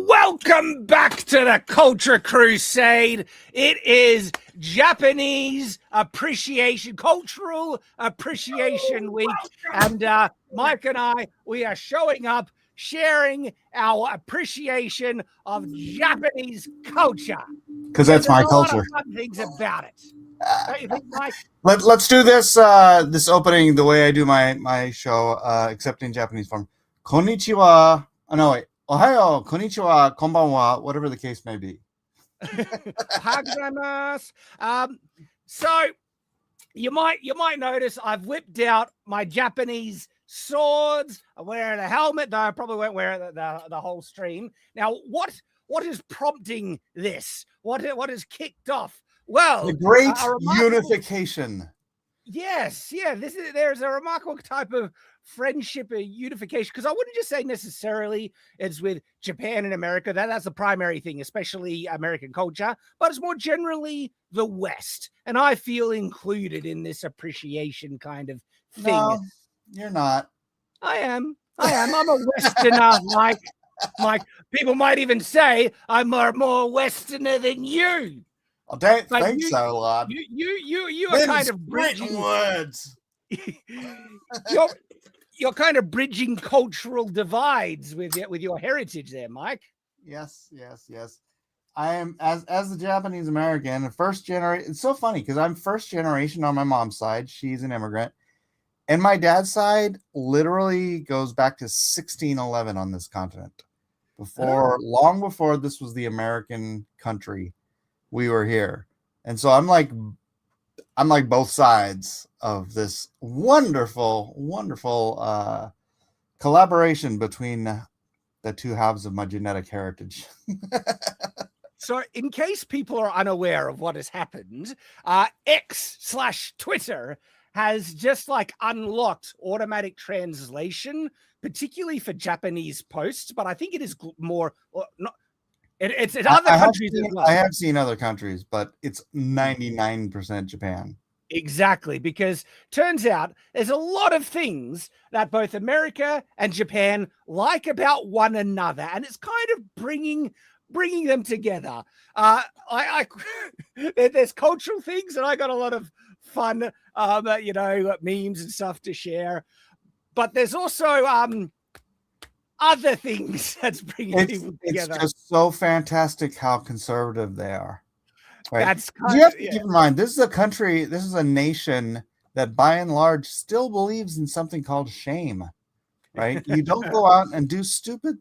Welcome back to the Culture Crusade. It is Japanese Appreciation, Cultural Appreciation Week. And Mike and I, we are showing up, sharing our appreciation of Japanese culture. Because that's my culture. A lot of fun things about it. Don't you think, Mike? Let's do this this opening the way I do my show, except in Japanese form. Konnichiwa. Oh, no, wait. Ohayo, konnichiwa, konbanwa, whatever the case may be. So you might notice I've whipped out my Japanese swords. I'm wearing a helmet, though I probably won't wear it the whole stream. Now, what is prompting this? What has kicked off? Well, the great unification. Yes, yeah. There's a remarkable type of friendship and unification, because I wouldn't just say necessarily it's with Japan and America. That's the primary thing, especially American culture, but it's more generally the West. And I feel included in this appreciation kind of thing. No, you're not. I am. I'm a Westerner, Mike. People might even say I'm more Westerner than you. I don't think so, lad. You are kind of bridging words. You're kind of bridging cultural divides with your heritage there, Mike. Yes. I am as the Japanese American, first generation. It's so funny because I'm first generation on my mom's side. She's an immigrant, and my dad's side literally goes back to 1611 on this continent. Long before this was the American country, we were here, and so I'm like both sides of this wonderful collaboration between the two halves of my genetic heritage. So in case people are unaware of what has happened, X/Twitter has just unlocked automatic translation, particularly for Japanese posts, but I think it is more not. It's in other countries as well. I have seen other countries, but it's 99% Japan. Exactly, because turns out there's a lot of things that both America and Japan like about one another, and it's kind of bringing them together. There's cultural things, and I got a lot of fun, memes and stuff to share. But there's also other things that's bringing people together. It's just so fantastic how conservative they are. Right? You have to keep in mind, this is a nation that by and large still believes in something called shame, right? You don't go out and do stupid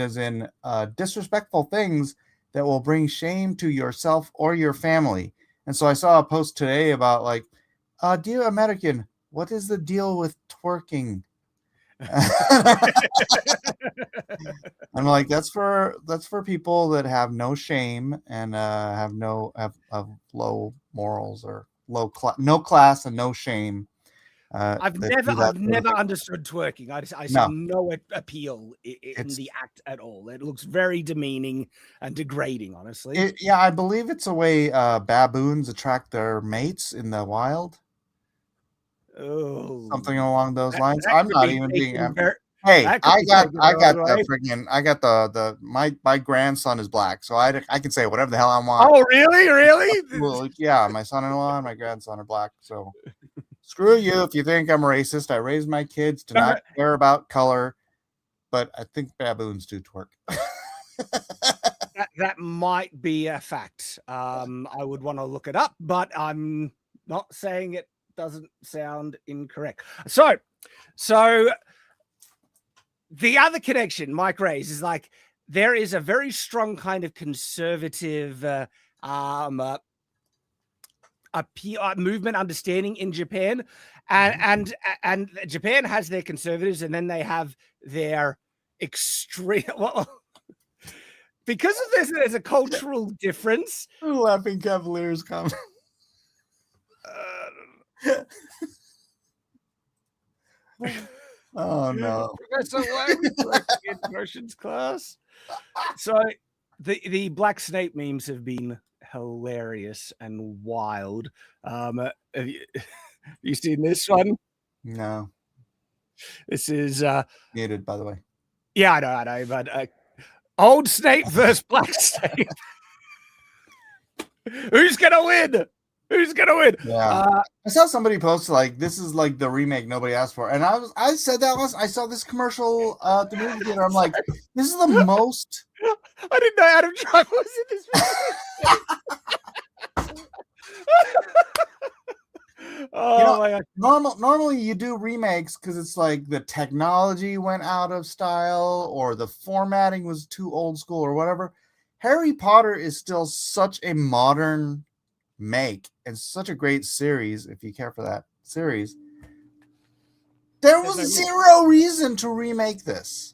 as in disrespectful things that will bring shame to yourself or your family. And so I saw a post today about dear American, what is the deal with twerking? I'm like, that's for people that have no shame and have low morals or no class and no shame. I've never understood twerking. I see no appeal in the act at all. It looks very demeaning and degrading, honestly. I believe it's a way baboons attract their mates in the wild. Oh, something along those lines. I'm not even being. Hey, I got my grandson is black, so I can say whatever the hell I want. Oh, really? Well, yeah, my son-in-law and my grandson are black, so screw you if you think I'm racist. I raised my kids to not care about color, but I think baboons do twerk. that might be a fact. I would want to look it up, but I'm not saying it doesn't sound incorrect. So the other connection Mike raised is there is a very strong kind of conservative movement understanding in Japan, and Japan has their conservatives, and then they have their extreme. Well, because of this, there's a cultural difference. Laughing Cavaliers comment. Oh no! Professor, why are we working in Russians class? So the Black Snake memes have been hilarious and wild. Have you seen this one? No. This is muted, by the way. Yeah, I know, but Old Snape versus Black Snape. Who's gonna win? Who's gonna win? Yeah. I saw somebody post like this is like the remake nobody asked for, and I said that once. I saw this commercial at the movie theater. I'm like, this is the most. I didn't know Adam Driver was in this movie. Oh my god! Normally you do remakes because it's like the technology went out of style or the formatting was too old school or whatever. Harry Potter is still such a modern make and such a great series. If you care for that series, there was zero reason to remake this.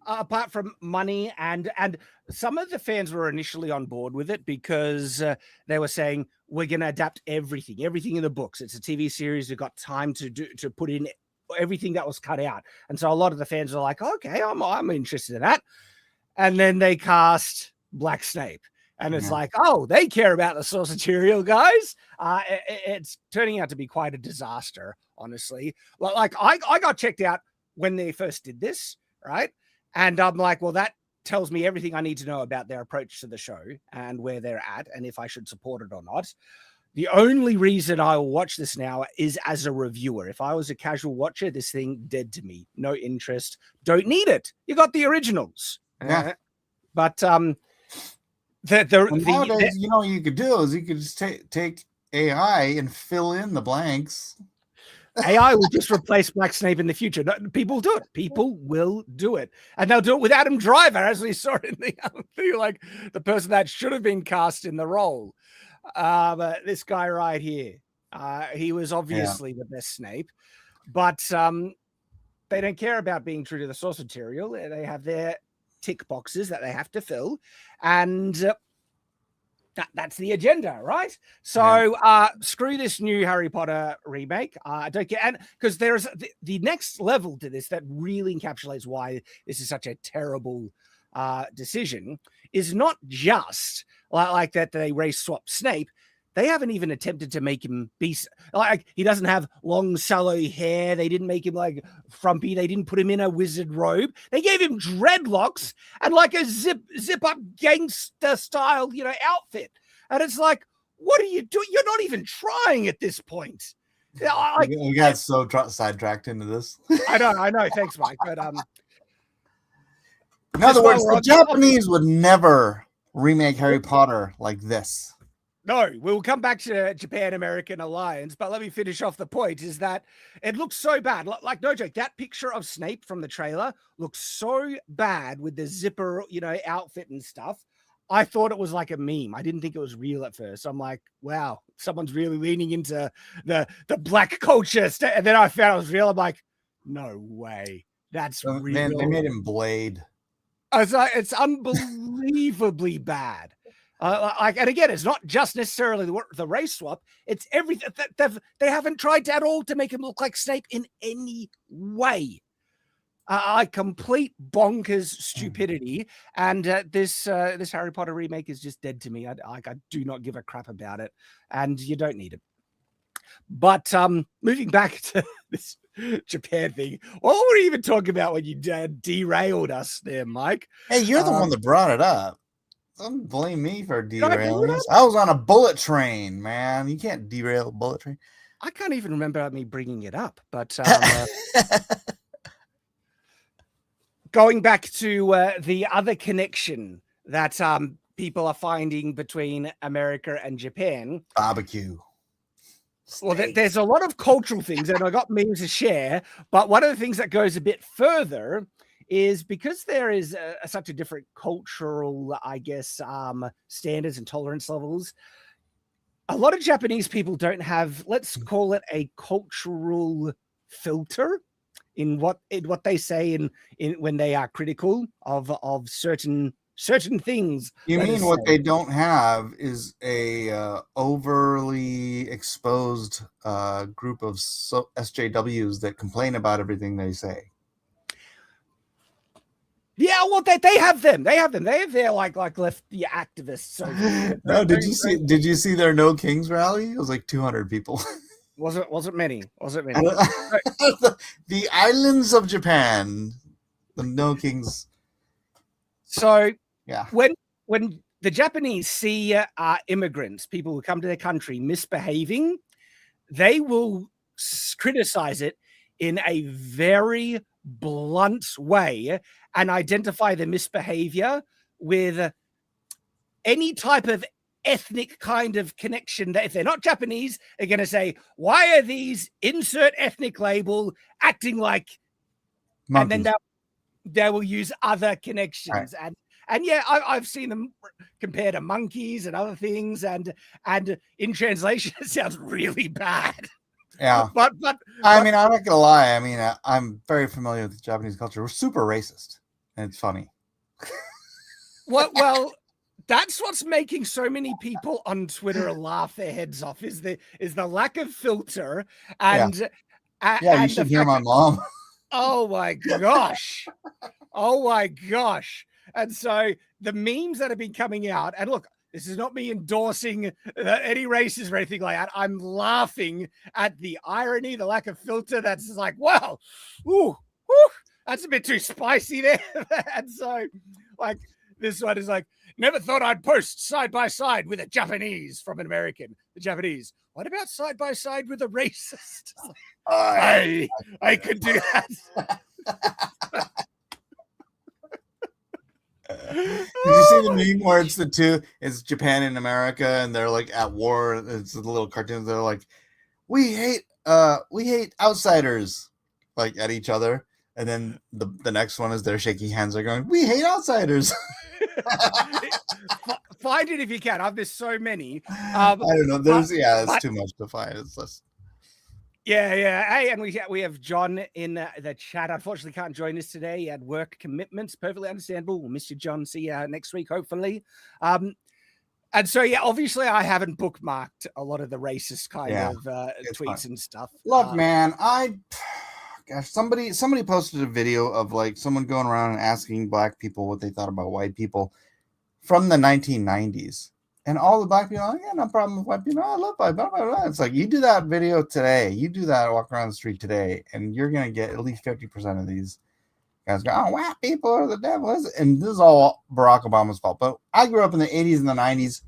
Apart from money, and some of the fans were initially on board with it because they were saying we're going to adapt everything in the books. It's a TV series. We've got time to put in everything that was cut out, and so a lot of the fans are like, okay, I'm interested in that. And then they cast Black Snape, and it's like, oh, they care about the source material, guys. It's turning out to be quite a disaster, honestly. Like I got checked out when they first did this, right? And I'm like, well, that tells me everything I need to know about their approach to the show and where they're at and if I should support it or not. The only reason I will watch this now is as a reviewer. If I was a casual watcher, this thing dead to me. No interest. Don't need it. You got the originals. Yeah. But nowadays, you know what you could do is you could just take AI and fill in the blanks. AI will just replace Black Snape in the future. No, people do it. People will do it. And they'll do it with Adam Driver, as we saw in the other thing, like the person that should have been cast in the role. But this guy right here, he was obviously the best Snape. But they don't care about being true to the source material. They have their tick boxes that they have to fill. And that's the agenda, right? So screw this new Harry Potter remake. I don't care. And because there's the next level to this that really encapsulates why this is such a terrible decision is not just like that they race swap Snape. They haven't even attempted to make him be like, he doesn't have long, sallow hair. They didn't make him like frumpy. They didn't put him in a wizard robe. They gave him dreadlocks and like a zip up gangster style, outfit. And it's like, what are you doing? You're not even trying at this point. We got so sidetracked into this. I know. Thanks, Mike. But in other words, the Japanese would never remake Harry Potter like this. No, we'll come back to Japan-American alliance, but let me finish off the point is that it looks so bad. Like, no joke, that picture of Snape from the trailer looks so bad with the zipper, outfit and stuff. I thought it was like a meme. I didn't think it was real at first. I'm like, wow, someone's really leaning into the black culture. And then I found it was real. I'm like, no way. That's real. Man, they made him Blade. I was like, it's unbelievably bad. And again, it's not just necessarily the race swap. It's everything. They haven't tried at all to make him look like Snape in any way. Complete bonkers stupidity. And this Harry Potter remake is just dead to me. I do not give a crap about it. And you don't need it. But moving back to this Japan thing, what were we even talking about when you derailed us there, Mike? Hey, you're the one that brought it up. Don't blame me for derailing us. I was on a bullet train, man. You can't derail a bullet train. I can't even remember me bringing it up, but going back to the other connection that people are finding between America and Japan. Barbecue. Well, there's a lot of cultural things, and I got memes to share, but one of the things that goes a bit further is because there is such a different cultural, I guess, standards and tolerance levels. A lot of Japanese people don't have, let's call it a cultural filter in what they say in when they are critical of certain things. You mean what they don't have is a overly exposed group of SJWs that complain about everything they say. Yeah, well, they have them. They have their like left the activists. So no, did you see their No Kings rally? It was like 200 people. Wasn't many. The islands of Japan, the No Kings. So Yeah. When the Japanese see immigrants, people who come to their country misbehaving, they will criticize it in a very blunt way and identify the misbehavior with any type of ethnic kind of connection. That if they're not Japanese, they're going to say, why are these insert ethnic label acting like Monkeys. And then they will use other connections. Right. And yeah, I've seen them compare to monkeys and other things, and in translation it sounds really bad. Yeah. But I mean, I'm not gonna lie. I mean, I'm very familiar with Japanese culture. We're super racist, and it's funny. well, that's what's making so many people on Twitter laugh their heads off is the lack of filter and you should hear my mom. Oh my gosh. Oh my gosh. And so the memes that have been coming out, and look, this is not me endorsing any racism or anything like that. I'm laughing at the irony, the lack of filter. That's just like, wow, ooh, that's a bit too spicy there. And so, like, this one is like, never thought I'd post side by side with a Japanese from an American. The Japanese. What about side by side with a racist? I could do that. Did you see the meme where it's the two? It's Japan and America, and they're like at war. It's the little cartoons. They're like, we hate outsiders, like at each other. And then the next one is they're shaking hands. They're going, we hate outsiders. Find it if you can. I've missed so many. I don't know. It's too much to find. It's less. Yeah. Hey, and we have John in the chat. Unfortunately, can't join us today. He had work commitments. Perfectly understandable. We'll miss you, John. See you next week, hopefully. And so, yeah, obviously, I haven't bookmarked a lot of the racist kind of tweets and stuff. Look, man, somebody posted a video of like someone going around and asking black people what they thought about white people from the 1990s. And all the black people, no problem with white people. I love white people. It's like, you do that video today, you do that walk around the street today, and you're going to get at least 50% of these guys go, oh, white people are the devil. And this is all Barack Obama's fault. But I grew up in the 80s and the 90s.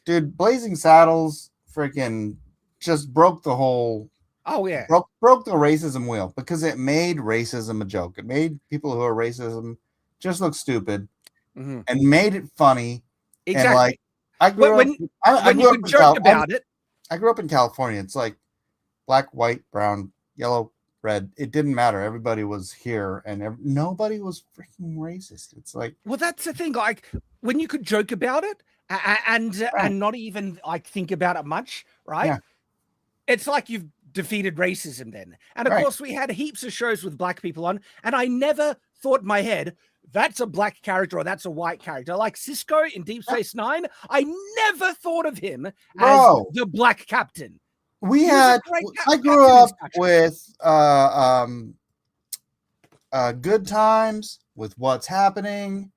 Dude, Blazing Saddles freaking just broke the whole... Oh, yeah. Broke the racism wheel because it made racism a joke. It made people who are racism just look stupid and made it funny. Exactly. And like, I grew up in California. It's like black, white, brown, yellow, red. It didn't matter. Everybody was here and nobody was freaking racist. It's like, well, that's the thing. Like when you could joke about it and not even like think about it much, right? Yeah. It's like you've defeated racism then. And of course we had heaps of shows with black people on, and I never thought in my head that's a black character or that's a white character. Like Cisco in Deep Space Nine, I never thought of him as the black captain. I grew up with Good Times, with What's Happening,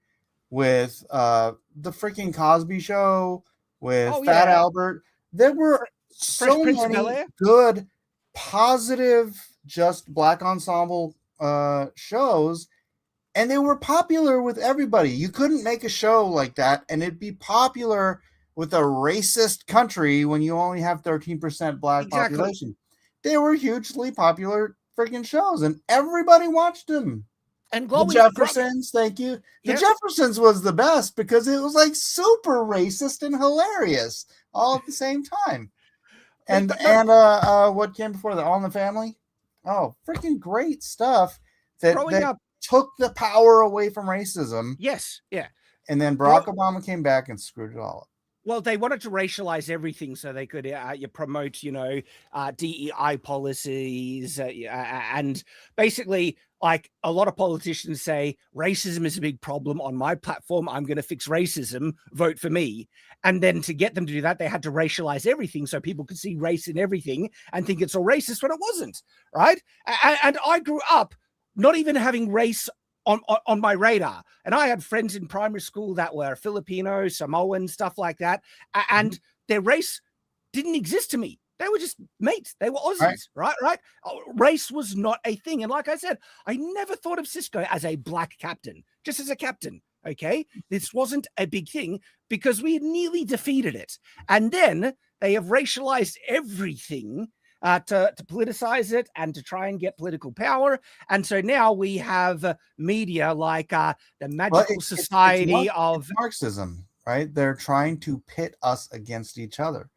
with the freaking Cosby Show, with Fat Albert. There were so many good, positive, just black ensemble shows, and they were popular with everybody. You couldn't make a show like that and it'd be popular with a racist country when you only have 13% black population. They were hugely popular freaking shows, and everybody watched them. And the Jeffersons, thank you. The Jeffersons was the best because it was like super racist and hilarious all at the same time. And what came before that? All in the Family? Oh, freaking great stuff that took the power away from racism. Yes, yeah. And then Barack Obama came back and screwed it all up. Well, they wanted to racialize everything so they could promote, DEI policies. And basically, like a lot of politicians say, racism is a big problem on my platform. I'm going to fix racism. Vote for me. And then to get them to do that, they had to racialize everything so people could see race in everything and think it's all racist when it wasn't. Right. And I grew up not even having race on my radar. And I had friends in primary school that were Filipino, Samoan, stuff like that. And their race didn't exist to me. They were just mates. They were Aussies, right? Race was not a thing. And like I said, I never thought of Cisco as a black captain, just as a captain. Okay, this wasn't a big thing because we had nearly defeated it. And then they have racialized everything to politicize it and to try and get political power. And so now we have media like the Magical Society it's Marxism, right? They're trying to pit us against each other.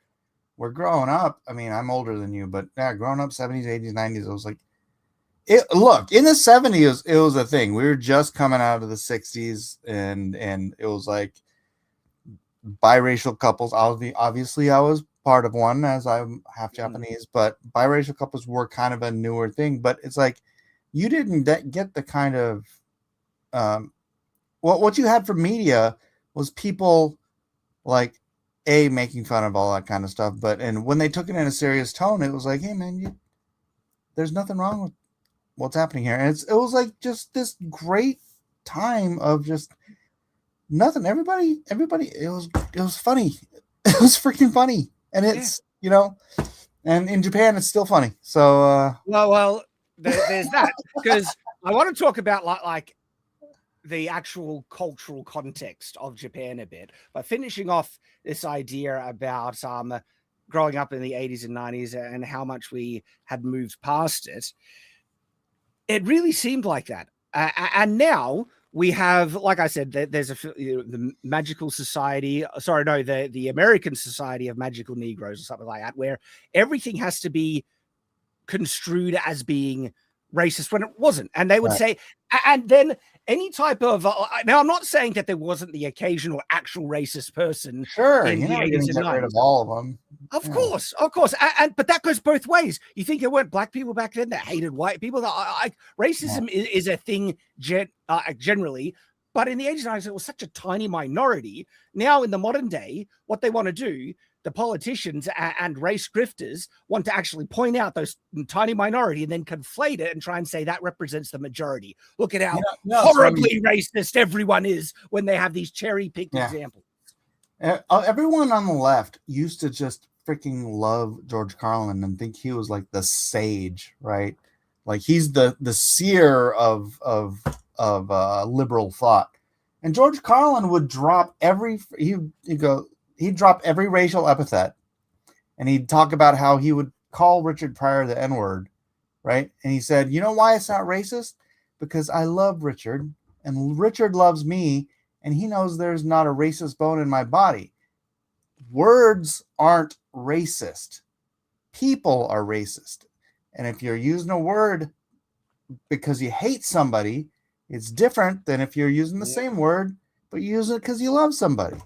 We're growing up. I mean, I'm older than you, but yeah, growing up 70s, 80s, 90s, it was like, look, in the 70s, it was a thing. We were just coming out of the 60s, and it was like biracial couples. Obviously, I was part of one, as I'm half Japanese, but biracial couples were kind of a newer thing. But it's like you didn't get the kind of what you had from media was people like making fun of all that kind of stuff. And when they took it in a serious tone, it was like, hey man, there's nothing wrong with what's happening here. And it was like just this great time of just nothing. Everybody, it was funny. It was freaking funny. And it's, and in Japan, it's still funny. So, well, there's that, because I want to talk about like the actual cultural context of Japan a bit, but finishing off this idea about growing up in the 80s and 90s and how much we had moved past it. It really seemed like that. And now we have, like I said, there's the Magical Society. Sorry, no, the American Society of Magical Negroes or something like that, where everything has to be construed as being racist when it wasn't. And they would say, and then any type of, now I'm not saying that there wasn't the occasional actual racist person. Sure, in the 80s and 90s. Get rid of all of them. Of course. But that goes both ways. You think there weren't black people back then that hated white people? Racism is a thing generally, but in the 80s and 90s, it was such a tiny minority. Now, in the modern day, what they want to do, the politicians and race grifters want to actually point out those tiny minority and then conflate it and try and say that represents the majority. Look at how horribly racist everyone is when they have these cherry-picked examples. Everyone on the left used to just freaking love George Carlin and think he was like the sage, right? Like he's the seer of liberal thought. And George Carlin would drop he'd drop every racial epithet, and he'd talk about how he would call Richard Pryor the N-word, right? And he said, you know why it's not racist? Because I love Richard, and Richard loves me, and he knows there's not a racist bone in my body. Words aren't racist. People are racist. And if you're using a word because you hate somebody, it's different than if you're using the same word, but you use it because you love somebody.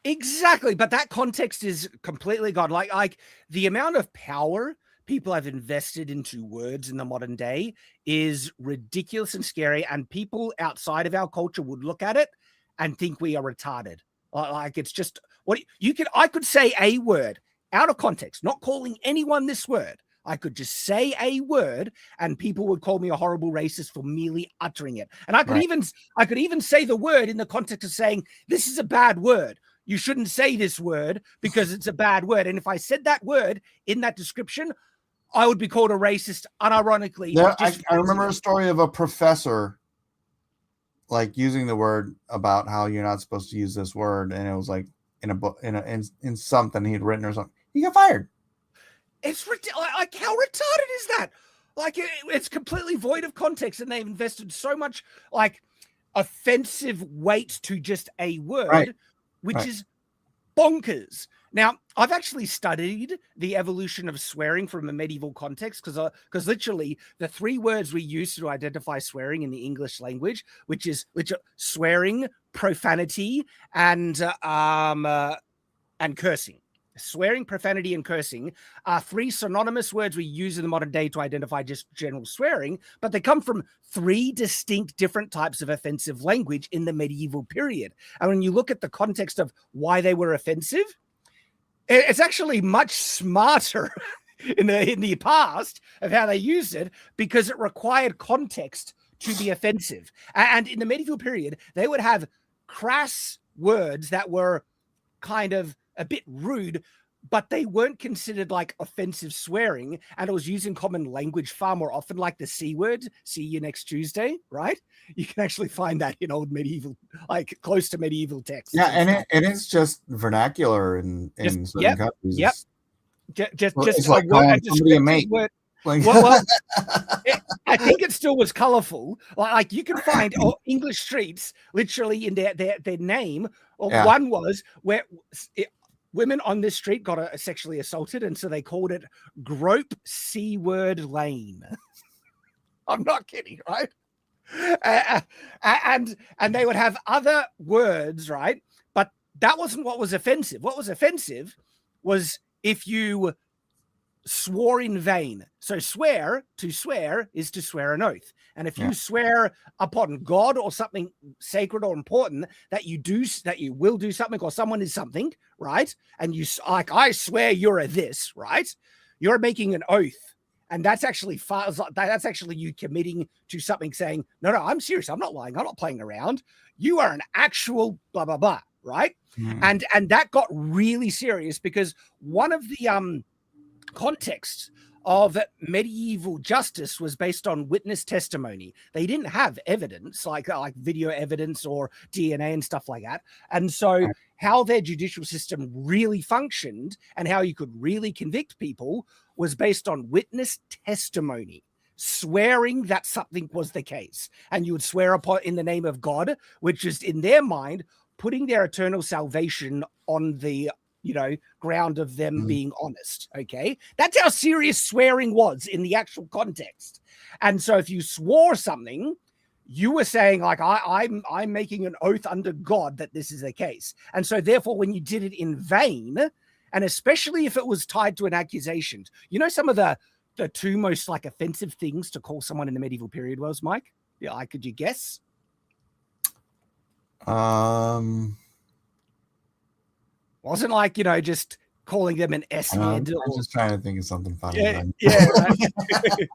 Exactly. But that context is completely gone. Like the amount of power people have invested into words in the modern day is ridiculous and scary. And people outside of our culture would look at it and think we are retarded. Like it's just I could say a word out of context, not calling anyone this word. I could just say a word and people would call me a horrible racist for merely uttering it. And I could even say the word in the context of saying, this is a bad word. You shouldn't say this word because it's a bad word. And if I said that word in that description, I would be called a racist unironically. Yeah, I remember a story of a professor like using the word about how you're not supposed to use this word, and it was like in a book, in something he'd written or something. He got fired. It's ridiculous. Like, how retarded is that? Like, it's completely void of context, and they've invested so much like offensive weight to just a word, which is bonkers. Now, I've actually studied the evolution of swearing from a medieval context because literally the three words we use to identify swearing in the English language, which are swearing, profanity, and cursing. Swearing, profanity, and cursing are three synonymous words we use in the modern day to identify just general swearing, but they come from three distinct different types of offensive language in the medieval period. And when you look at the context of why they were offensive, it's actually much smarter in the past of how they used it because it required context to be offensive. And in the medieval period, they would have crass words that were kind of a bit rude, but they weren't considered like offensive swearing, and it was using common language far more often, like the C word, see you next Tuesday, right? You can actually find that in old medieval, like close to medieval texts. Yeah, and it is just vernacular in certain countries. Yep. Just it's like calling somebody a mate. Like, well, I think it still was colorful. Like you can find English streets literally in their name. Or one was where women on this street got sexually assaulted, and so they called it Grope C Word Lane. I'm not kidding, right? And they would have other words, right? But that wasn't what was offensive. What was offensive was if you swore in vain. So to swear is to swear an oath. And if you swear upon God or something sacred or important that you will do something, or someone is something, right? And you like, I swear you're a this, right? You're making an oath. And that's actually you committing to something, saying, no, I'm serious. I'm not lying. I'm not playing around. You are an actual blah, blah, blah, right? And that got really serious because one of the context of medieval justice was based on witness testimony. They didn't have evidence like video evidence or DNA and stuff like that. And so how their judicial system really functioned and how you could really convict people was based on witness testimony, swearing that something was the case. And you would swear upon in the name of God, which is in their mind putting their eternal salvation on the ground of them being honest. Okay, that's how serious swearing was in the actual context. And so if you swore something, you were saying like, I'm making an oath under God that this is the case. And so therefore, when you did it in vain, and especially if it was tied to an accusation, some of the two most like offensive things to call someone in the medieval period was, Mike? Yeah, could you guess? Wasn't like, just calling them an S-head. I'm just trying to think of something funny. Right.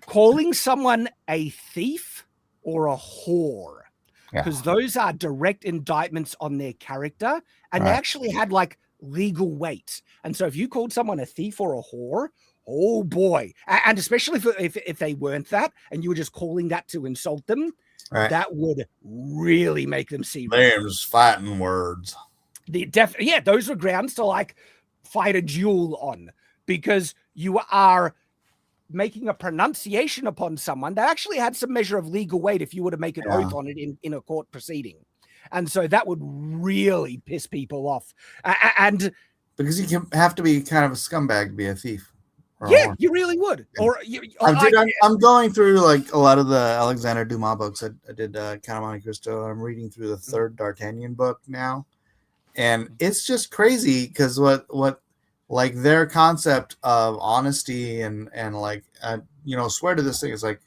Calling someone a thief or a whore, because those are direct indictments on their character, and they actually had like legal weight. And so if you called someone a thief or a whore, oh boy, and especially if they weren't that, and you were just calling that to insult them, that would really make them see. There's fighting words. Those were grounds to like fight a duel on, because you are making a pronunciation upon someone that actually had some measure of legal weight if you were to make an oath on it in a court proceeding. And so that would really piss people off. And because you have to be kind of a scumbag to be a thief. You really would. Or I'm going through like a lot of the Alexander Dumas books. I did Count of Monte Cristo. I'm reading through the third D'Artagnan book now. And it's just crazy because what like their concept of honesty and like, swear to this thing is like,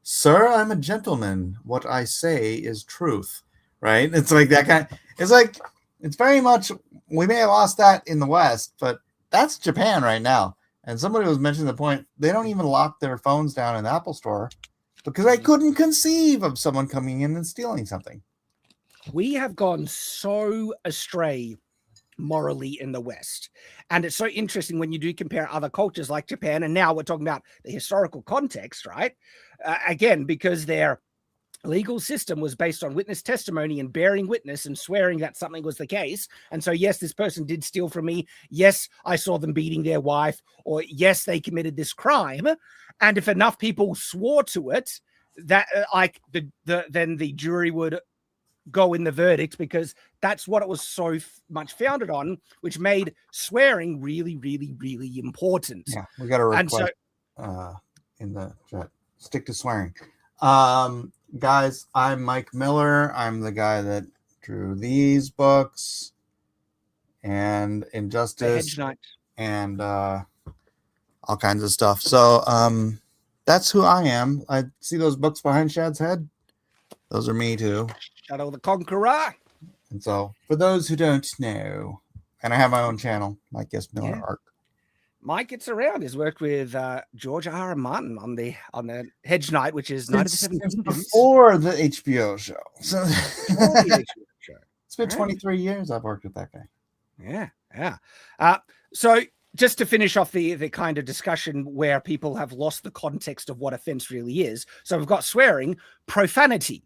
sir, I'm a gentleman. What I say is truth. Right. It's like that kind. It's very much, we may have lost that in the West, but that's Japan right now. And somebody was mentioning the point, they don't even lock their phones down in the Apple store because I couldn't conceive of someone coming in and stealing something. We have gone so astray morally in the West. And it's so interesting when you do compare other cultures like Japan, and now we're talking about the historical context, right? Again, because their legal system was based on witness testimony and bearing witness and swearing that something was the case. And so, yes, this person did steal from me. Yes, I saw them beating their wife, or yes, they committed this crime. And if enough people swore to it, that then the jury would go in the verdict, because that's what it was so much founded on, which made swearing really, really, really important. Yeah, we got to request in the chat, stick to swearing. Guys, I'm Mike Miller. I'm the guy that drew these books and Injustice and all kinds of stuff. So that's who I am. I see those books behind Shad's head. Those are me too. Shadow the Conqueror. And so, for those who don't know, and I have my own channel, Mike S. Miller Art. Mike gets around. He's worked with George R. R. Martin on the Hedge Knight, which is Night of the Seven Kingdoms. Before the HBO show. So it's been 23 years I've worked with that guy. Yeah. Yeah. So just to finish off the kind of discussion where people have lost the context of what offense really is. So we've got swearing, profanity.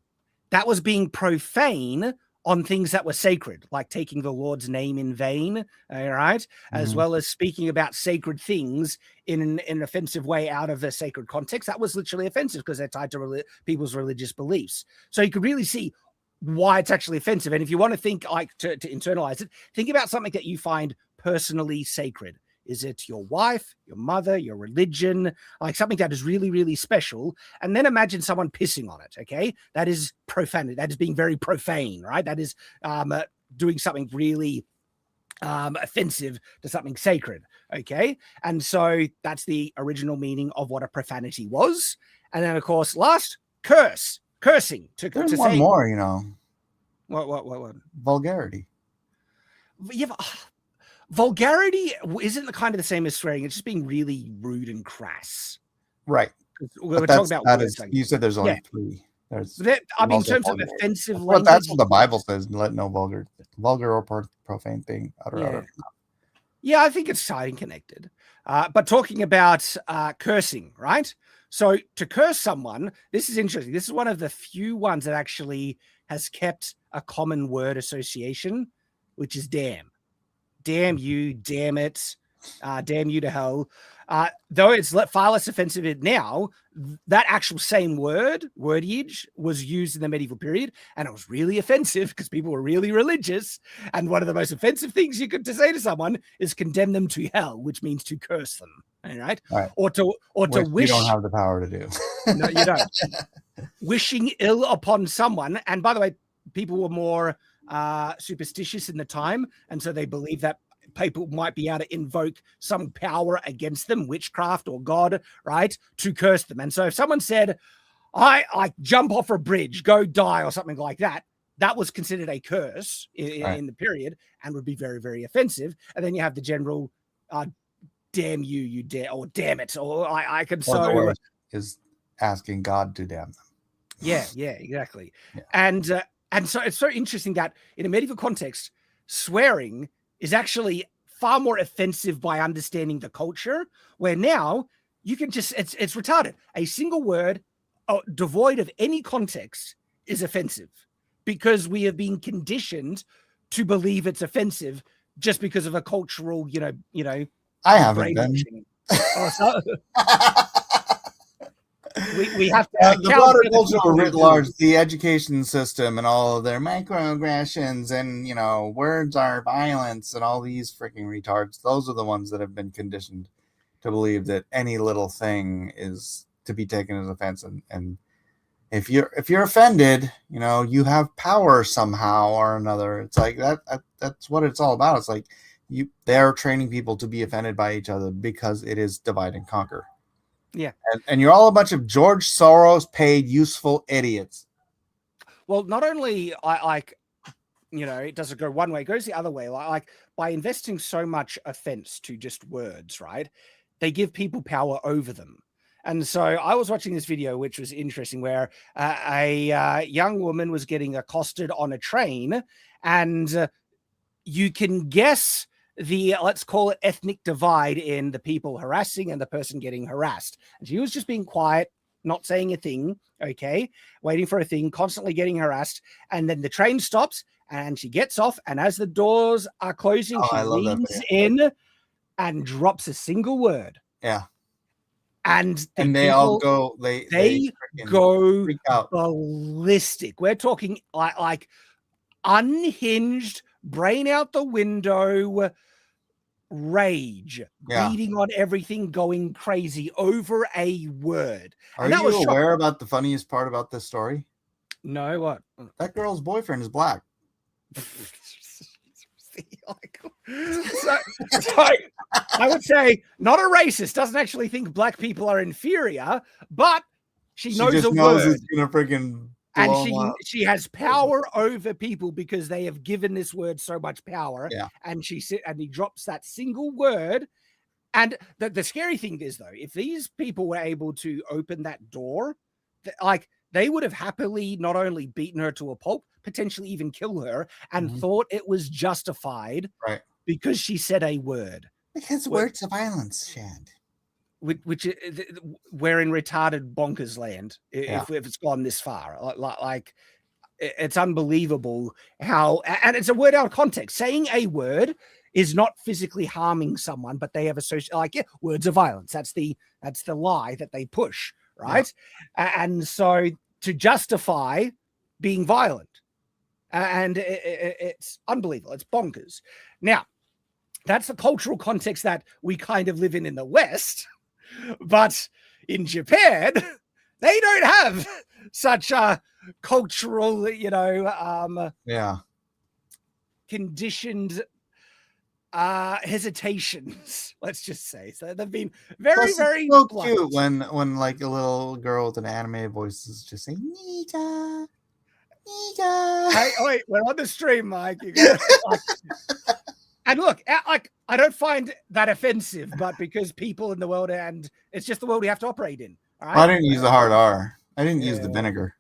That was being profane on things that were sacred, like taking the Lord's name in vain, all right? As well as speaking about sacred things in an offensive way out of the sacred context. That was literally offensive because they're tied to people's religious beliefs. So you could really see why it's actually offensive. And if you want to think like to internalize it, think about something that you find personally sacred. Is it your wife, your mother, your religion, like something that is really, really special? And then imagine someone pissing on it, okay? That is profanity. That is being very profane, right? That is doing something really offensive to something sacred, okay? And so that's the original meaning of what a profanity was. And then, of course, last, cursing. There's to one say, more, you know. What? Vulgarity. Yeah, vulgarity isn't the kind of the same as swearing. It's just being really rude and crass. Right. We're talking about words. You said there's only three. I mean, in terms of offensive language. That's what the Bible says. Let no vulgar or profane thing utter. Yeah, I think it's tied and connected. But talking about cursing, right? So to curse someone, this is interesting. This is one of the few ones that actually has kept a common word association, which is damn. Damn you, damn it, damn you to hell. Though it's far less offensive now, that actual same wordage was used in the medieval period, and it was really offensive because people were really religious. And one of the most offensive things you could say to someone is condemn them to hell, which means to curse them. All right. Or to wish. You don't have the power to do. No, you don't. Wishing ill upon someone. And by the way, people were more superstitious in the time, and so they believe that people might be able to invoke some power against them, witchcraft or God, right, to curse them. And so if someone said, I jump off a bridge, go die, or something like that, that was considered a curse in the period and would be very, very offensive. And then you have the general damn you, you dare, or damn it, or I can so is asking God to damn them. Yeah, exactly. Yeah. And so it's so interesting that in a medieval context, swearing is actually far more offensive by understanding the culture, where now you can just, it's retarded. A single word devoid of any context is offensive because we have been conditioned to believe it's offensive just because of a cultural, you know. I haven't been. We have to the broader culture writ large, the education system and all of their microaggressions and, you know, words are violence and all these freaking retards. Those are the ones that have been conditioned to believe that any little thing is to be taken as offense. And if you're offended, you know, you have power somehow or another. It's like that's what it's all about. It's like they're training people to be offended by each other because it is divide and conquer. Yeah. And you're all a bunch of George Soros paid useful idiots. Well, not only it doesn't go one way, it goes the other way. Like by investing so much offense to just words, right? They give people power over them. And so I was watching this video, which was interesting, where a young woman was getting accosted on a train, and you can guess the, let's call it, ethnic divide in the people harassing and the person getting harassed. And she was just being quiet, not saying a thing, okay, waiting for a thing, constantly getting harassed. And then the train stops and she gets off. And as the doors are closing, she leans in and drops a single word. Yeah. And they all go, they go ballistic. We're talking like unhinged, brain out the window, rage, beating on everything, going crazy over a word. Are you aware about the funniest part about this story? No, what? That girl's boyfriend is black. So I would say not a racist, doesn't actually think black people are inferior, but she knows just a knows word. It's gonna freaking and she has power over people because they have given this word so much power. Yeah. And he drops that single word. And the scary thing is, though, if these people were able to open that door, they would have happily not only beaten her to a pulp, potentially even kill her, and thought it was justified because she said a word. Because words of violence, Shad. Which we're in retarded bonkers land Yeah. if it's gone this far. Like it's unbelievable how, and it's a word out of context. Saying a word is not physically harming someone, but they have words of violence. That's the lie that they push, right? Yeah. And so to justify being violent, and it's unbelievable. It's bonkers. Now, that's the cultural context that we kind of live in the West, but in Japan, they don't have such a cultural, conditioned hesitations, let's just say. So they've been very so blunt. Cute when like a little girl with an anime voice is just saying Nika. Hey, wait, we're on the stream, Mike. You gotta, and look, I don't find that offensive, but because people in the world, and it's just the world we have to operate in. All right? I didn't use the hard R. I didn't use the vinegar.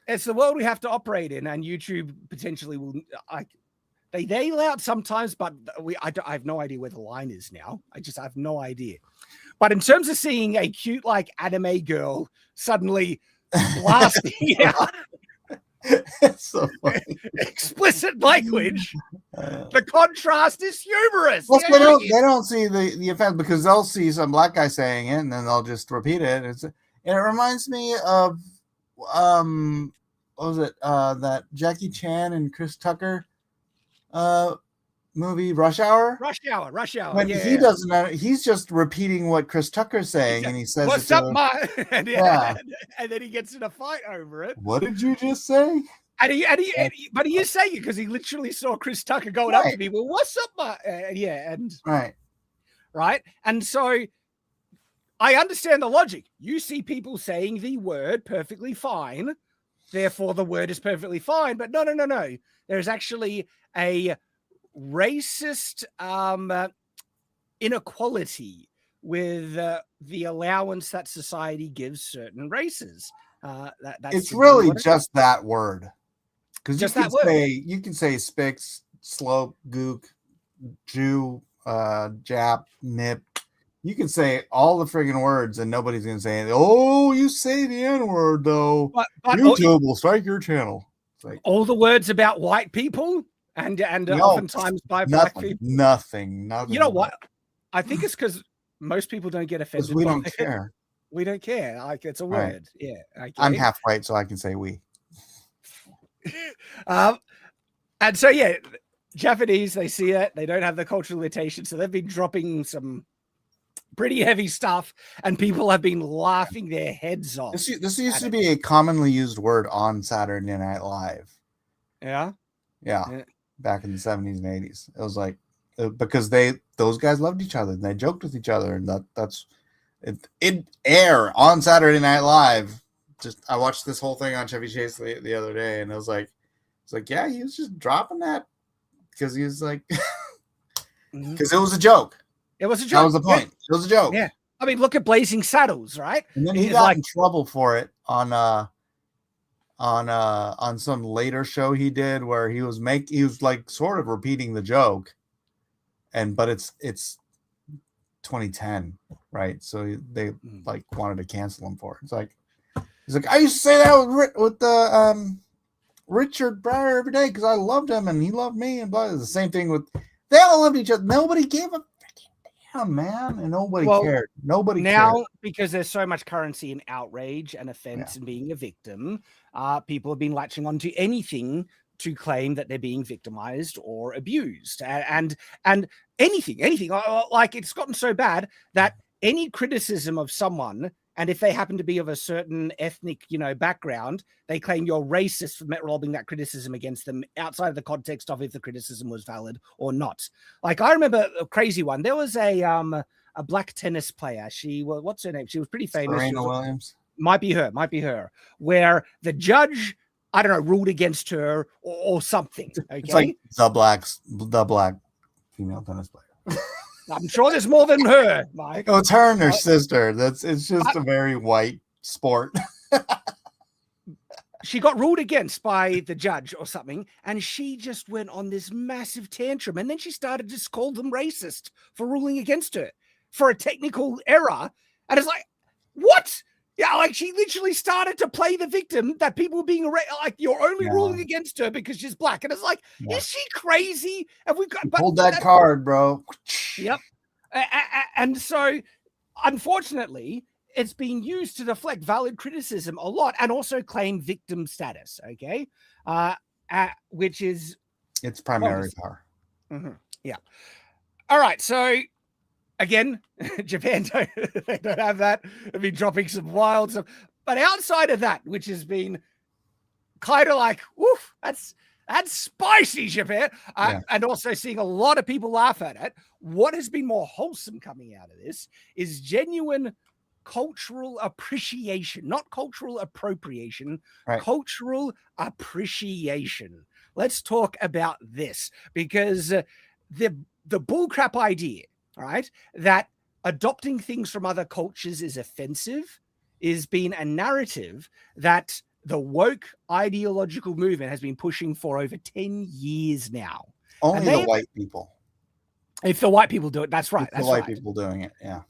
It's the world we have to operate in, and YouTube potentially will. They allow it sometimes, but I have no idea where the line is now. I have no idea. But in terms of seeing a cute anime girl suddenly blasting out it's so funny. explicit language, the contrast is humorous. Well, they don't see the offense, because they'll see some black guy saying it and then they'll just repeat it. And it reminds me of what was it? That Jackie Chan and Chris Tucker movie Rush Hour. When he doesn't know, he's just repeating what Chris Tucker's saying, and he says, "What's up, Ma?" and then he gets in a fight over it. What did you just say? But he is saying it because he literally saw Chris Tucker going up to me. Well, what's up, Ma? Right. And so I understand the logic. You see people saying the word perfectly fine, therefore the word is perfectly fine. But no. There's actually a racist inequality with the allowance that society gives certain races. That's it's really just that word, because you can say spix, slope, gook, Jew, Jap, nip. You can say all the friggin' words and nobody's gonna say anything. Oh, you say the N-word though. But YouTube will strike your channel. It's like all the words about white people. And oftentimes by black people. Nothing. You know what? I think it's because most people don't get offended. We don't care. We don't care. Like, it's a word. Right. Yeah. Okay. I'm half white, so I can say we. And so, Japanese, they see it. They don't have the cultural limitation. So they've been dropping some pretty heavy stuff, and people have been laughing their heads off. This used to be a commonly used word on Saturday Night Live. Yeah. Back in the 70s and 80s. It was like, because those guys loved each other and they joked with each other, and that's it air on Saturday Night Live. I watched this whole thing on Chevy Chase the other day, and it was like, yeah, he was just dropping that because he was like, because it was a joke. It was a joke. That was the point. It was a joke. Yeah. I mean, look at Blazing Saddles, right? And then he got in trouble for it on some later show he did, where he was like sort of repeating the joke, but it's 2010, right? So they like wanted to cancel him for it. It's like, he's like, I used to say that with the Richard Pryor every day because I loved him and he loved me, and blah. The same thing with, they all loved each other. Nobody gave a damn, man, and nobody cared. Nobody cared. Because there's so much currency in outrage and offense and being a victim. People have been latching onto anything to claim that they're being victimized or abused, and anything. Like, it's gotten so bad that any criticism of someone, and if they happen to be of a certain ethnic, background, they claim you're racist for lobbing that criticism against them outside of the context of if the criticism was valid or not. Like, I remember a crazy one. There was a black tennis player. What's her name? She was pretty famous. Serena Williams. Might be her. Where the judge, I don't know, ruled against her or something. Okay? It's like the black female tennis player. I'm sure there's more than her, Mike. Oh, it's her and her sister. It's just a very white sport. she got ruled against by the judge or something, and she just went on this massive tantrum, and then she started to just call them racist for ruling against her for a technical error. And it's like, what? Yeah, like she literally started to play the victim that people were being like, you're only ruling against her because she's black. And it's like, is she crazy? And we've got pulled that card, bro. Yep. And so, unfortunately, it's been used to deflect valid criticism a lot and also claim victim status. Okay, which is its primary power. Mm-hmm. Yeah. All right. So again, Japan they don't have that. They've been dropping some wild stuff, but outside of that, which has been kind of like, woof, that's spicy, Japan, and also seeing a lot of people laugh at it. What has been more wholesome coming out of this is genuine cultural appreciation, not cultural appropriation, cultural appreciation. Let's talk about this, because the bullcrap idea, right, that adopting things from other cultures is offensive is being a narrative that the woke ideological movement has been pushing for over 10 years now. Only the white people. If the white people do it, that's right. That's the white people doing it, yeah.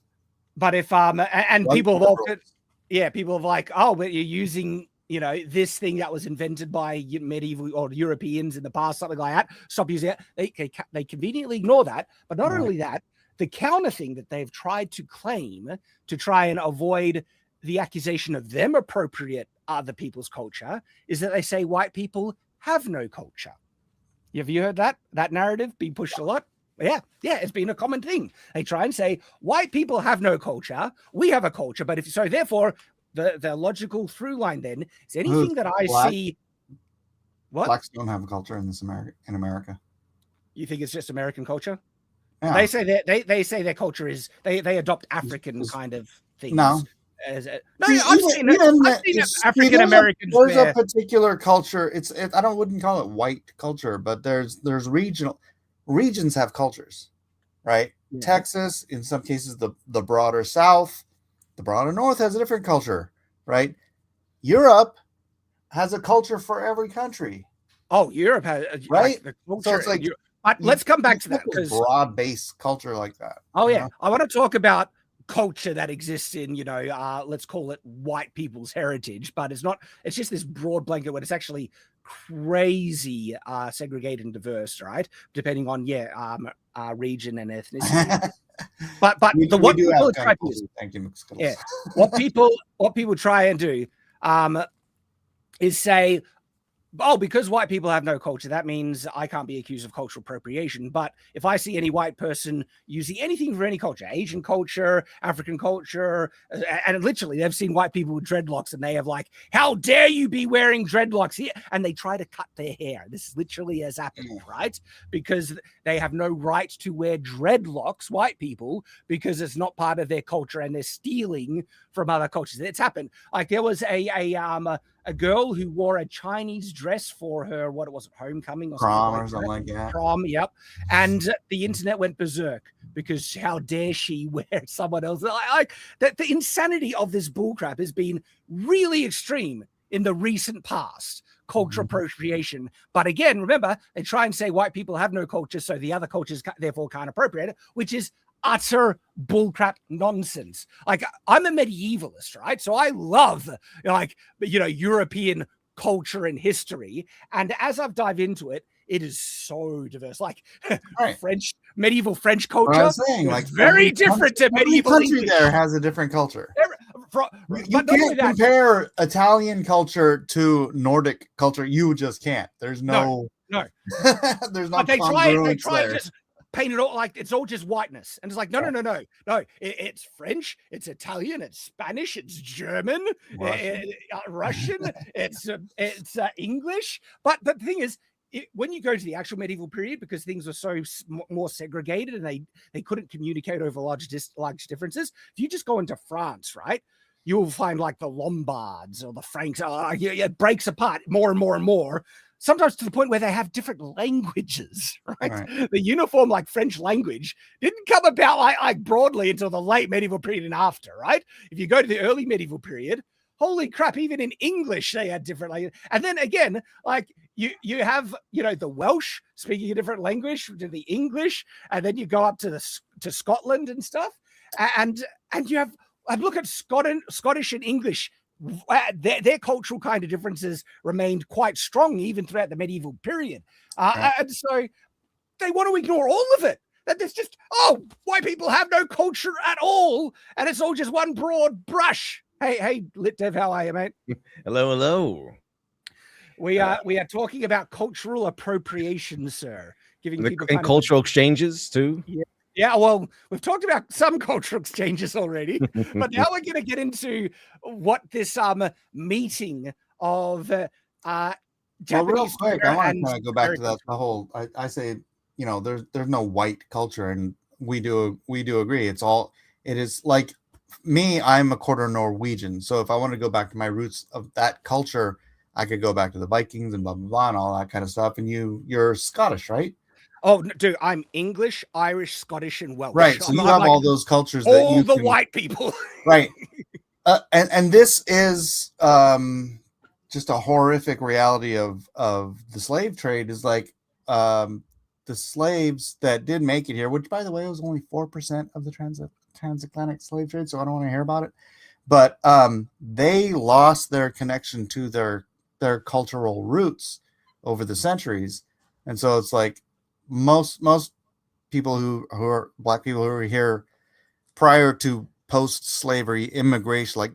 But if and white people have often, people have like, oh, but you're using, you know, this thing that was invented by medieval or Europeans in the past, something like that. Stop using it. They conveniently ignore that. But not only that, the counter thing that they've tried to claim to try and avoid the accusation of them appropriate other people's culture is that they say white people have no culture. Have you heard that narrative being pushed a lot? Yeah, it's been a common thing. They try and say white people have no culture, we have a culture, but therefore the logical through line then is anything that I see. What? Blacks don't have a culture in America. You think it's just American culture? Yeah. They say they say their culture is they adopt African kind of things. No. I've seen African Americans. There's a particular culture. I wouldn't call it white culture, but there's regions have cultures, right? Yeah. Texas, in some cases, the broader South, the broader North has a different culture, right? Europe has a culture for every country. Oh, Europe has right. The culture, so it's like, let's come back to that, because broad-based culture like that. Oh yeah, know? I want to talk about culture that exists in, let's call it white people's heritage, but it's not. It's just this broad blanket when it's actually crazy segregated and diverse, right? Depending on region and ethnicity. but what people try to do, thank you, what people try and do is say, oh, because white people have no culture, that means I can't be accused of cultural appropriation. But if I see any white person using anything for any culture, Asian culture, African culture, and literally they've seen white people with dreadlocks and they have like, how dare you be wearing dreadlocks here? And they try to cut their hair. This literally has happened, right? Because they have no right to wear dreadlocks, white people, because it's not part of their culture and they're stealing from other cultures. It's happened. Like there was a girl who wore a Chinese dress for her, what was it, homecoming or something like that. Prom, yep. And the internet went berserk because how dare she wear someone else? Like the insanity of this bullcrap has been really extreme in the recent past. Culture appropriation. But again, remember, they try and say white people have no culture, so the other cultures therefore can't appropriate it, which is utter bullcrap nonsense. Like I'm a medievalist, right? So I love European culture and history. And as I've dived into it, it is so diverse. Like medieval French culture is very different to medieval country. English. There has a different culture. You can't compare Italian culture to Nordic culture. You just can't. There's no. There's not. They try just paint it all like it's all just whiteness, and it's like no. It's French, it's Italian, it's Spanish, it's German, Russian, it's English. But the thing is, when you go to the actual medieval period, because things were so more segregated and they couldn't communicate over large differences. If you just go into France, right, you will find like the Lombards or the Franks. It breaks apart more and more and more. Sometimes to the point where they have different languages, right? The uniform like French language didn't come about like broadly until the late medieval period and after, right? If you go to the early medieval period, holy crap, even in English they had different language. And then again, like you have, you know, the Welsh speaking a different language to the English, and then you go up to Scotland and stuff, and you have, and look at Scottish and English. Their cultural kind of differences remained quite strong even throughout the medieval period, and so they want to ignore all of it. That there's just, oh, white people have no culture at all, and it's all just one broad brush. Hey, Lit Dev, how are you, mate? Hello. We are talking about cultural appropriation, sir. Giving people and cultural exchanges too. Yeah, well, we've talked about some cultural exchanges already, but now we're going to get into what this meeting of Japanese. Well, real quick, I want to kind of go back to that. The whole, I say, you know, there's no white culture, and we do agree. It is like me. I'm a quarter Norwegian, so if I want to go back to my roots of that culture, I could go back to the Vikings and blah blah blah and all that kind of stuff. And you're Scottish, right? Oh, dude, I'm English, Irish, Scottish, and Welsh. Right, so you have like all those cultures. All the white people. Right. And this is just a horrific reality of the slave trade. Is like the slaves that did make it here, which, by the way, was only 4% of the transatlantic slave trade, so I don't want to hear about it. But they lost their connection to their cultural roots over the centuries. And so it's like, most people who are black people who are here prior to post-slavery immigration, like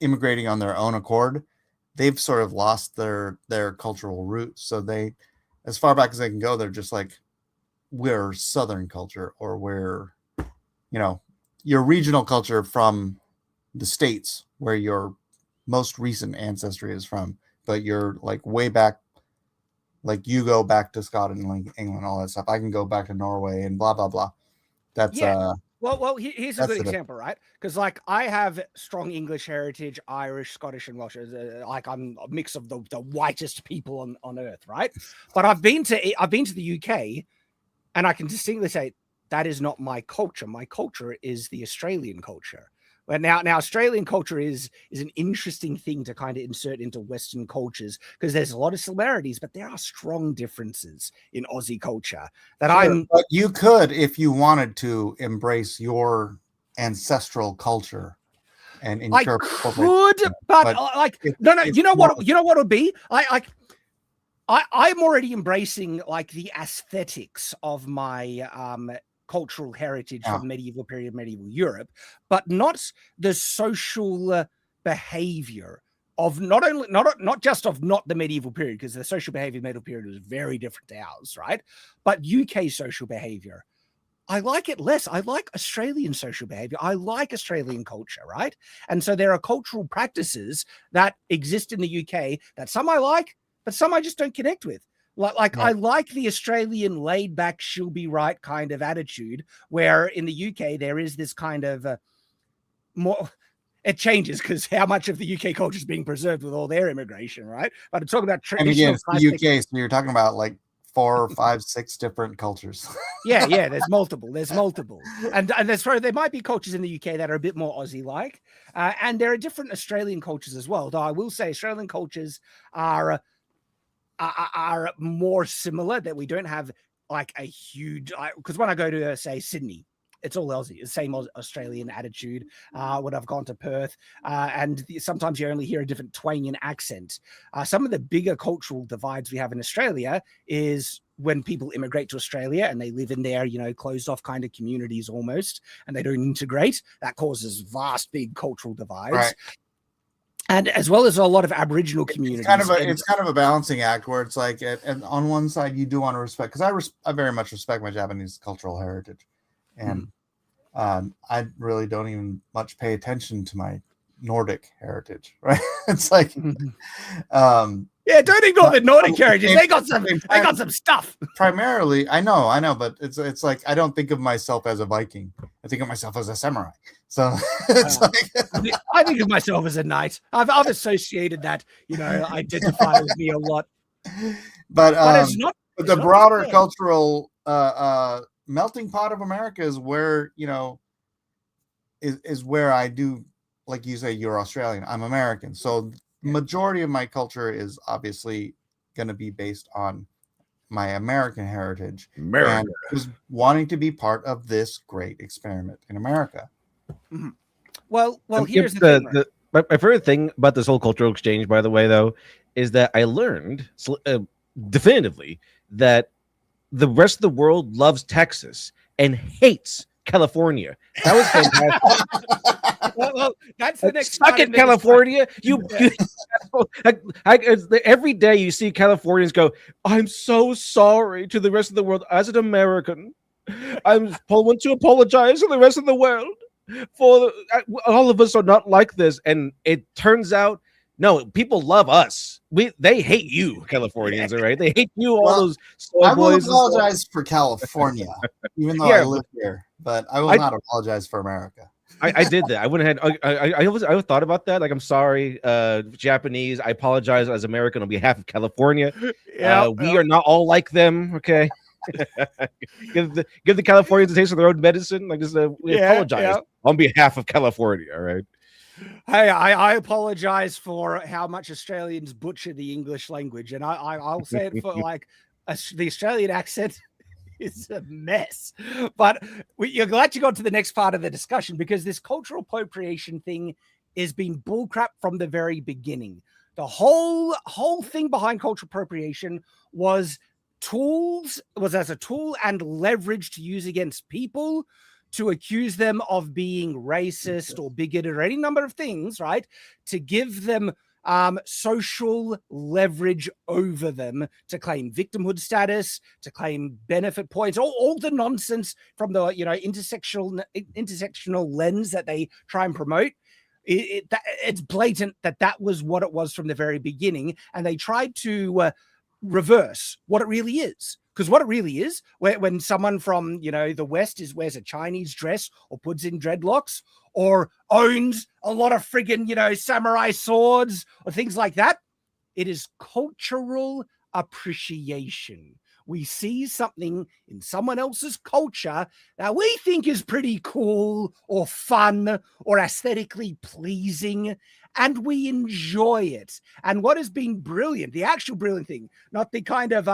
immigrating on their own accord, they've sort of lost their cultural roots. So they, as far back as they can go, they're just like, we're Southern culture, or we're, you know, your regional culture from the States where your most recent ancestry is from, but you're like way back. Like you go back to Scotland, like England, all that stuff. I can go back to Norway and blah blah blah. That's well. Here's a good example, right? Because like I have strong English heritage, Irish, Scottish, and Welsh. Like I'm a mix of the whitest people on earth, right? But I've been to the UK, and I can distinctly say that is not my culture. My culture is the Australian culture. Well, now Australian culture is an interesting thing to kind of insert into Western cultures, because there's a lot of similarities, but there are strong differences in Aussie culture that But you could, if you wanted to, embrace your ancestral culture, and I could, but like no, you know what it would be? I'm already embracing like the aesthetics of my cultural heritage from medieval period, medieval Europe, but not the social behavior of not just of not the medieval period, because the social behavior of the medieval period was very different to ours, right? But UK social behavior, I like it less. I like Australian social behavior. I like Australian culture, right? And so there are cultural practices that exist in the UK that some I like, but some I just don't connect with. Like I like the Australian laid back, she'll be right kind of attitude, where in the UK there is this kind of more. It changes because how much of the UK culture is being preserved with all their immigration, right? But I'm talking about traditional. And again, it's the UK, so you're talking about like 4, 5, 6 different cultures. yeah. There's multiple, and there might be cultures in the UK that are a bit more Aussie-like, and there are different Australian cultures as well. Though I will say Australian cultures are more similar, that we don't have like a huge, because when I go to say Sydney, it's all Aussie, the same Australian attitude. When I've gone to Perth, and sometimes you only hear a different twang in accent. Some of the bigger cultural divides we have in Australia is when people immigrate to Australia and they live in their, you know, closed off kind of communities almost, and they don't integrate. That causes vast, big cultural divides. Right. And as well as a lot of Aboriginal communities. It's kind of a balancing act where it's like, and on one side you do want to respect, because I very much respect my Japanese cultural heritage, and I really don't even much pay attention to my Nordic heritage, right? It's like, yeah, don't ignore the Nordic heritage. They got some stuff. Primarily, I know, but it's like I don't think of myself as a Viking. I think of myself as a samurai. So it's I think of myself as a knight. I've associated that, you know, identify with me a lot. But it's not. But the broader cultural melting pot of America is where, you know, is where I do like you say, you're Australian, I'm American. So majority of my culture is obviously going to be based on my American heritage and was wanting to be part of this great experiment in America. Mm-hmm. Well, here's the thing. Right? My favorite thing about this whole cultural exchange, by the way, though, is that I learned definitively that the rest of the world loves Texas and hates California. That was fantastic. well, that's the next. Suck it, California! Every day you see Californians go, "I'm so sorry to the rest of the world as an American. I want to apologize to the rest of the world for all of us are not like this." And it turns out, no, people love us. They hate you, Californians, all right? They hate you, all those soy I will boys. apologize for California, even though I live here, but I will not apologize for America. I did that. I went ahead. I thought about that. Like, I'm sorry, Japanese. I apologize as American on behalf of California. We are not all like them. Okay. give the Californians a taste of their own medicine. Like, we apologize on behalf of California. All right. Hey, I apologize for how much Australians butcher the English language, and I'll say it for like the Australian accent is a mess. But you're glad you got to the next part of the discussion, because this cultural appropriation thing has been bullcrap from the very beginning. The whole thing behind cultural appropriation was as a tool and leverage to use against people, to accuse them of being racist or bigoted or any number of things, right? To give them social leverage over them, to claim victimhood status, to claim benefit points, all the nonsense from the intersectional lens that they try and promote. It's blatant that was what it was from the very beginning, and they tried to reverse what it really is. Because what it really is, when someone from, the West wears a Chinese dress or puts in dreadlocks or owns a lot of friggin', samurai swords or things like that, it is cultural appreciation. We see something in someone else's culture that we think is pretty cool or fun or aesthetically pleasing, and we enjoy it. And what has been brilliant, the actual brilliant thing, not the kind of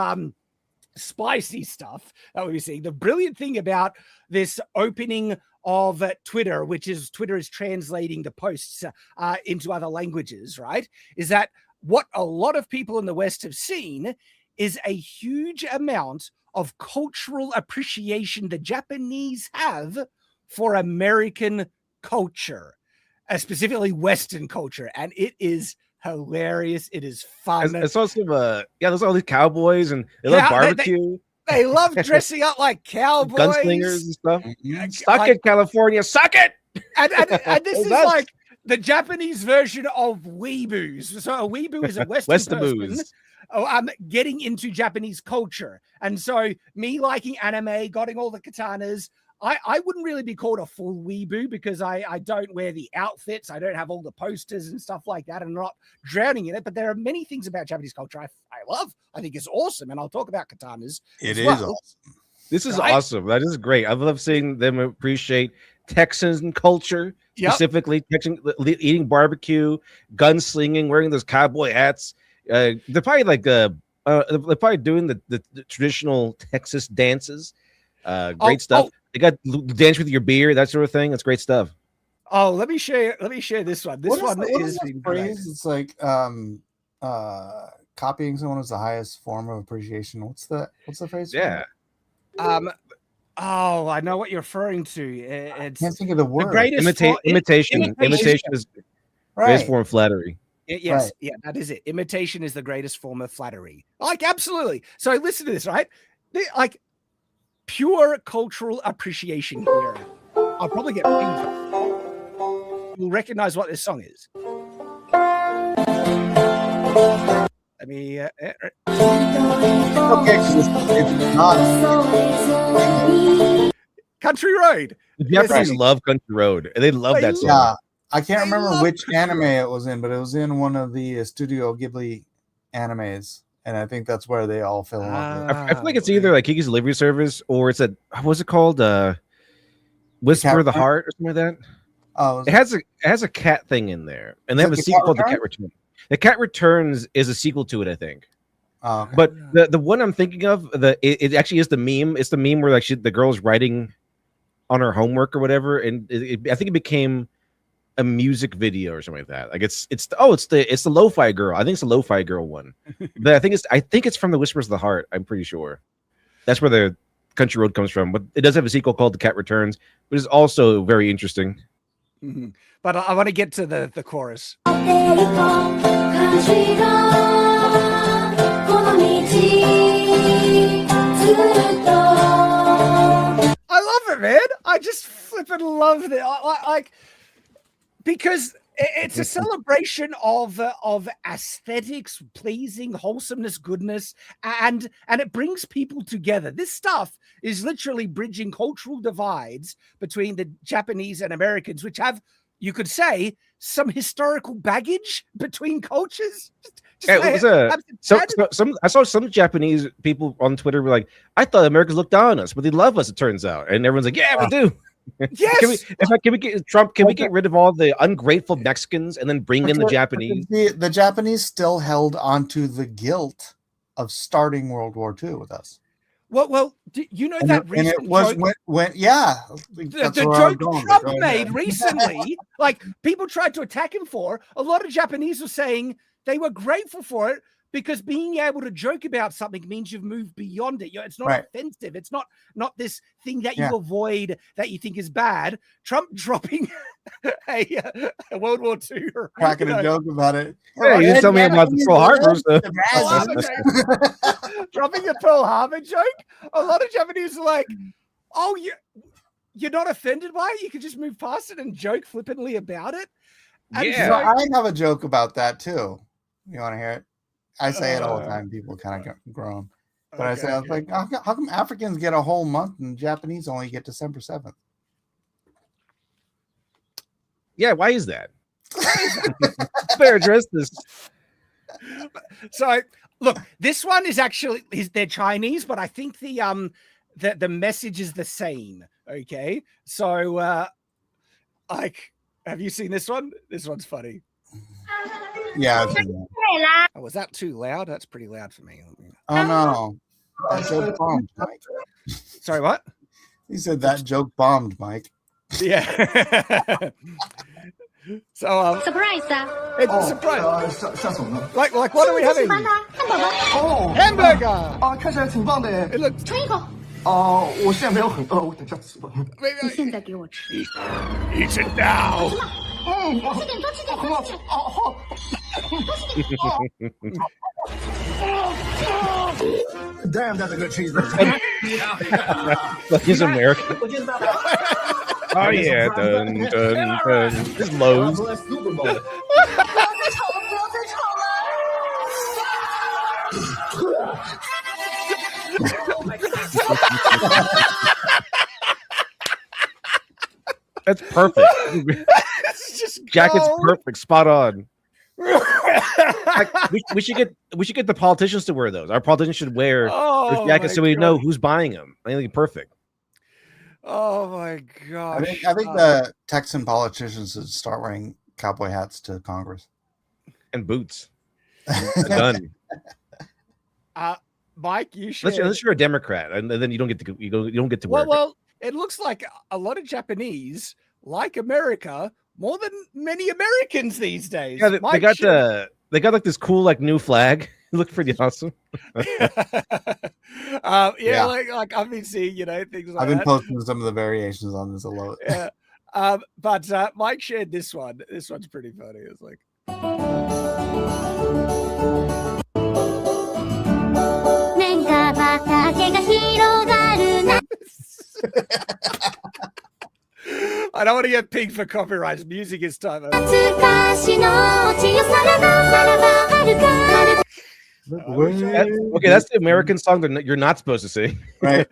spicy stuff that we see. The brilliant thing about this opening of Twitter, Twitter is translating the posts into other languages, right? Is that what a lot of people in the West have seen is a huge amount of cultural appreciation the Japanese have for American culture, specifically Western culture. And it is hilarious. It is fun. I saw some there's all these cowboys and they love barbecue. They love dressing up like cowboys, gunslingers and stuff. Suck it, California, suck it. And this is like the Japanese version of weeboos. So a weeboo is a Western person getting into Japanese culture. And so me liking anime, getting all the katanas, I wouldn't really be called a full weeboo because I don't wear the outfits. I don't have all the posters and stuff like that. I'm not drowning in it. But there are many things about Japanese culture I love. I think it's awesome. And I'll talk about katanas. It is awesome. This is awesome. That is great. I love seeing them appreciate Texan culture, specifically eating barbecue, gunslinging, wearing those cowboy hats. They're probably like they're probably doing the traditional Texas dances. Great stuff. They got dance with your beer, that sort of thing. That's great stuff. Oh, let me share this one. This one is the phrase. It's like copying someone is the highest form of appreciation. What's the phrase? Yeah. I know what you're referring to. I can't think of the word. Imitation. Imitation is the greatest form of flattery. Yes, yeah, that is it. Imitation is the greatest form of flattery. Like, absolutely. So listen to this, right? Like, pure cultural appreciation here. I'll probably get pinged. You'll recognize what this song is. Let me. It's not. Country Road. The Japanese love Country Road. They love that song. Yeah, I can't remember which anime it was in, but it was in one of the Studio Ghibli animes. And I think that's where they all fell in love with. I feel like it's either like Kiki's Delivery Service or it's what's it called? Whisper of the Heart or something like that. Oh, It has a cat thing in there, and they have a sequel called The Cat Returns. The Cat Returns is a sequel to it, I think. Oh, okay. But the one I'm thinking of, it actually is the meme. It's the meme where like the girl's writing on her homework or whatever, and I think it became a music video or something like that. Like it's the Lo-Fi Girl. I think it's the Lo-Fi Girl one. But I think it's from the Whispers of the Heart. I'm pretty sure that's where the Country Road comes from. But it does have a sequel called The Cat Returns, which is also very interesting. Mm-hmm. But I want to get to the chorus. I love it, man. I just flipping love it. Like because it's a celebration of aesthetics, pleasing, wholesomeness, goodness, and it brings people together. This stuff is literally bridging cultural divides between the Japanese and Americans, which have, you could say, some historical baggage between cultures. I saw some Japanese people on Twitter were like, I thought Americans looked down on us, but they love us, it turns out. And everyone's like, yeah, we do. Yes. Can we get Trump? Can we get rid of all the ungrateful Mexicans and then bring in the Japanese? The Japanese still held onto the guilt of starting World War II with us. Well, you know that recent joke, the joke Trump made recently, like people tried to attack him for. A lot of Japanese were saying they were grateful for it because being able to joke about something means you've moved beyond it. It's not offensive. It's not this thing that you avoid that you think is bad. Trump dropping a World War II, cracking a joke about it. Yeah, you tell me about the Pearl Harbor stuff. Dropping the Pearl Harbor joke. A lot of Japanese are like, "Oh, you're not offended by it. You can just move past it and joke flippantly about it." And so I have a joke about that too. You want to hear it? I say it all the time. People kind of groan. But I say, I was like, how come Africans get a whole month and Japanese only get December 7th? Yeah, why is that? Better address this. So, look, this one is actually they're Chinese, but I think the message is the same. Okay, so like, have you seen this one? This one's funny. Yeah. Oh, was that too loud? That's pretty loud for me. Oh no, that joke bombed, Mike. Sorry, what? He said that joke bombed, Mike. Yeah. So surprise! It's a surprise. Like what are we having? Hamburger. 看起来挺棒的耶。 It looks. 尝一口。我现在没有很饿，我等下吃吧。你现在给我吃。 Eat it now. 吃点多吃点多吃点。好。 Damn, that's a good cheeseburger. He's American. Oh yeah, dun dun dun. This is Lowe's. That's perfect. Jack is perfect, spot on. we should get the politicians to wear those. Our politicians should wear those jackets so we know who's buying them. I think perfect. Oh my gosh! I think the Texan politicians should start wearing cowboy hats to Congress and boots. Done. Mike, you should. Unless you're a Democrat, and then you don't get to wear. Well, it looks like a lot of Japanese like America more than many Americans these days. Yeah, they got like this cool like new flag. It looked pretty awesome. Like I've been seeing, things like I've been posting some of the variations on this a lot. Yeah. But Mike shared this one. This one's pretty funny. It's like I don't want to get pinged for copyright. Music is time. Okay, that's the American song that you're not supposed to sing. Right.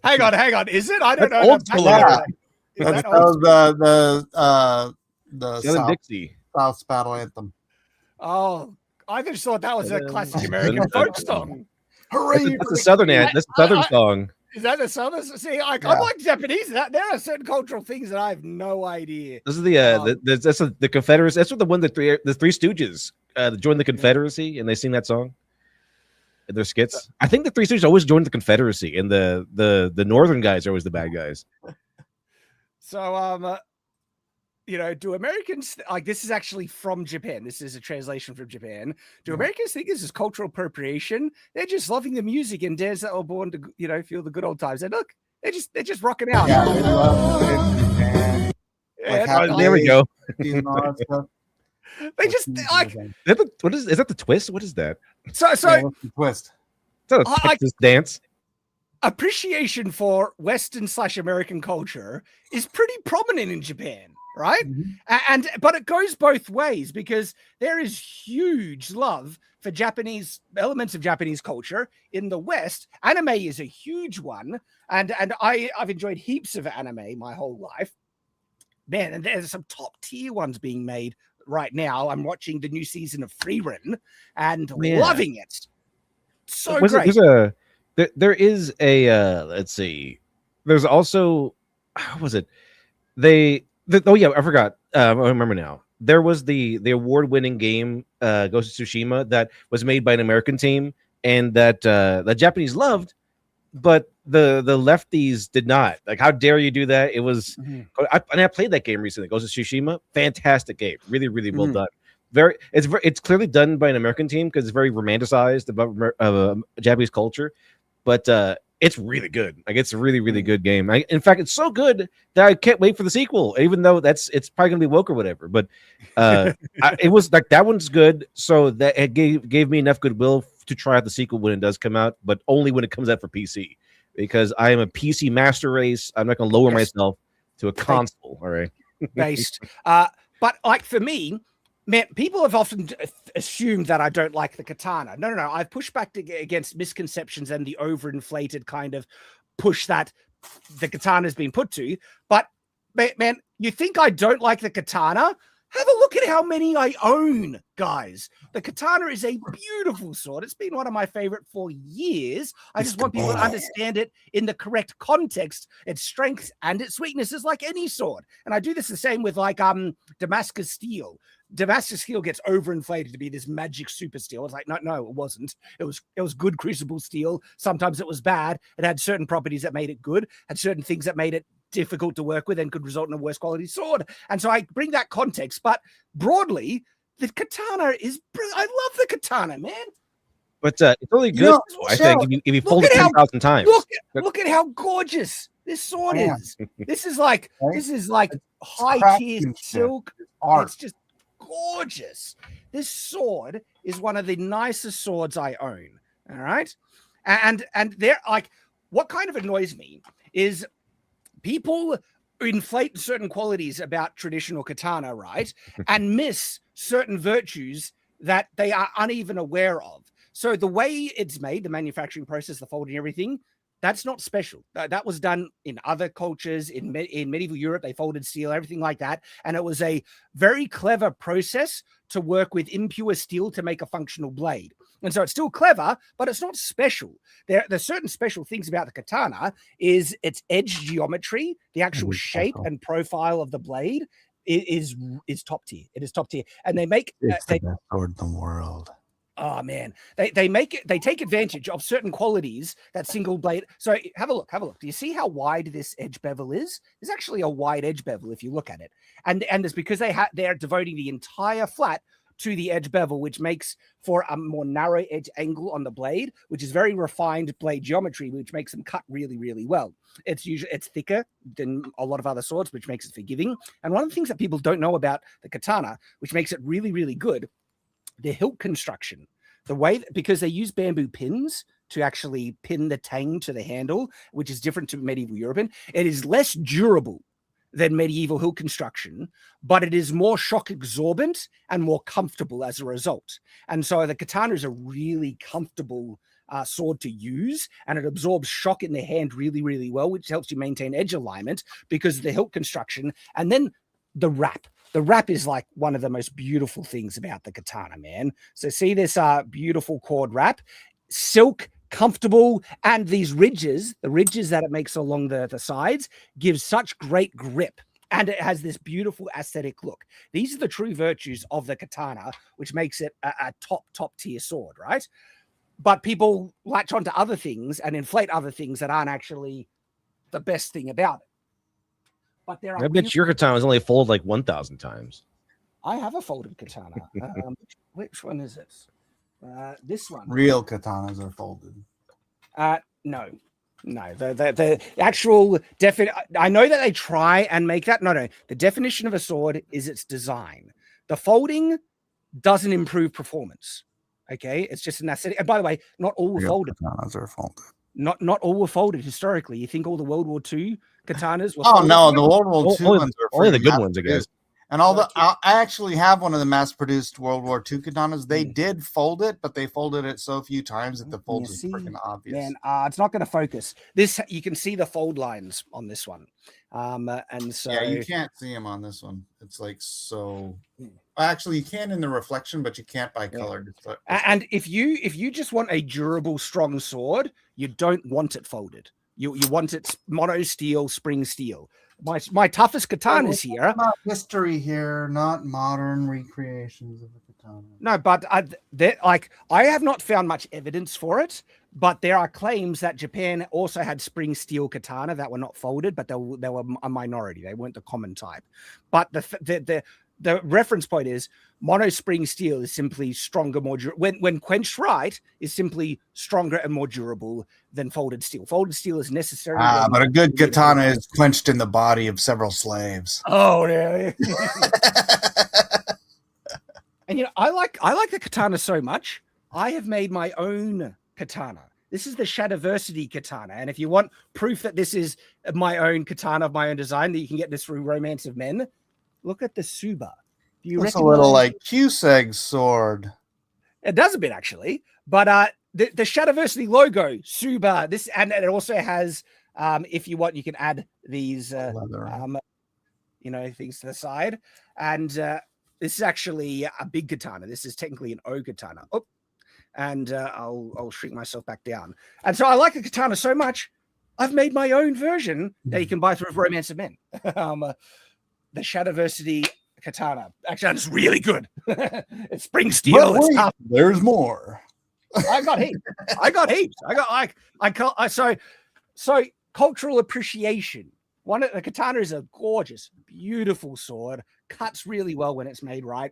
hang on. Is it? I don't know. Old school. That was the South Dixie. South's battle anthem. Oh, I just thought that was a classic American folk song. Hooray! That's the Southern song. Is that the southern? See, I'm like Japanese. There are certain cultural things that I have no idea. This is the Confederacy. That's what the Three Stooges joined the Confederacy, and they sing that song in their skits. I think the Three Stooges always joined the Confederacy, and the northern guys are always the bad guys. So, do Americans like this? Is actually from Japan. This is a translation from Japan. Do Americans think this is cultural appropriation? They're just loving the music and dancing that were born to, feel the good old times. And look, they're just rocking out. Yeah, they love it. There we go. They just like. Is that the twist? What is that? So the twist. Is that a Texas dance? Appreciation for Western/American culture is pretty prominent in Japan. Right. But it goes both ways because there is huge love for Japanese elements of Japanese culture in the West. Anime is a huge one. And I've enjoyed heaps of anime my whole life. Man, and there's some top tier ones being made right now. I'm watching the new season of Frieren and loving it. So great. There is a let's see. There's also how was it? I forgot. I remember now. There was the award-winning game Ghost of Tsushima that was made by an American team and that the Japanese loved, but the lefties did not. Like, how dare you do that? It was I played that game recently, Ghost of Tsushima. Fantastic game. Really, really well done. It's clearly done by an American team because it's very romanticized about Japanese culture, but it's really good. Like, it's a really, really good game. In fact, it's so good that I can't wait for the sequel, even though it's probably gonna be woke or whatever. But it was like that one's good, so that it gave me enough goodwill to try out the sequel when it does come out, but only when it comes out for PC, because I am a PC master race. I'm not gonna lower myself to a console. All right, based. But like for me, man, people have often assumed that I don't like the katana. No. I've pushed back against misconceptions and the overinflated kind of push that the katana has been put to. But, man, you think I don't like the katana? Have a look at how many I own, guys. The katana is a beautiful sword. It's been one of my favorite for years. I just want people to understand it in the correct context, its strengths and its weaknesses, like any sword. And I do this the same with like Damascus steel. Damascus steel gets overinflated to be this magic super steel. It's like, no, it wasn't. It was good crucible steel. Sometimes it was bad. It had certain properties that made it good, had certain things that made it difficult to work with and could result in a worse quality sword. And so I bring that context, but broadly, the katana is brilliant. I love the katana, man. But it's really good. I think if you fold it 10,000 times. Look at how gorgeous this sword is. This is like high tier silk. It's just gorgeous. This sword is one of the nicest swords I own. All right, and they're like, what kind of annoys me is people inflate certain qualities about traditional katana, right? And miss certain virtues that they are uneven aware of. So the way it's made, the manufacturing process, the folding, everything, that's not special. That was done in other cultures. In medieval Europe, they folded steel, everything like that. And it was a very clever process to work with impure steel to make a functional blade. And so it's still clever, but it's not special. There's certain special things about the katana is its edge geometry, the actual shape and profile of the blade is top tier. It is top tier. And they make it's the best sword in the world. Oh man, they take advantage of certain qualities that single blade. So have a look. Do you see how wide this edge bevel is? There's actually a wide edge bevel if you look at it, and it's because they're devoting the entire flat to the edge bevel, which makes for a more narrow edge angle on the blade, which is very refined blade geometry, which makes them cut really, really well. It's thicker than a lot of other swords, which makes it forgiving. And one of the things that people don't know about the katana, which makes it really, really good, the hilt construction, because they use bamboo pins to actually pin the tang to the handle, which is different to medieval European. It is less durable than medieval hilt construction, but it is more shock absorbent and more comfortable as a result. And so the katana is a really comfortable sword to use, and it absorbs shock in the hand really, really well, which helps you maintain edge alignment because of the hilt construction. And then the wrap. The wrap is like one of the most beautiful things about the katana, man. So see this beautiful cord wrap, silk comfortable, and these ridges, the ridges that it makes along the sides, gives such great grip. And it has this beautiful aesthetic look. These are the true virtues of the katana, which makes it a top tier sword, right? But people latch onto other things and inflate other things that aren't actually the best thing about it. But there are. I bet your katana was only folded like 1,000 times. I have a folded katana. Which one is this? This one. Real katanas are folded. No. The actual I know that they try and make that. No. The definition of a sword is its design. The folding doesn't improve performance. Okay, it's just an aesthetic. And by the way, not all were folded. Katanas are folded. Not all were folded historically. You think all the World War II katanas were? Oh no, the World War II ones are only the good ones, I guess. And all I actually have one of the mass-produced World War II katanas. They did fold it, but they folded it so few times that the folds is freaking obvious. Man, it's not going to focus. This you can see the fold lines on this one, and so yeah, you can't see them on this one. It's like so. Actually, you can in the reflection, but you can't by color. And if you just want a durable, strong sword, you don't want it folded. You want it mono steel, spring steel. My toughest katanas here. Not history here, not modern recreations of the katana. No, but I have not found much evidence for it. But there are claims that Japan also had spring steel katana that were not folded, but they were a minority. They weren't the common type. But the reference point is mono spring steel is simply stronger, more when quenched right is simply stronger and more durable than folded steel. Folded steel is necessary. But a good katana is quenched in the body of several slaves. Oh, really? And I like the katana so much. I have made my own katana. This is the Shadiversity katana. And if you want proof that this is my own katana of my own design, that you can get this through Romance of Men, look at the Suba. It's a little like Kuseg's sword. It does a bit actually, but the Shadiversity logo, Suba. This and it also has, if you want, you can add these, things to the side. And this is actually a big katana. This is technically an O katana. Oh, and I'll shrink myself back down. And so I like the katana so much, I've made my own version that you can buy through Romance of Men. The Shadiversity katana. Actually, it's really good. It's spring steel. It's tough. There's more. I got heaps. So cultural appreciation. The katana is a gorgeous, beautiful sword. Cuts really well when it's made right.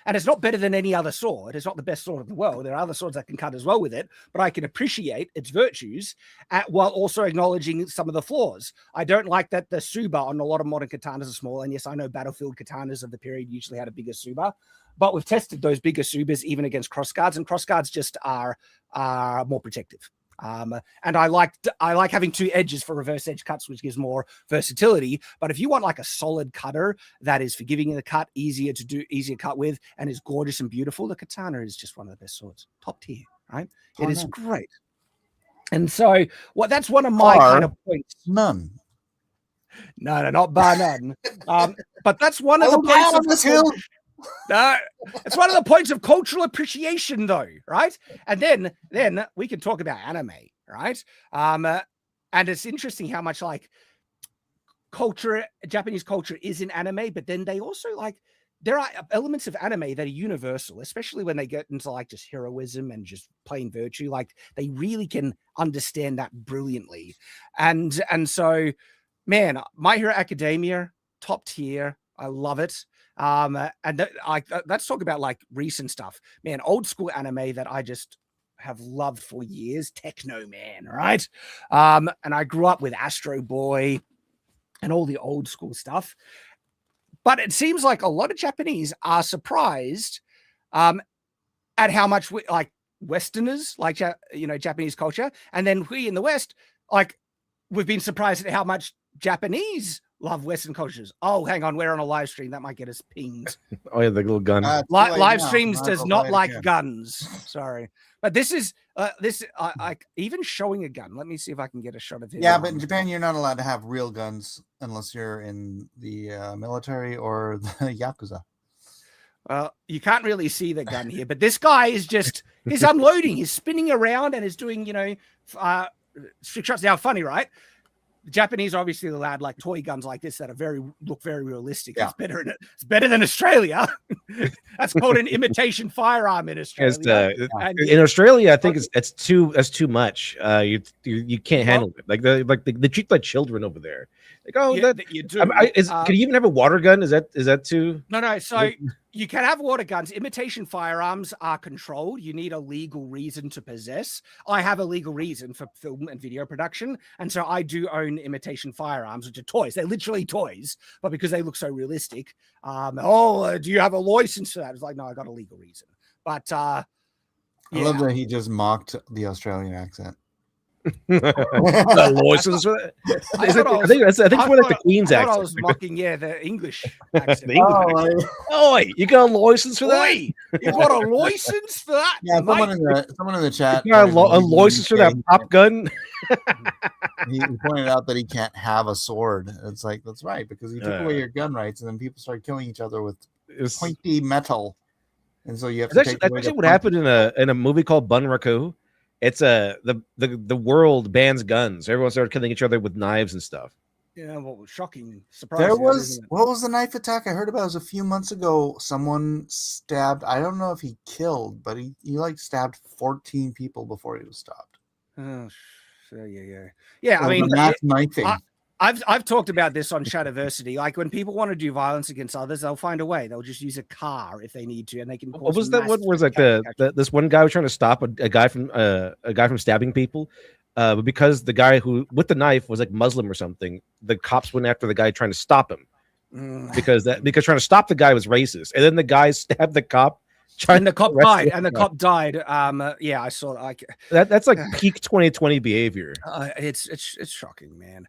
And it's not better than any other sword. It's not the best sword in the world. There are other swords that can cut as well with it, but I can appreciate its virtues while also acknowledging some of the flaws. I don't like that the Suba on a lot of modern katanas are small. And yes, I know battlefield katanas of the period usually had a bigger Suba, but we've tested those bigger Subas even against crossguards, and crossguards just are more protective. And I like having two edges for reverse edge cuts, which gives more versatility. But if you want like a solid cutter that is forgiving in the cut, easier cut with, and is gorgeous and beautiful, the katana is just one of the best swords, top tier, right? It is great. And so that's one of my kind of points. None. No, not bar none. But that's one of the points of this hill. No, it's one of the points of cultural appreciation, though, right? And then we can talk about anime, right? And it's interesting how much like Japanese culture is in anime, but then they also there are elements of anime that are universal, especially when they get into like just heroism and just plain virtue. Like they really can understand that brilliantly. And so, man, My Hero Academia, top tier. I love it. Let's talk about like recent stuff, man. Old school anime that I just have loved for years, Techno Man, right? And I grew up with Astro Boy and all the old school stuff. But it seems like a lot of Japanese are surprised at how much we like Westerners like Japanese culture, and then we in the West we've been surprised at how much Japanese love Western cultures. Oh, hang on, we're on a live stream. That might get us pinged. Oh yeah, the little gun. Live streams does not like guns. Sorry, but this is even showing a gun. Let me see if I can get a shot of it. Yeah, but in Japan, you're not allowed to have real guns unless you're in the military or the Yakuza. Well, you can't really see the gun here, but this guy is he's unloading, he's spinning around and is doing, trick shots. Now, funny, right? The Japanese are obviously allowed like toy guns like this that are look very realistic. Yeah. It's better than Australia. That's called an imitation firearm in Australia. In Australia, I think it's too much. You can't handle it. Like they treat like children over there. Like, oh, yeah, that you do. Can you even have a water gun? Is that too? No. So you can have water guns. Imitation firearms are controlled. You need a legal reason to possess. I have a legal reason for film and video production, and so I do own imitation firearms, which are toys. They're literally toys, but because they look so realistic, do you have a license for that? It's like, no, I got a legal reason. But I love that he just mocked the Australian accent. The license for that? I think it's more like the Queen's accent. I was mocking, the English accent. You got a license for that? You got a license for that? Yeah, someone in the chat. You got a license for that pop gun? He pointed out that he can't have a sword. It's like, that's right, because you took away your gun rights, and then people started killing each other with pointy metal, and so you have to. That's actually what happened in a movie called Bunraku. It's the world bans guns. Everyone started killing each other with knives and stuff. Yeah, well, shocking surprise. What was the knife attack I heard about? It was a few months ago. Someone stabbed. I don't know if he killed, but he like stabbed 14 people before he was stopped. Oh, so yeah. So I mean, that's knifing. I've talked about this on Shadiversity. Like when people want to do violence against others, they'll find a way. They'll just use a car if they need to, and they can. What was that one? Was like this one guy was trying to stop a guy from stabbing people, but because the guy who with the knife was like Muslim or something, the cops went after the guy trying to stop him because trying to stop the guy was racist, and then the guy stabbed the cop. And the cop died. I saw like that's like peak 2020 behavior. It's shocking, man.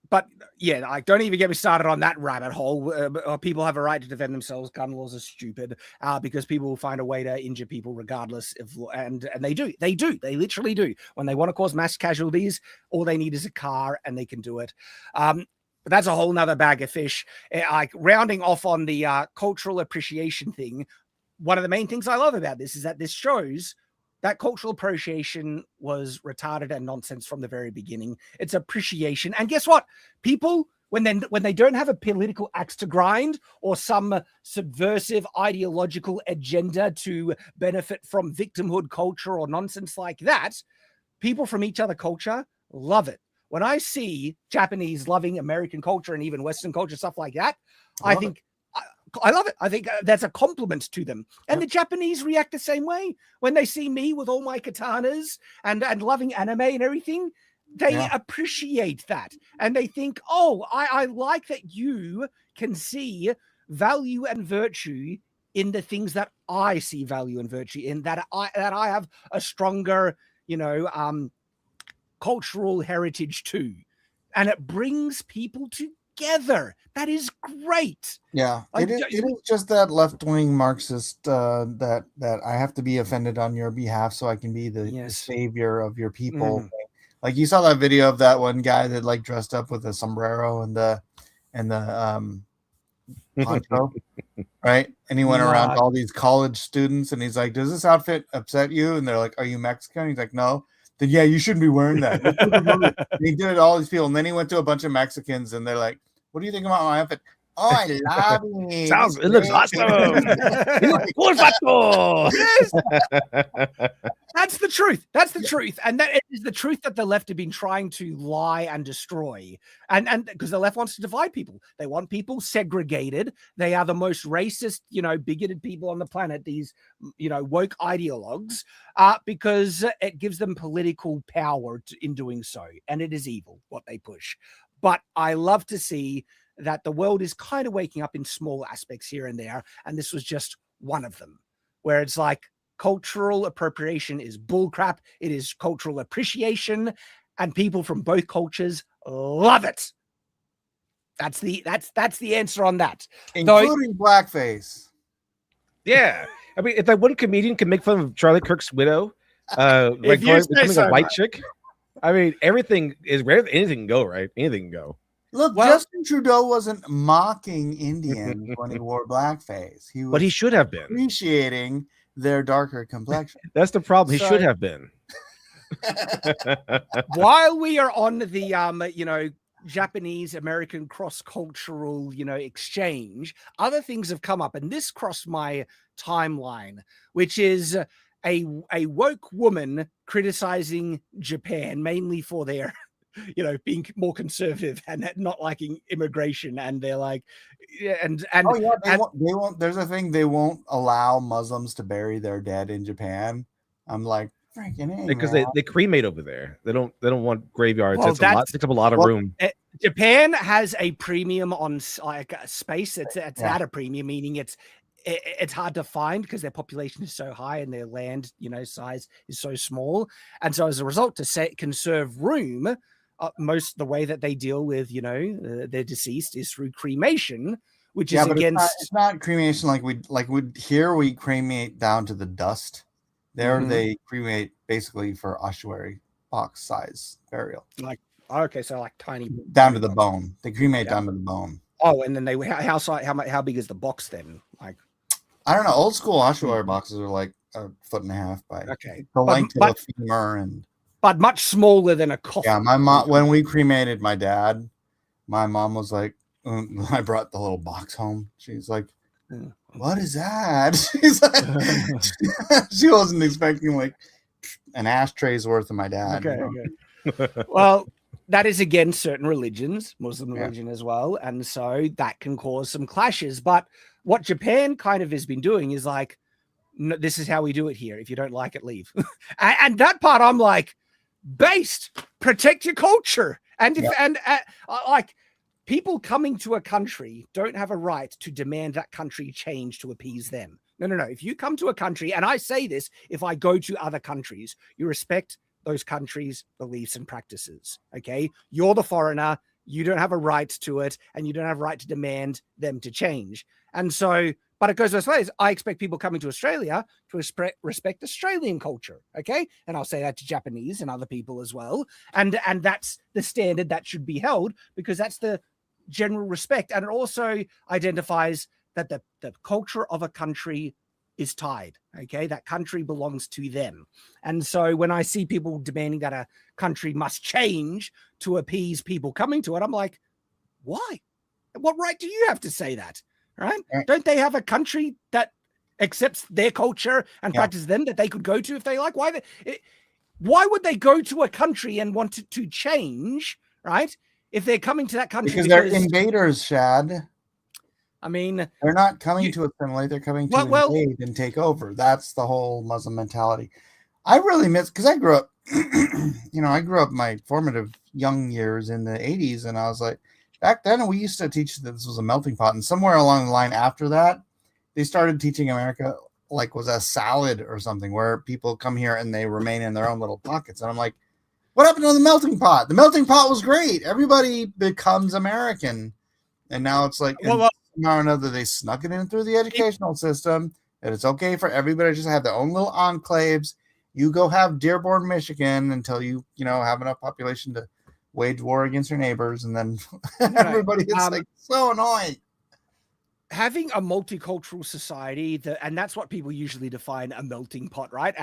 But yeah, like don't even get me started on that rabbit hole. People have a right to defend themselves. Gun laws are stupid because people will find a way to injure people regardless of, and they they literally do. When they want to cause mass casualties, all they need is a car and they can do it. But that's a whole nother bag of fish. Like rounding off on the cultural appreciation thing. One of the main things I love about this is that this shows that cultural appreciation was retarded and nonsense from the very beginning. It's appreciation. And guess what? People, when they don't have a political axe to grind or some subversive ideological agenda to benefit from victimhood culture or nonsense like that, people from each other culture love it. When I see Japanese loving American culture and even Western culture, stuff like that, I love it. I think that's a compliment to them. And the Japanese react the same way. When they see me with all my katanas and loving anime and everything, they appreciate that. And they think, oh, I like that you can see value and virtue in the things that I see value and virtue in, that I have a stronger, cultural heritage too. And it brings people together. That is great. Yeah, it is just that left-wing Marxist that I have to be offended on your behalf so I can be the savior of your people. Like you saw that video of that one guy that like dressed up with a sombrero and the poncho, right? And he went around to all these college students and he's like, "Does this outfit upset you?" And they're like, "Are you Mexican?" He's like, "No." Then yeah, you shouldn't be wearing that. He did it to all these people, and then he went to a bunch of Mexicans, and they're like, "What do you think about my outfit?" "Oh, I love it. It looks awesome." Yes. That's the truth. That's the truth. And that is the truth that the left have been trying to lie and destroy. And because the left wants to divide people. They want people segregated. They are the most racist, bigoted people on the planet, these, woke ideologues, because it gives them political power in doing so. And it is evil what they push. But I love to see that the world is kind of waking up in small aspects here and there. And this was just one of them, where it's like cultural appropriation is bullcrap. It is cultural appreciation, and people from both cultures love it. That's the answer on that. Including blackface. Yeah. I mean, if that one comedian can make fun of Charlie Kirk's widow, becoming a white chick, I mean, anything can go, right? Anything can go. Look, Well- Justin Trudeau wasn't mocking Indians when he wore blackface. He was But he should have been. appreciating their darker complexion. That's the problem. He So- should have been. While we are on the Japanese American cross-cultural exchange, other things have come up, and this crossed my timeline, which is a woke woman criticizing Japan mainly for their being more conservative and not liking immigration, and they're like, and Oh yeah, they won't. There's a thing, they won't allow Muslims to bury their dead in Japan. I'm like, freaking A, Because man. they cremate over there. They don't want graveyards. Well, It's a lot. Takes up a lot of room. Japan has a premium on like space. It's at a premium, meaning it's hard to find because their population is so high and their land size is so small, and so as a result, to conserve room, most the way that they deal with their deceased is through cremation, which is but against. it's not cremation like we cremate down to the dust. There they cremate basically for ossuary box size burial. Okay, so like tiny down to the bone. They cremate down to the bone. Oh, and then they how big is the box then? Like, I don't know. Old school ossuary boxes are like 1.5 feet by okay, the length of a femur, and but much smaller than a coffin. Yeah, my mom, when we cremated my dad, my mom was like, I brought the little box home. She's like, what is that? She's like, she wasn't expecting like an ashtray's worth of my dad. Okay. Well, that is against certain religions, Muslim religion as well, and so that can cause some clashes. But what Japan kind of has been doing is like, no, this is how we do it here. If you don't like it, leave. and that part, I'm like, protect your culture, and like, people coming to a country don't have a right to demand that country change to appease them. No. If you come to a country, and I say this, if I go to other countries, you respect those countries' beliefs and practices. Okay, you're the foreigner. You don't have a right to it, and you don't have a right to demand them to change. And so, but it goes both ways. I expect people coming to Australia to respect Australian culture. Okay, and I'll say that to Japanese and other people as well. And that's the standard that should be held, because that's the general respect, and it also identifies that the culture of a country is tied. Okay, that country belongs to them. And so when I see people demanding that a country must change to appease people coming to it, I'm like, why? What right do you have to say that? Right? Don't they have a country that accepts their culture and practices them that they could go to if they like? Why would they go to a country and want to change, right, if they're coming to that country? Because they're invaders, Shad. I mean, they're not coming to assimilate, they're coming to invade and take over. That's the whole Muslim mentality. I really miss, because I grew up, I grew up my formative young years in the 80s, and I was like, back then we used to teach that this was a melting pot, and somewhere along the line after that, they started teaching America like was a salad or something, where people come here and they remain in their own little pockets. And I'm like, what happened to the melting pot? The melting pot was great. Everybody becomes American. And now it's like, somehow or another, they snuck it in through the educational system, that it's okay for everybody to just have their own little enclaves. You go have Dearborn, Michigan until you have enough population to wage war against your neighbors, and then everybody is like so annoying. Having a multicultural society, and that's what people usually define a melting pot, right?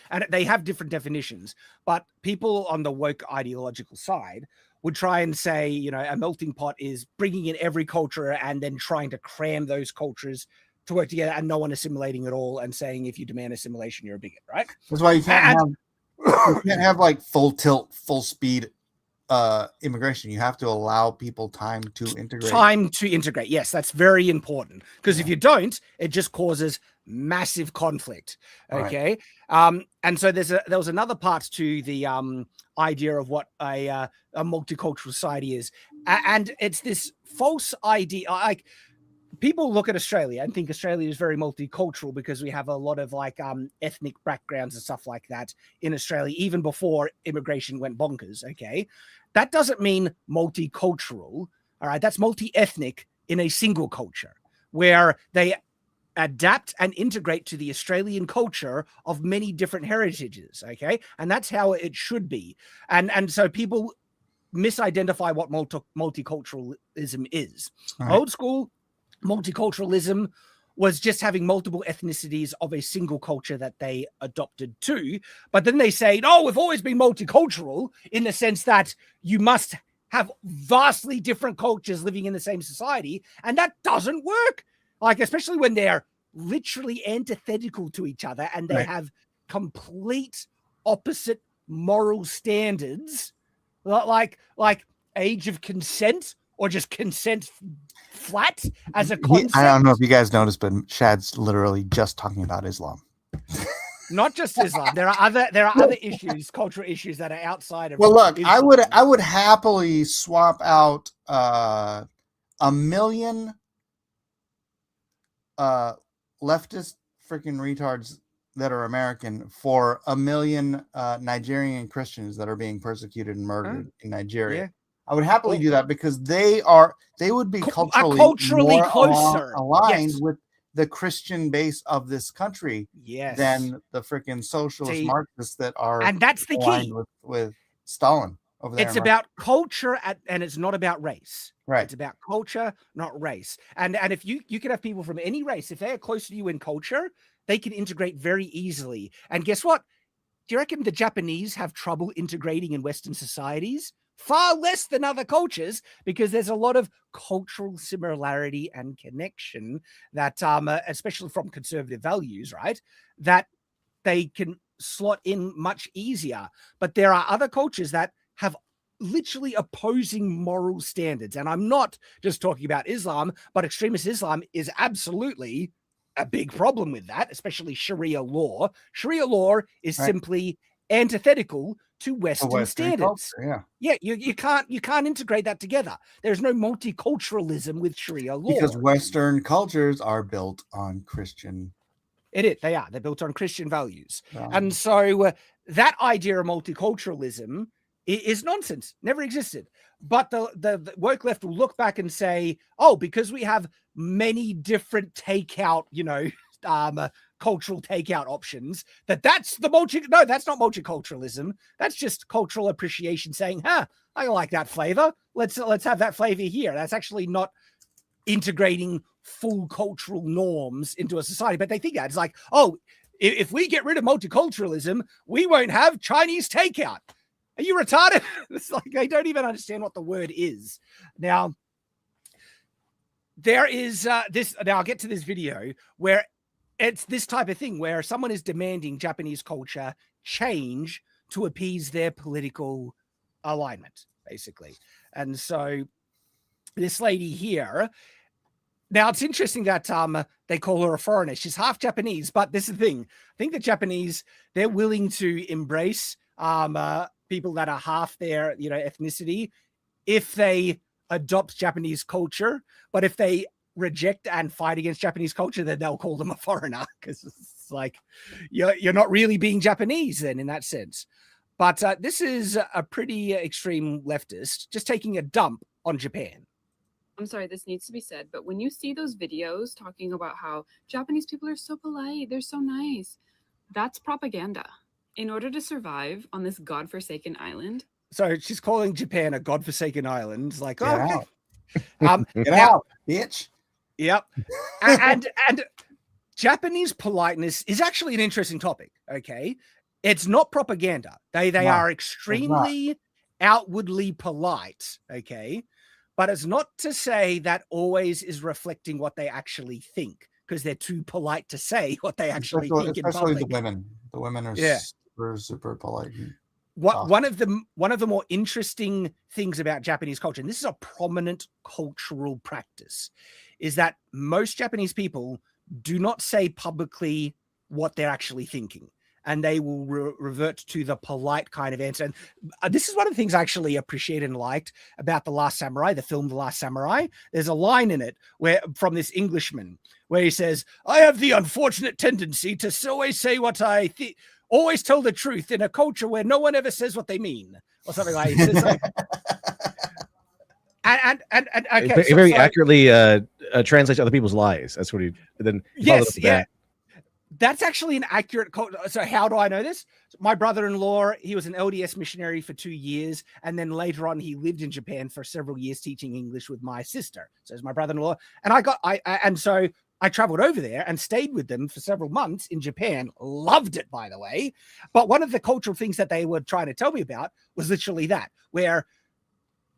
And they have different definitions, but people on the woke ideological side would try and say, a melting pot is bringing in every culture and then trying to cram those cultures to work together and no one assimilating at all, and saying if you demand assimilation, you're a bigot, right? That's why you can't have like full tilt, full speed immigration. You have to allow people time to integrate. Yes, that's very important, because if you don't, it just causes massive conflict. Okay. Right. And so there was another part to the idea of what a multicultural society is, and it's this false idea. Like, people look at Australia and think Australia is very multicultural because we have a lot of ethnic backgrounds and stuff like that in Australia, even before immigration went bonkers. Okay. That doesn't mean multicultural. All right. That's multi-ethnic in a single culture, where they adapt and integrate to the Australian culture of many different heritages. Okay. And that's how it should be. And so people misidentify what multiculturalism is. Right. Old school multiculturalism was just having multiple ethnicities of a single culture that they adopted to. But then they say, oh, we've always been multicultural in the sense that you must have vastly different cultures living in the same society. And that doesn't work. Like, especially when they're literally antithetical to each other and they have complete opposite moral standards, like age of consent or just consent flat as a concept. I don't know if you guys noticed, but Shad's literally just talking about Islam. Not just Islam. There are other issues, cultural issues that are outside of. Well, look, Islam. I would happily swap out 1 million leftist freaking retards that are American for 1 million Nigerian Christians that are being persecuted and murdered in Nigeria. Yeah. I would happily do that because they would be culturally more closer aligned with the Christian base of this country than the freaking socialist Marxists that are, and that's the key with Stalin over there. It's about culture and it's not about race. Right. It's about culture, not race. And if you can have people from any race, if they are close to you in culture, they can integrate very easily. And guess what? Do you reckon the Japanese have trouble integrating in Western societies? Far less than other cultures, because there's a lot of cultural similarity and connection that, especially from conservative values, right, that they can slot in much easier. But there are other cultures that have literally opposing moral standards. And I'm not just talking about Islam, but extremist Islam is absolutely a big problem with that, especially Sharia law. Sharia law is simply antithetical to Western standards. Culture, you can't integrate that together. There's no multiculturalism with Sharia law because Western cultures are built on Christian. They're built on Christian values, and so that idea of multiculturalism is nonsense. Never existed. But the woke left will look back and say, oh, because we have many different takeout, cultural takeout options, that's the no, that's not multiculturalism. That's just cultural appreciation saying, I like that flavor. Let's have that flavor here. That's actually not integrating full cultural norms into a society. But they think that it's like, oh, if we get rid of multiculturalism, we won't have Chinese takeout. Are you retarded? It's like they don't even understand what the word is. Now, there is this. Now I'll get to this video where it's this type of thing where someone is demanding Japanese culture change to appease their political alignment, basically. And so this lady here, now it's interesting that they call her a foreigner. She's half Japanese, but this is the thing. I think the Japanese, they're willing to embrace people that are half their, ethnicity if they adopt Japanese culture. But if they reject and fight against Japanese culture, then they'll call them a foreigner, because it's like you're not really being Japanese then in that sense. But this is a pretty extreme leftist just taking a dump on Japan. I'm sorry, this needs to be said, but when you see those videos talking about how Japanese people are so polite, they're so nice, that's propaganda. In order to survive on this godforsaken island. So she's calling Japan a godforsaken island. It's like, Get out, bitch. Yep. and Japanese politeness is actually an interesting topic. Okay. It's not propaganda. They are extremely outwardly polite. Okay. But it's not to say that always is reflecting what they actually think, because they're too polite to say what they actually think in public. The women. The women are super polite. One of the more interesting things about Japanese culture, and this is a prominent cultural practice, is that most Japanese people do not say publicly what they're actually thinking, and they will revert to the polite kind of answer. And this is one of the things I actually appreciated and liked about The Last Samurai, the film The Last Samurai. There's a line in it from this Englishman where he says, "I have the unfortunate tendency to always say what I think. Always tell the truth in a culture where no one ever says what they mean," or something like that. And okay, it very accurately translates other people's lies. That's what he then. Yes, yeah. That's actually an accurate quote. So how do I know this? My brother-in-law, he was an LDS missionary for 2 years, and then later on he lived in Japan for several years teaching English with my sister. So it's my brother-in-law, and so I traveled over there and stayed with them for several months in Japan. Loved it, by the way. But one of the cultural things that they were trying to tell me about was literally that, where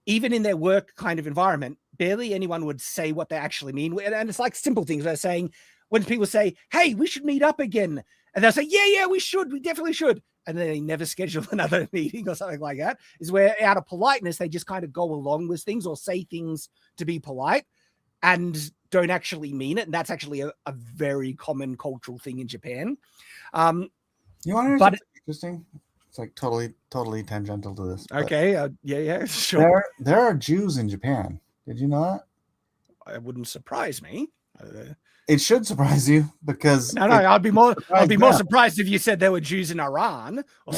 even in their work kind of environment, barely anyone would say what they actually mean. And it's like simple things. They're saying, when people say, hey, we should meet up again. And they'll say, yeah, we should. We definitely should. And then they never schedule another meeting or something like that. Is where out of politeness, they just kind of go along with things or say things to be polite and don't actually mean it. And that's actually a very common cultural thing in Japan. You want to know something interesting? It's like totally tangential to this. Okay. Yeah, sure. There are Jews in Japan. Did you know that? It wouldn't surprise me. It should surprise you because no, I'd be more surprised if you said there were Jews in Iran. Or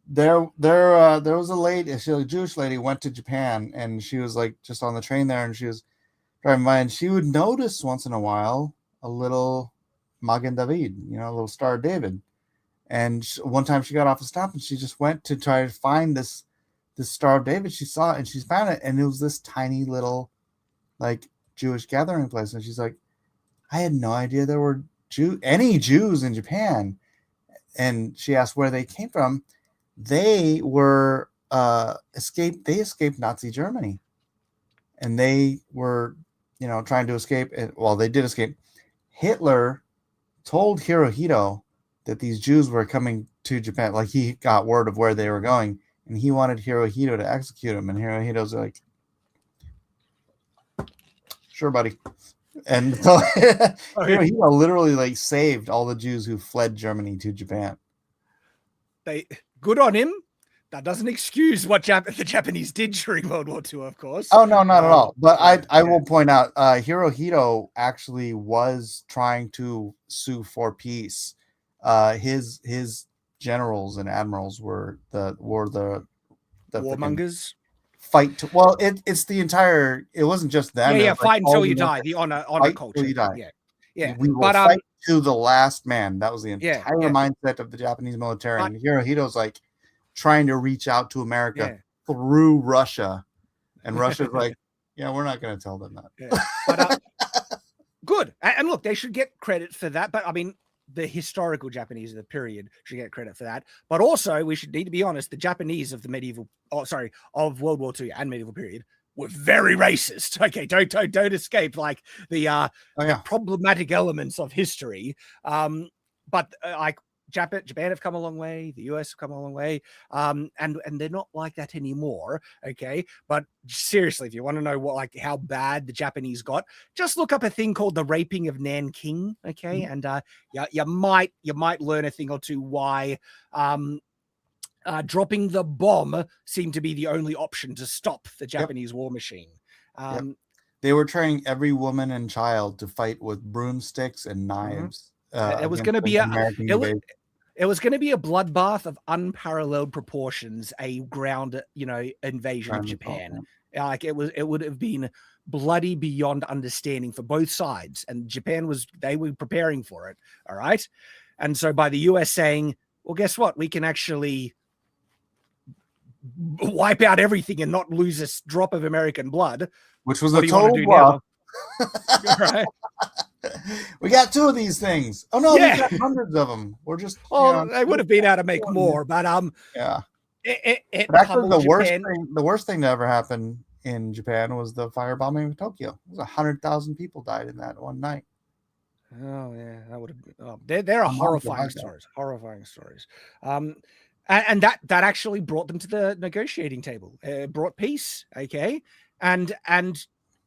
there was a lady, a Jewish lady, went to Japan, and she was like just on the train there, and she was driving by, and she would notice once in a while a little Magen David, a little Star of David. And one time she got off a stop, and she just went to try to find this Star of David. She saw it, and she found it, and it was this tiny little like Jewish gathering place. And she's like, I had no idea there were any Jews in Japan. And she asked where they came from. They were escaped Nazi Germany, and they were trying to escape. Well, they did escape. Hitler told Hirohito that these Jews were coming to Japan. Like, he got word of where they were going, and he wanted Hirohito to execute them. And Hirohito's like, sure, buddy. And so Hirohito literally like saved all the Jews who fled Germany to Japan. Good on him. That doesn't excuse what the Japanese did during World War II, of course. Oh, no, not at all. But I will point out, Hirohito actually was trying to sue for peace. His generals and admirals were the warmongers. Fight to, well, it's the entire. It wasn't just them. Yeah, fight until you die. The honor culture. Until you die. Yeah. We will fight to the last man. That was the entire mindset of the Japanese military. And Hirohito's like trying to reach out to America through Russia, and Russia's like, yeah, we're not going to tell them that. Yeah. But, good. And look, they should get credit for that. But I mean, the historical Japanese of the period should get credit for that. But also, we should need to be honest, the Japanese of the of World War II and medieval period were very racist. Okay, don't escape like the problematic elements of history. But like Japan have come a long way, the US have come a long way, and they're not like that anymore. Okay, but seriously, if you want to know how bad the Japanese got, just look up a thing called the raping of Nanking. Okay, and you might learn a thing or two why dropping the bomb seemed to be the only option to stop the Japanese war machine. They were training every woman and child to fight with broomsticks and knives. It was going to be it was going to be a bloodbath of unparalleled proportions, a ground, invasion of Japan. Like it would have been bloody beyond understanding for both sides. And Japan they were preparing for it. All right. And so by the US saying, well, guess what? We can actually wipe out everything and not lose a drop of American blood. Which was a total bluff. Right. We got 2 of these things. Oh no, we got hundreds of them. We're just they would have been able to make more, but But actually, the worst thing to ever happen in Japan was the firebombing of Tokyo. It was 100,000 people died in that one night. Oh yeah, that would have been. There are horrifying stories. And that actually brought them to the negotiating table. It brought peace. Okay, and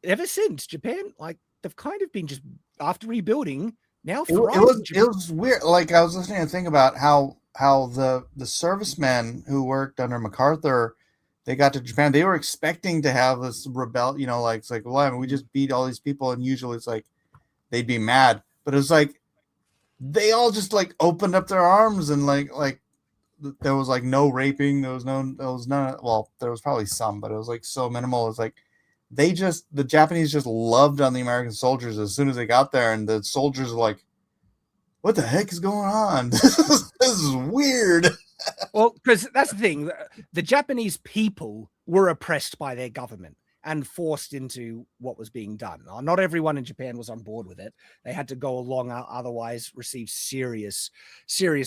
ever since Japan, they've kind of been just after rebuilding now. It was weird. Like, I was listening to think about how the servicemen who worked under MacArthur, they got to Japan. They were expecting to have this rebellion. It's like, well, we just beat all these people, and usually it's like they'd be mad, but it was like they all just opened up their arms, and like there was no raping. There was none. Well, there was probably some, but it was so minimal. It's like the Japanese just loved on the American soldiers as soon as they got there, and the soldiers were like, what the heck is going on? This is weird. Well, because that's the thing. The Japanese people were oppressed by their government and forced into what was being done. Not everyone in Japan was on board with it. They had to go along, otherwise receive serious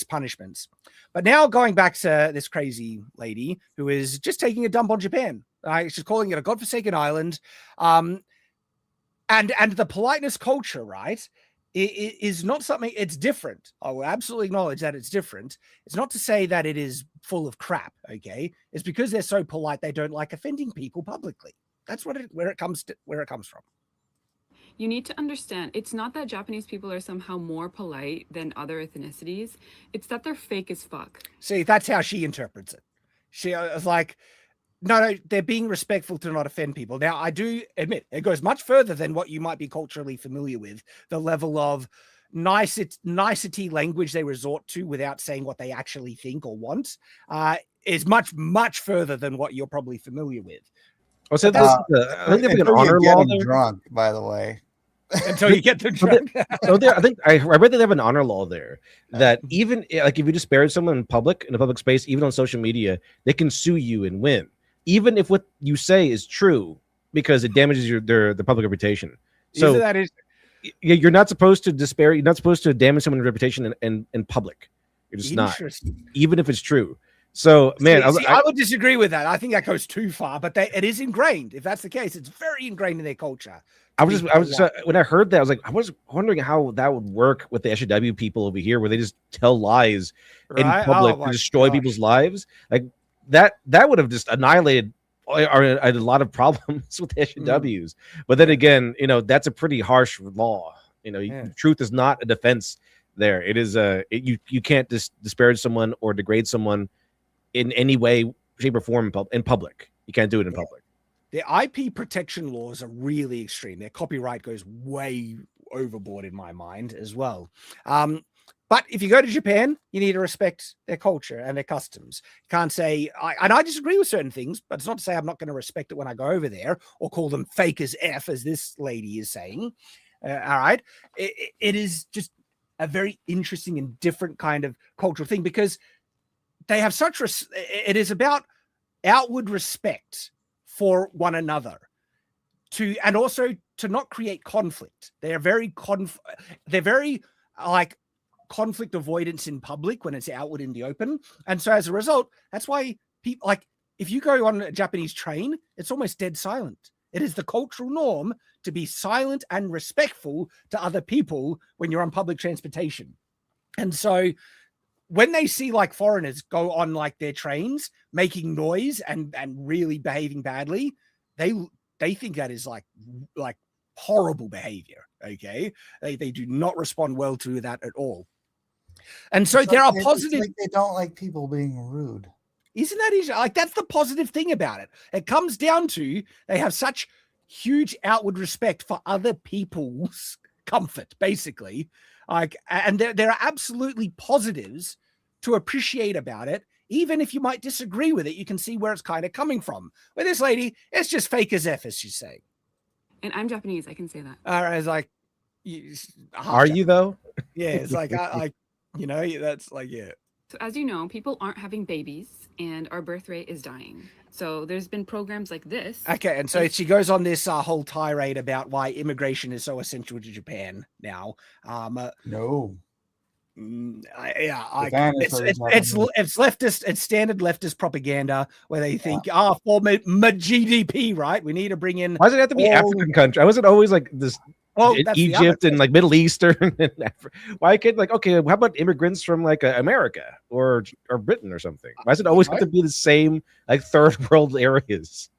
punishments. But now going back to this crazy lady who is just taking a dump on Japan. She's calling it a godforsaken island. And the politeness culture, right? It is not something, it's different. I will absolutely acknowledge that it's different. It's not to say that it is full of crap, okay? It's because they're so polite, they don't like offending people publicly. That's where it comes from. You need to understand, it's not that Japanese people are somehow more polite than other ethnicities. It's that they're fake as fuck. See, that's how she interprets it. She was like, no, they're being respectful to not offend people. Now, I do admit it goes much further than what you might be culturally familiar with. The level of nicety language they resort to without saying what they actually think or want is much, much further than what you're probably familiar with. I think they have an honor law there. Drunk, by the way. Until you get them drunk. I read that they have an honor law there that even like if you disparage someone in a public space, even on social media, they can sue you and win, even if what you say is true, because it damages their public reputation. So that is, you're not supposed to disparage. You're not supposed to damage someone's reputation in public. You're just not, even if it's true. So, man, I would disagree with that. I think that goes too far, but it is ingrained. If that's the case, it's very ingrained in their culture. When I heard that, I was wondering how that would work with the SJW people over here, where they just tell lies in public to destroy people's lives. Like that would have just annihilated a lot of problems with the SJWs. But then again, that's a pretty harsh law. Truth is not a defense there. It is you can't disparage someone or degrade someone in any way, shape, or form in public. You can't do it in public. The IP protection laws are really extreme. Their copyright goes way overboard in my mind as well. But if you go to Japan, you need to respect their culture and their customs. You can't say, and I disagree with certain things, but it's not to say I'm not going to respect it when I go over there or call them fake as F, as this lady is saying. All right. It is just a very interesting and different kind of cultural thing, because they have it is about outward respect for one another, and also to not create conflict. They're very like conflict avoidance in public when it's outward in the open. And so as a result, that's why people, like, if you go on a Japanese train, it's almost dead silent. It is the cultural norm to be silent and respectful to other people when you're on public transportation. And so when they see like foreigners go on like their trains making noise and really behaving badly, they think that is like horrible behavior. Okay. They do not respond well to that at all. And so there are positive. Like they don't like people being rude. Isn't that easy? Like, that's the positive thing about it. It comes down to they have such huge outward respect for other people's comfort, basically. Like, and there are absolutely positives to appreciate about it. Even if you might disagree with it, you can see where it's kind of coming from. With this lady, it's just fake as F, as she's saying. And I'm Japanese, I can say that. It's like, are you though? Yeah, it's like, that's like, yeah. So as you know, people aren't having babies and our birth rate is dying. So there's been programs like this. Okay, and so she goes on this whole tirade about why immigration is so essential to Japan now. No. It's leftist, it's standard leftist propaganda where they think, for my GDP, right? We need to bring in. Why does it have to be African country? I wasn't always like this. Well, Egypt and like Middle Eastern and Africa. Why can't okay? How about immigrants from like America or Britain or something? Why does it always have to be the same like third world areas?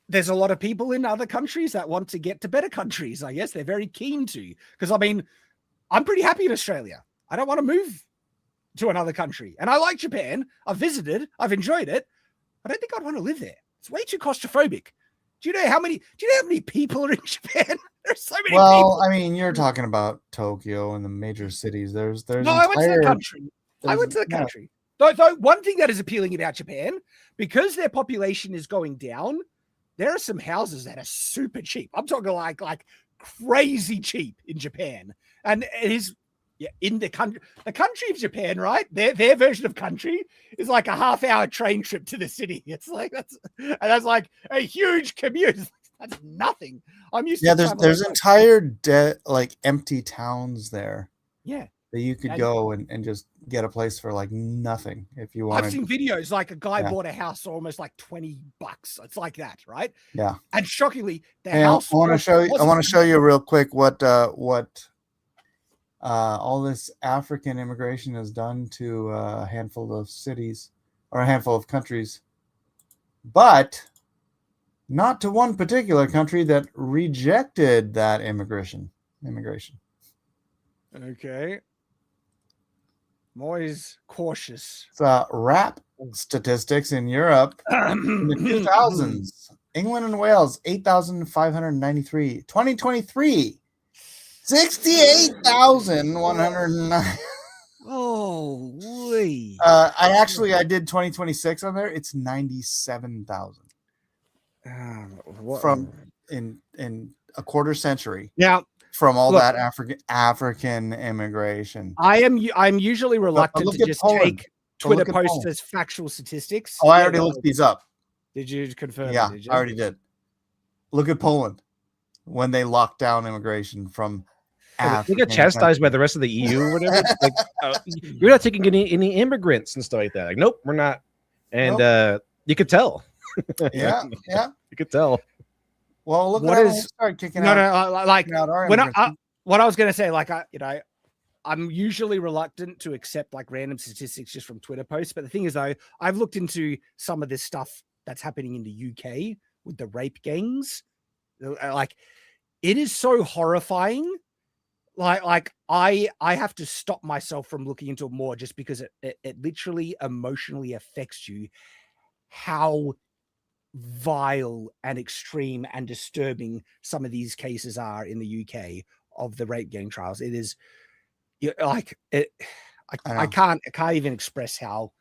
There's a lot of people in other countries that want to get to better countries. I guess they're very keen to, because I mean, I'm pretty happy in Australia. I don't want to move to another country, and I like Japan. I've visited, I've enjoyed it. I don't think I'd want to live there. It's way too claustrophobic. Do you know how many people are in Japan? There's so many people. Well, I mean, you're talking about Tokyo and the major cities. There's no, I went to the country. Though one thing that is appealing about Japan, because their population is going down, there are some houses that are super cheap. I'm talking like crazy cheap in Japan, and it is in the country of Japan, right? Their version of country is like a half-hour train trip to the city. It's like that's like a huge commute. That's nothing. I'm used to there's entire like empty towns there. Yeah. That you could go and just get a place for like nothing if you want. I've seen videos like a guy bought a house for almost like $20. It's like that, right? Yeah. And shockingly, the house. I want to show you real quick what all this African immigration has done to a handful of cities or a handful of countries, but not to one particular country that rejected that immigration. Okay. Moy's cautious. Rap statistics in Europe in the 2000s. England and Wales, 8,593. 2023, 68,109. Holy. I did 2026 on there. It's 97,000. From in a quarter century. Yeah. From all that African immigration. I'm usually reluctant to just take Twitter posts Poland as factual statistics. Oh, I already looked these up. Did you confirm? Yeah, did you? I already did. Look at Poland when they locked down immigration from Africa. They got chastised by the rest of the EU or whatever. Like, you're not taking any immigrants and stuff like that. Like, nope, we're not. And you could tell. Yeah. You could tell. Well, look what is start kicking out. Like when what I was going to say, like I'm usually reluctant to accept like random statistics just from Twitter posts. But the thing is, though, I've looked into some of this stuff that's happening in the UK with the rape gangs. Like, it is so horrifying. Like I have to stop myself from looking into it more just because it literally emotionally affects you. How vile and extreme and disturbing some of these cases are in the UK of the rape gang trials. It is like it. I can't even express how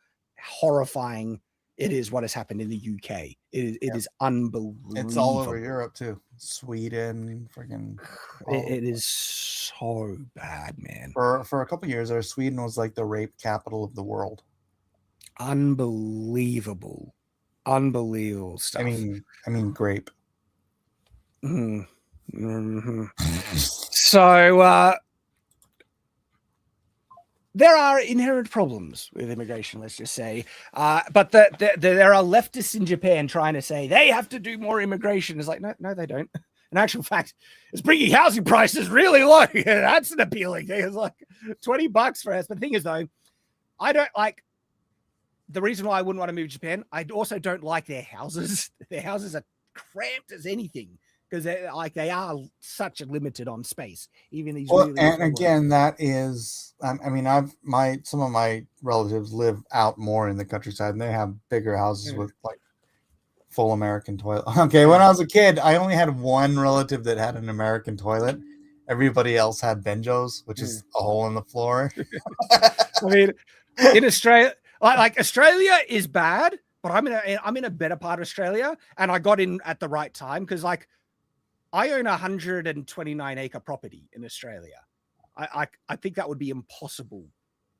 horrifying it is what has happened in the UK. It is unbelievable. It's all over Europe too. Sweden, freaking. It is so bad, man. For a couple of years there, Sweden was like the rape capital of the world. Unbelievable stuff. I mean grape. Mm-hmm. So there are inherent problems with immigration, let's just say. But there are leftists in Japan trying to say they have to do more immigration. It's like, no, they don't. In actual fact, it's bringing housing prices really low. That's an appealing thing. It's like $20 for us. But the thing is, though, I don't like. The reason why I wouldn't want to move to Japan, I also don't like their houses. Their houses are cramped as anything because they are such a limited on space. Even these. Well, and again, that is, I mean, some of my relatives live out more in the countryside, and they have bigger houses with like full American toilet. Okay, when I was a kid, I only had one relative that had an American toilet. Everybody else had benjos, which is a hole in the floor. I mean, in Australia. Like Australia is bad, but I'm in a better part of Australia, and I got in at the right time because like I own 129-acre property in Australia. I think that would be impossible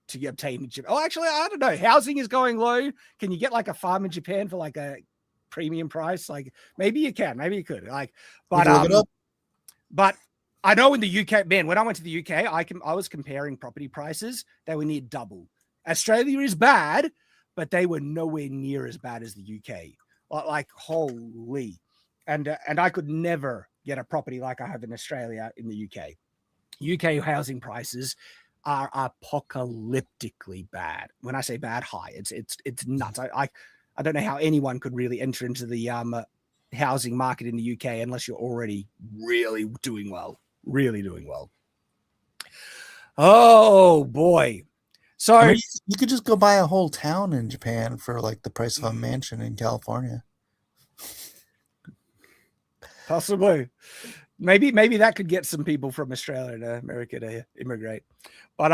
to obtain in Japan. Oh, actually, I don't know. Housing is going low. Can you get like a farm in Japan for like a premium price? Like maybe you can, maybe you could. Like, but I know in the UK, man, when I went to the UK, I was comparing property prices. They were near double. Australia is bad, but they were nowhere near as bad as the UK. Like holy, and I could never get a property like I have in Australia in the UK. UK housing prices are apocalyptically bad. When I say bad, high. It's nuts. I don't know how anyone could really enter into the housing market in the UK unless you're already really doing well. Really doing well. Oh boy. So I mean, you could just go buy a whole town in Japan for like the price of a mansion in California. Possibly. Maybe that could get some people from Australia to America to immigrate. But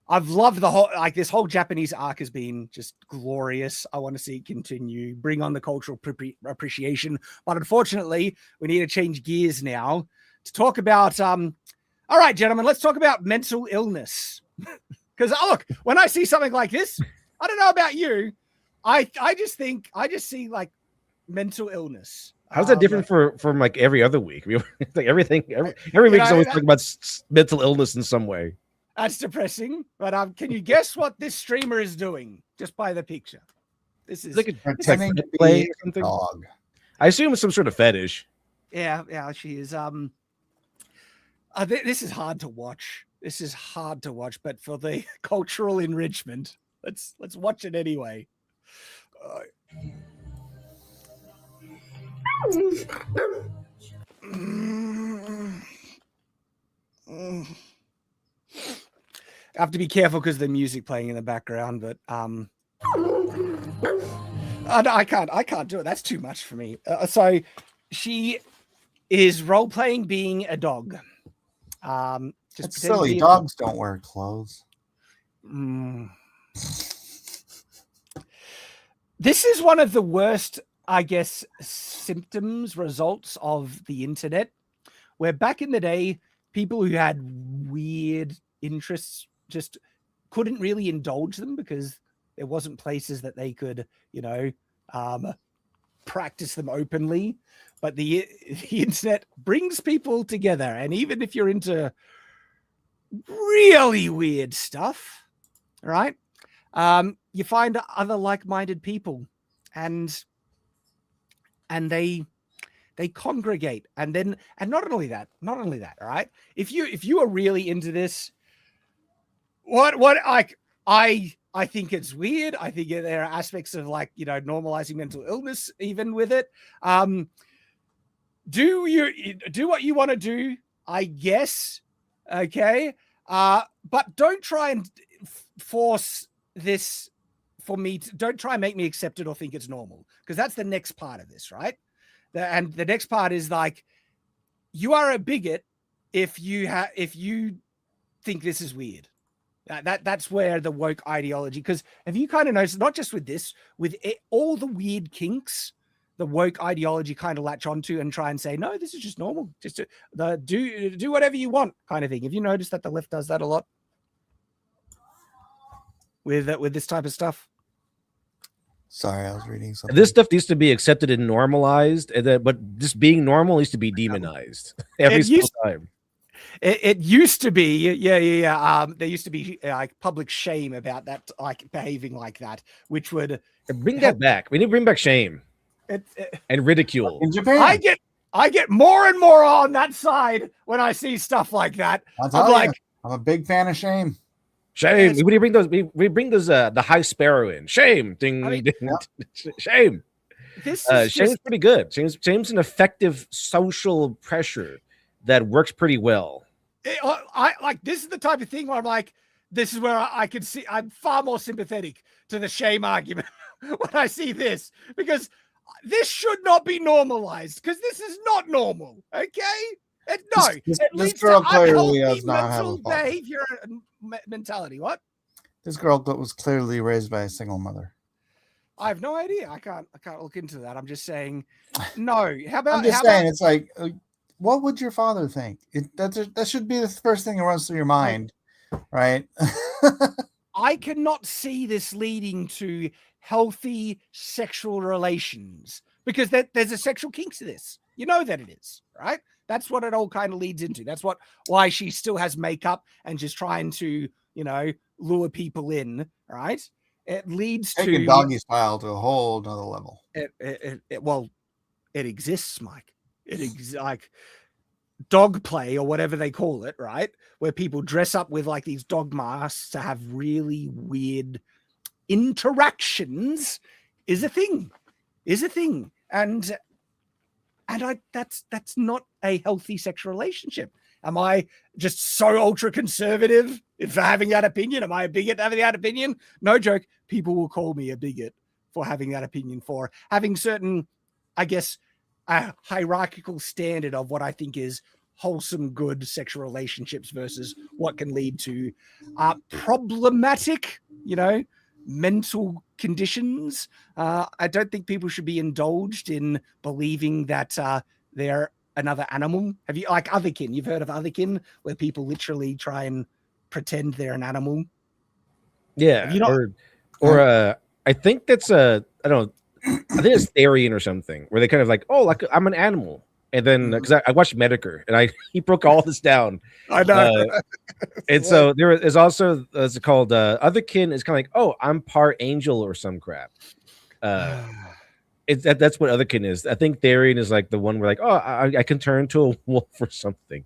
I've loved the whole, like this whole Japanese arc has been just glorious. I want to see it continue, bring on the cultural appreciation. But unfortunately, we need to change gears now to talk about, all right, gentlemen, let's talk about mental illness. Because look, when I see something like this, I don't know about you, I just see like mental illness. How's that different from like every other week? Like every week is always talking about mental illness in some way. That's depressing, but can you guess what this streamer is doing just by the picture? This is like a pretending to play be or something. Dog. I assume it's some sort of fetish. Yeah, she is. This is hard to watch. But for the cultural enrichment, let's watch it anyway. I have to be careful because the music playing in the background, but I can't do it. That's too much for me. So she is role playing being a dog. It's silly. Dogs don't wear clothes. This is one of the worst, I guess, results of the internet, where back in the day, people who had weird interests just couldn't really indulge them because there wasn't places that they could, practice them openly. But the internet brings people together. And even if you're into really weird stuff, right? You find other like-minded people and they congregate. And not only that, all right? If you are really into this, I think it's weird. I think there are aspects of normalizing mental illness even with it. Do what you want to do, I guess. Okay. But don't try and force this for me. Don't try and make me accept it or think it's normal, because that's the next part of this, right? And the next part is like, you are a bigot if you think this is weird. That's where the woke ideology, because have you kind of noticed, not just with this, with all the weird kinks, the woke ideology kind of latch onto and try and say, no, this is just normal. Just do whatever you want kind of thing. Have you noticed that the left does that a lot with this type of stuff? Sorry, I was reading something. This stuff needs to be accepted and normalized, but just being normal needs to be demonized every single time. It used to be, yeah. There used to be like public shame about that, like behaving like that, which would bring that back. We need to bring back shame and ridicule. In Japan, I get more and more on that side when I see stuff like that. I'm a big fan of shame. Shame. We bring those. We bring those. The high sparrow in. Shame. Ding. Ding. Shame. Shame's pretty good. Shame's an effective social pressure that works pretty well. This is the type of thing where I'm like, this is where I can see I'm far more sympathetic to the shame argument when I see this, because this should not be normalized, because this is not normal. Okay. This girl clearly does not have a behavior mentality. What? This girl was clearly raised by a single mother. I have no idea. I can't look into that. I'm just saying, no. How about? I'm just saying, it's like, what would your father think? That should be the first thing that runs through your mind, right? I cannot see this leading to healthy sexual relations, because there's a sexual kink to this. You know that it is, right? That's what it all kind of leads into. That's why she still has makeup and just trying to, lure people in, right? It leads taking to doggy style to a whole nother level. It exists, Mike. Like dog play or whatever they call it, right? Where people dress up with like these dog masks to have really weird interactions is a thing. And that's not a healthy sexual relationship. Am I just so ultra conservative for having that opinion? Am I a bigot having that opinion? No joke. People will call me a bigot for having that opinion, for having certain, I guess, a hierarchical standard of what I think is wholesome, good sexual relationships versus what can lead to problematic, mental conditions. I don't think people should be indulged in believing that they're another animal. Have you, like otherkin? You've heard of otherkin, where people literally try and pretend they're an animal. Yeah, I think that's I don't know. I think it's Therian or something, where they kind of like, oh, like I'm an animal, and then because I watched Medicare and he broke all this down. I know. And so there is also it's called otherkin is kind of like, oh, I'm part angel or some crap. That's what otherkin is. I think Therian is like the one where like, oh, I can turn into a wolf or something.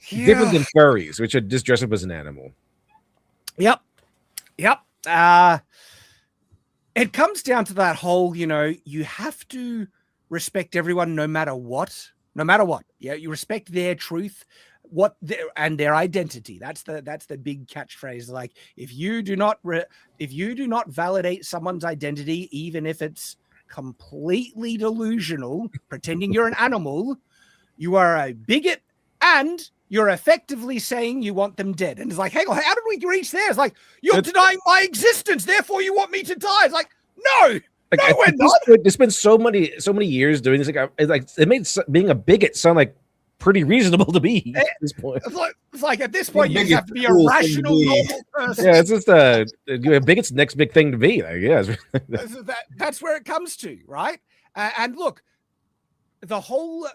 Different than furries, which are just dressed up as an animal. Yep. It comes down to that whole, you have to respect everyone no matter what. Yeah, you respect their truth, and their identity. That's the big catchphrase. Like, if you do not validate someone's identity, even if it's completely delusional, pretending you're an animal, you are a bigot, and you're effectively saying you want them dead. And it's like, hang on, how did we reach there? It's like, you're denying my existence, therefore you want me to die. It's like, no, we're not. There's been so many years doing this. Like it made being a bigot sound like pretty reasonable to me at this point. It's like at this point, you have to be a rational, normal person. Yeah, it's just a bigot's next big thing to be, I guess. That's where it comes to, right? And look, the whole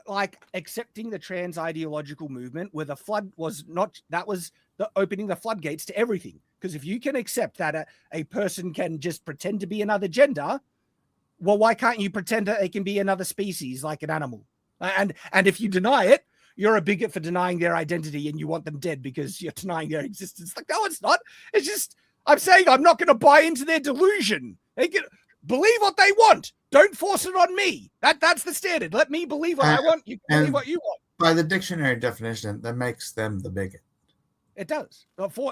accepting the trans ideological movement where the flood was the opening the floodgates to everything. Because if you can accept that a person can just pretend to be another gender, well, why can't you pretend that they can be another species like an animal? And if you deny it, you're a bigot for denying their identity and you want them dead because you're denying their existence. Like, no, it's not. It's just, I'm saying I'm not going to buy into their delusion. They can believe what they want. Don't force it on me. That's the standard. Let me believe what I want. You can believe what you want. By the dictionary definition, that makes them the bigot. It does.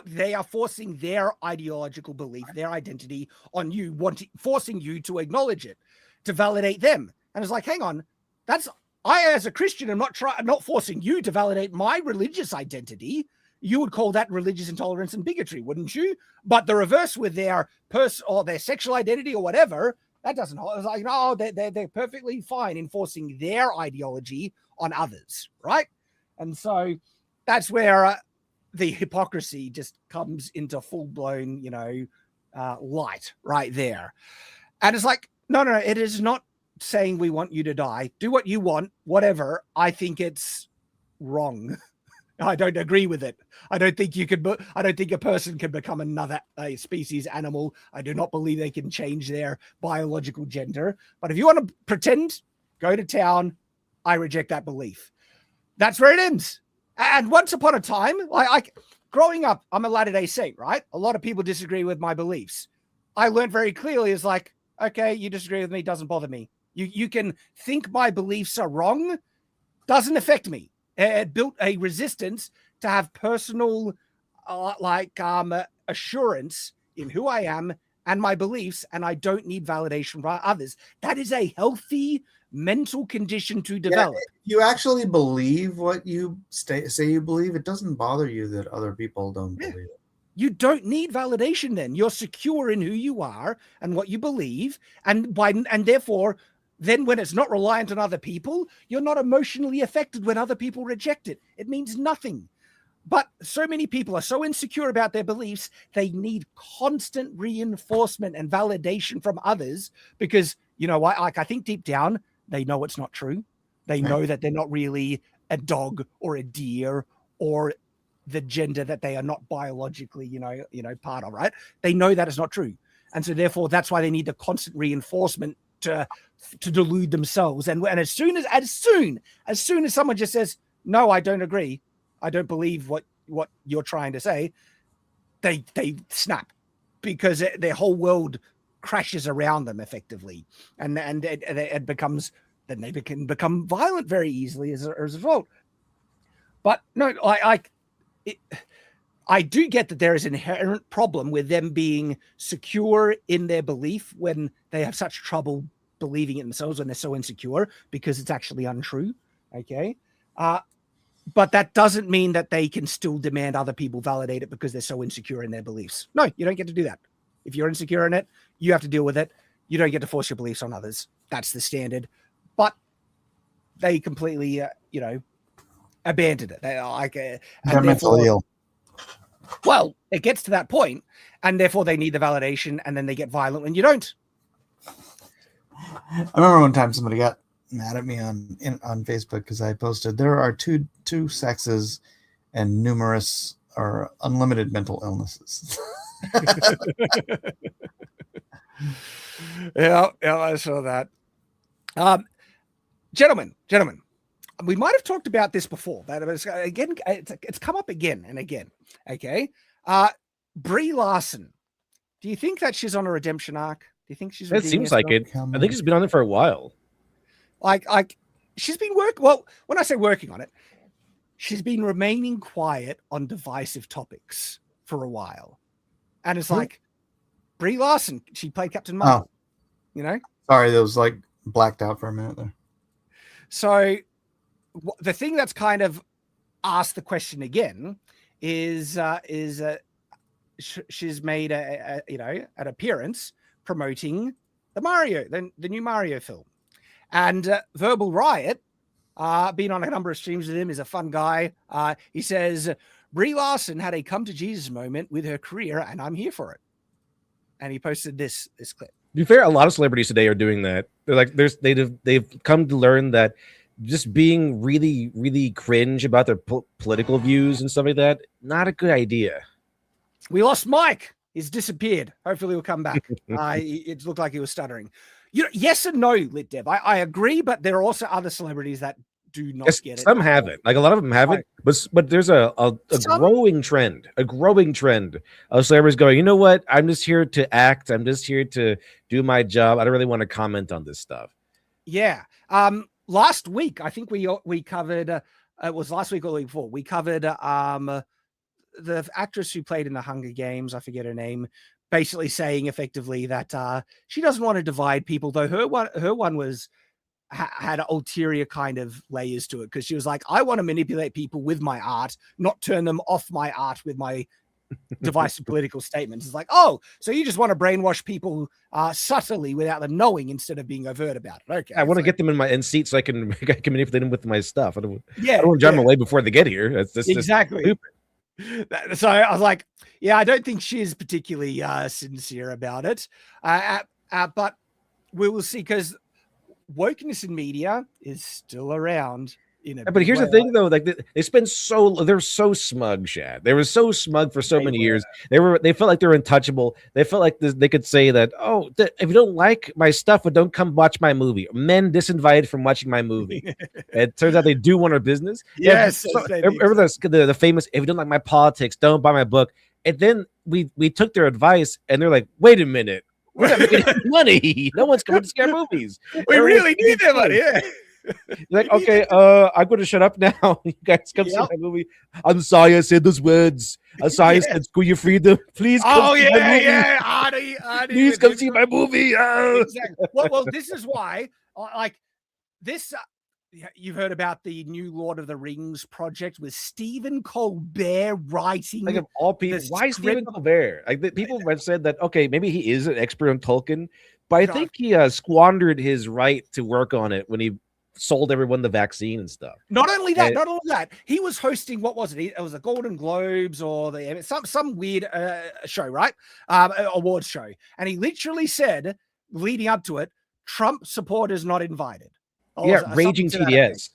They are forcing their ideological belief, their identity on you, forcing you to acknowledge it, to validate them. And it's like, hang on, I as a Christian am not forcing you to validate my religious identity. You would call that religious intolerance and bigotry, wouldn't you? But the reverse with their or their sexual identity or whatever, that doesn't hold. It's like, no, they're perfectly fine in forcing their ideology on others, right? And so that's where the hypocrisy just comes into full-blown, light right there. And it's like, no, it is not saying we want you to die. Do what you want, whatever. I think it's wrong. I don't agree with it. I don't think a person can become another species animal. I do not believe they can change their biological gender. But if you want to pretend, go to town. I reject that belief. That's where it ends. And once upon a time, growing up, I'm a Latter-day Saint, right? A lot of people disagree with my beliefs. I learned very clearly, it's like, okay, you disagree with me, doesn't bother me. You can think my beliefs are wrong, doesn't affect me. It built a resistance to have personal, assurance in who I am and my beliefs, and I don't need validation from others. That is a healthy mental condition to develop. Yeah, you actually believe what you say you believe. It doesn't bother you that other people don't believe it. You don't need validation then. You're secure in who you are and what you believe, and therefore, then when it's not reliant on other people, you're not emotionally affected when other people reject it. It means nothing. But so many people are so insecure about their beliefs, they need constant reinforcement and validation from others because, I think deep down, they know it's not true. They know that they're not really a dog or a deer or the gender that they are not biologically, part of, right? They know that it's not true. And so therefore, that's why they need the constant reinforcement to delude themselves. And as soon as someone just says, no, I don't agree, I don't believe what you're trying to say, they snap because their whole world crashes around them effectively. And it becomes, then they can become violent very easily as a result. But no, I do get that there is an inherent problem with them being secure in their belief when they have such trouble believing it themselves when they're so insecure because it's actually untrue. Okay. But that doesn't mean that they can still demand other people validate it because they're so insecure in their beliefs. No, you don't get to do that. If you're insecure in it, you have to deal with it. You don't get to force your beliefs on others. That's the standard. But they completely, abandoned it. They are like, they're mentally ill. Well, it gets to that point, and therefore they need the validation, and then they get violent when you don't. I remember one time somebody got mad at me on Facebook because I posted there are two sexes and numerous or unlimited mental illnesses. Yeah, I saw that. Gentlemen, we might have talked about this before. That again, it's come up again and again. Okay, Brie Larson. Do you think that she's on a redemption arc? Do you think she's? That seems like it. I think she's been on it for a while. Like she's been working. Well, when I say working on it, she's been remaining quiet on divisive topics for a while, and it's like Brie Larson. She played Captain Marvel. Sorry, that was like blacked out for a minute there. So the thing that's kind of asked the question again is she's made an appearance promoting the new Mario film, and Verbal Riot, been on a number of streams with him, is a fun guy. He says Brie Larson had a come to Jesus moment with her career, and I'm here for it. And he posted this clip. To be fair, a lot of celebrities today are doing that. They're like, they've come to learn that just being really, really cringe about their political views and stuff like that, not a good idea. We lost Mike. He's disappeared. Hopefully he'll come back. It looked like he was stuttering. Yes and no, Lit Dev. I agree, but there are also other celebrities that do not get it. Some have it. Like a lot of them have it, but there's a growing trend. A growing trend of celebrities going, you know what? I'm just here to act. I'm just here to do my job. I don't really want to comment on this stuff. Yeah. Last week, I think we covered. It was last week or the week before. We covered the actress who played in the Hunger Games. I forget her name. Basically saying effectively that she doesn't want to divide people, though her one was had ulterior kind of layers to it, because she was like, I want to manipulate people with my art, not turn them off my art with my divisive political statements. It's like, oh, so you just want to brainwash people subtly without them knowing instead of being overt about it. Okay, I want to get them in seats so I can manipulate them with my stuff. I don't want to drive them away before they get here. That's exactly stupid. So I was like, yeah, I don't think she's particularly sincere about it. But we will see, because wokeness in media is still around. But here's the thing, though, like they're so smug, Shad. They were so smug for so many years. They felt like they were untouchable. They felt like they could say that, if you don't like my stuff, but don't come watch my movie. Men disinvited from watching my movie. It turns out they do want our business. Yes. Remember the famous, if you don't like my politics, don't buy my book. And then we took their advice, and they're like, wait a minute, we're not making any money. No one's coming to see our movies. We really need that money. Yeah. Like, okay, I'm going to shut up now. You guys come see my movie. I'm sorry I said those words. I'm sorry I said screw your freedom. Please come see my movie. Artie, please come see my movie. Exactly. Well, this is why, this. You've heard about the new Lord of the Rings project with Stephen Colbert writing. Like, of all people, why Stephen Colbert? Like, people have said that, okay, maybe he is an expert on Tolkien, but I think he squandered his right to work on it when he sold everyone the vaccine and stuff. Not only that, he was hosting, what was it? It was the Golden Globes or some weird show, right? Awards show. And he literally said, leading up to it, Trump supporters not invited. Raging TDS.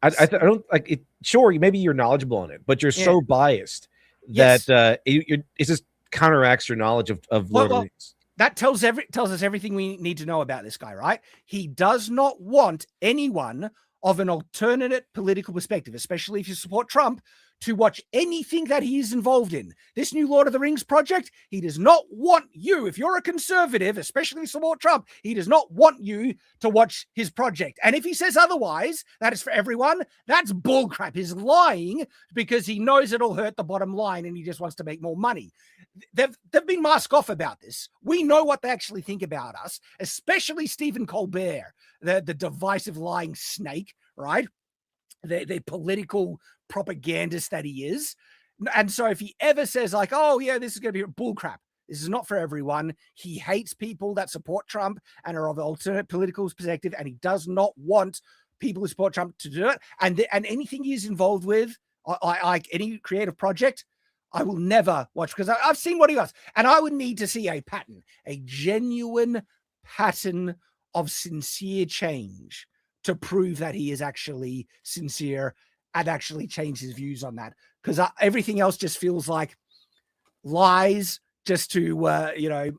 I don't like it. Sure, maybe you're knowledgeable on it, but you're so biased that it just counteracts your knowledge of Lord of the Rings. That tells us everything we need to know about this guy, right? He does not want anyone of an alternate political perspective, especially if you support Trump, to watch anything that he is involved in. This new Lord of the Rings project, he does not want you, if you're a conservative, especially support Trump, he does not want you to watch his project. And if he says otherwise, that is for everyone, that's bullcrap. He's lying because he knows it'll hurt the bottom line and he just wants to make more money. They've been masked off about this. We know what they actually think about us, especially Stephen Colbert, the divisive lying snake, right? the political propagandist that he is. And so if he ever says like, oh yeah, this is going to be bullcrap, this is not for everyone. He hates people that support Trump and are of alternate political perspective, and he does not want people who support Trump to do it. And anything he's involved with, like any creative project, I will never watch, because I've seen what he does, and I would need to see a pattern, a genuine pattern of sincere change to prove that he is actually sincere and actually change his views on that. Because everything else just feels like lies just to,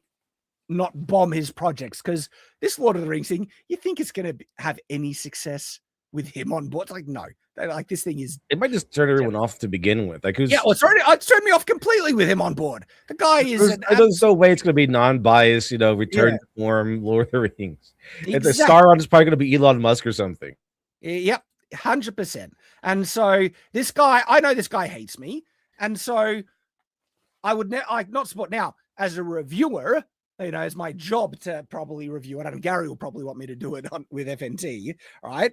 not bomb his projects. Because this Lord of the Rings thing, you think it's going to have any success with him on board? It's like, no. Like, this thing is... It might just turn everyone off to begin with. Like, yeah, well, it's turned me off completely with him on board. The guy is... There's no way it's going to be non-biased, return to form Lord of the Rings. Exactly. The star on is probably going to be Elon Musk or something. Yep, 100%. And so this guy, I know this guy hates me. And so I would not support now as a reviewer. It's my job to probably review it. And Gary will probably want me to do it with FNT, all right?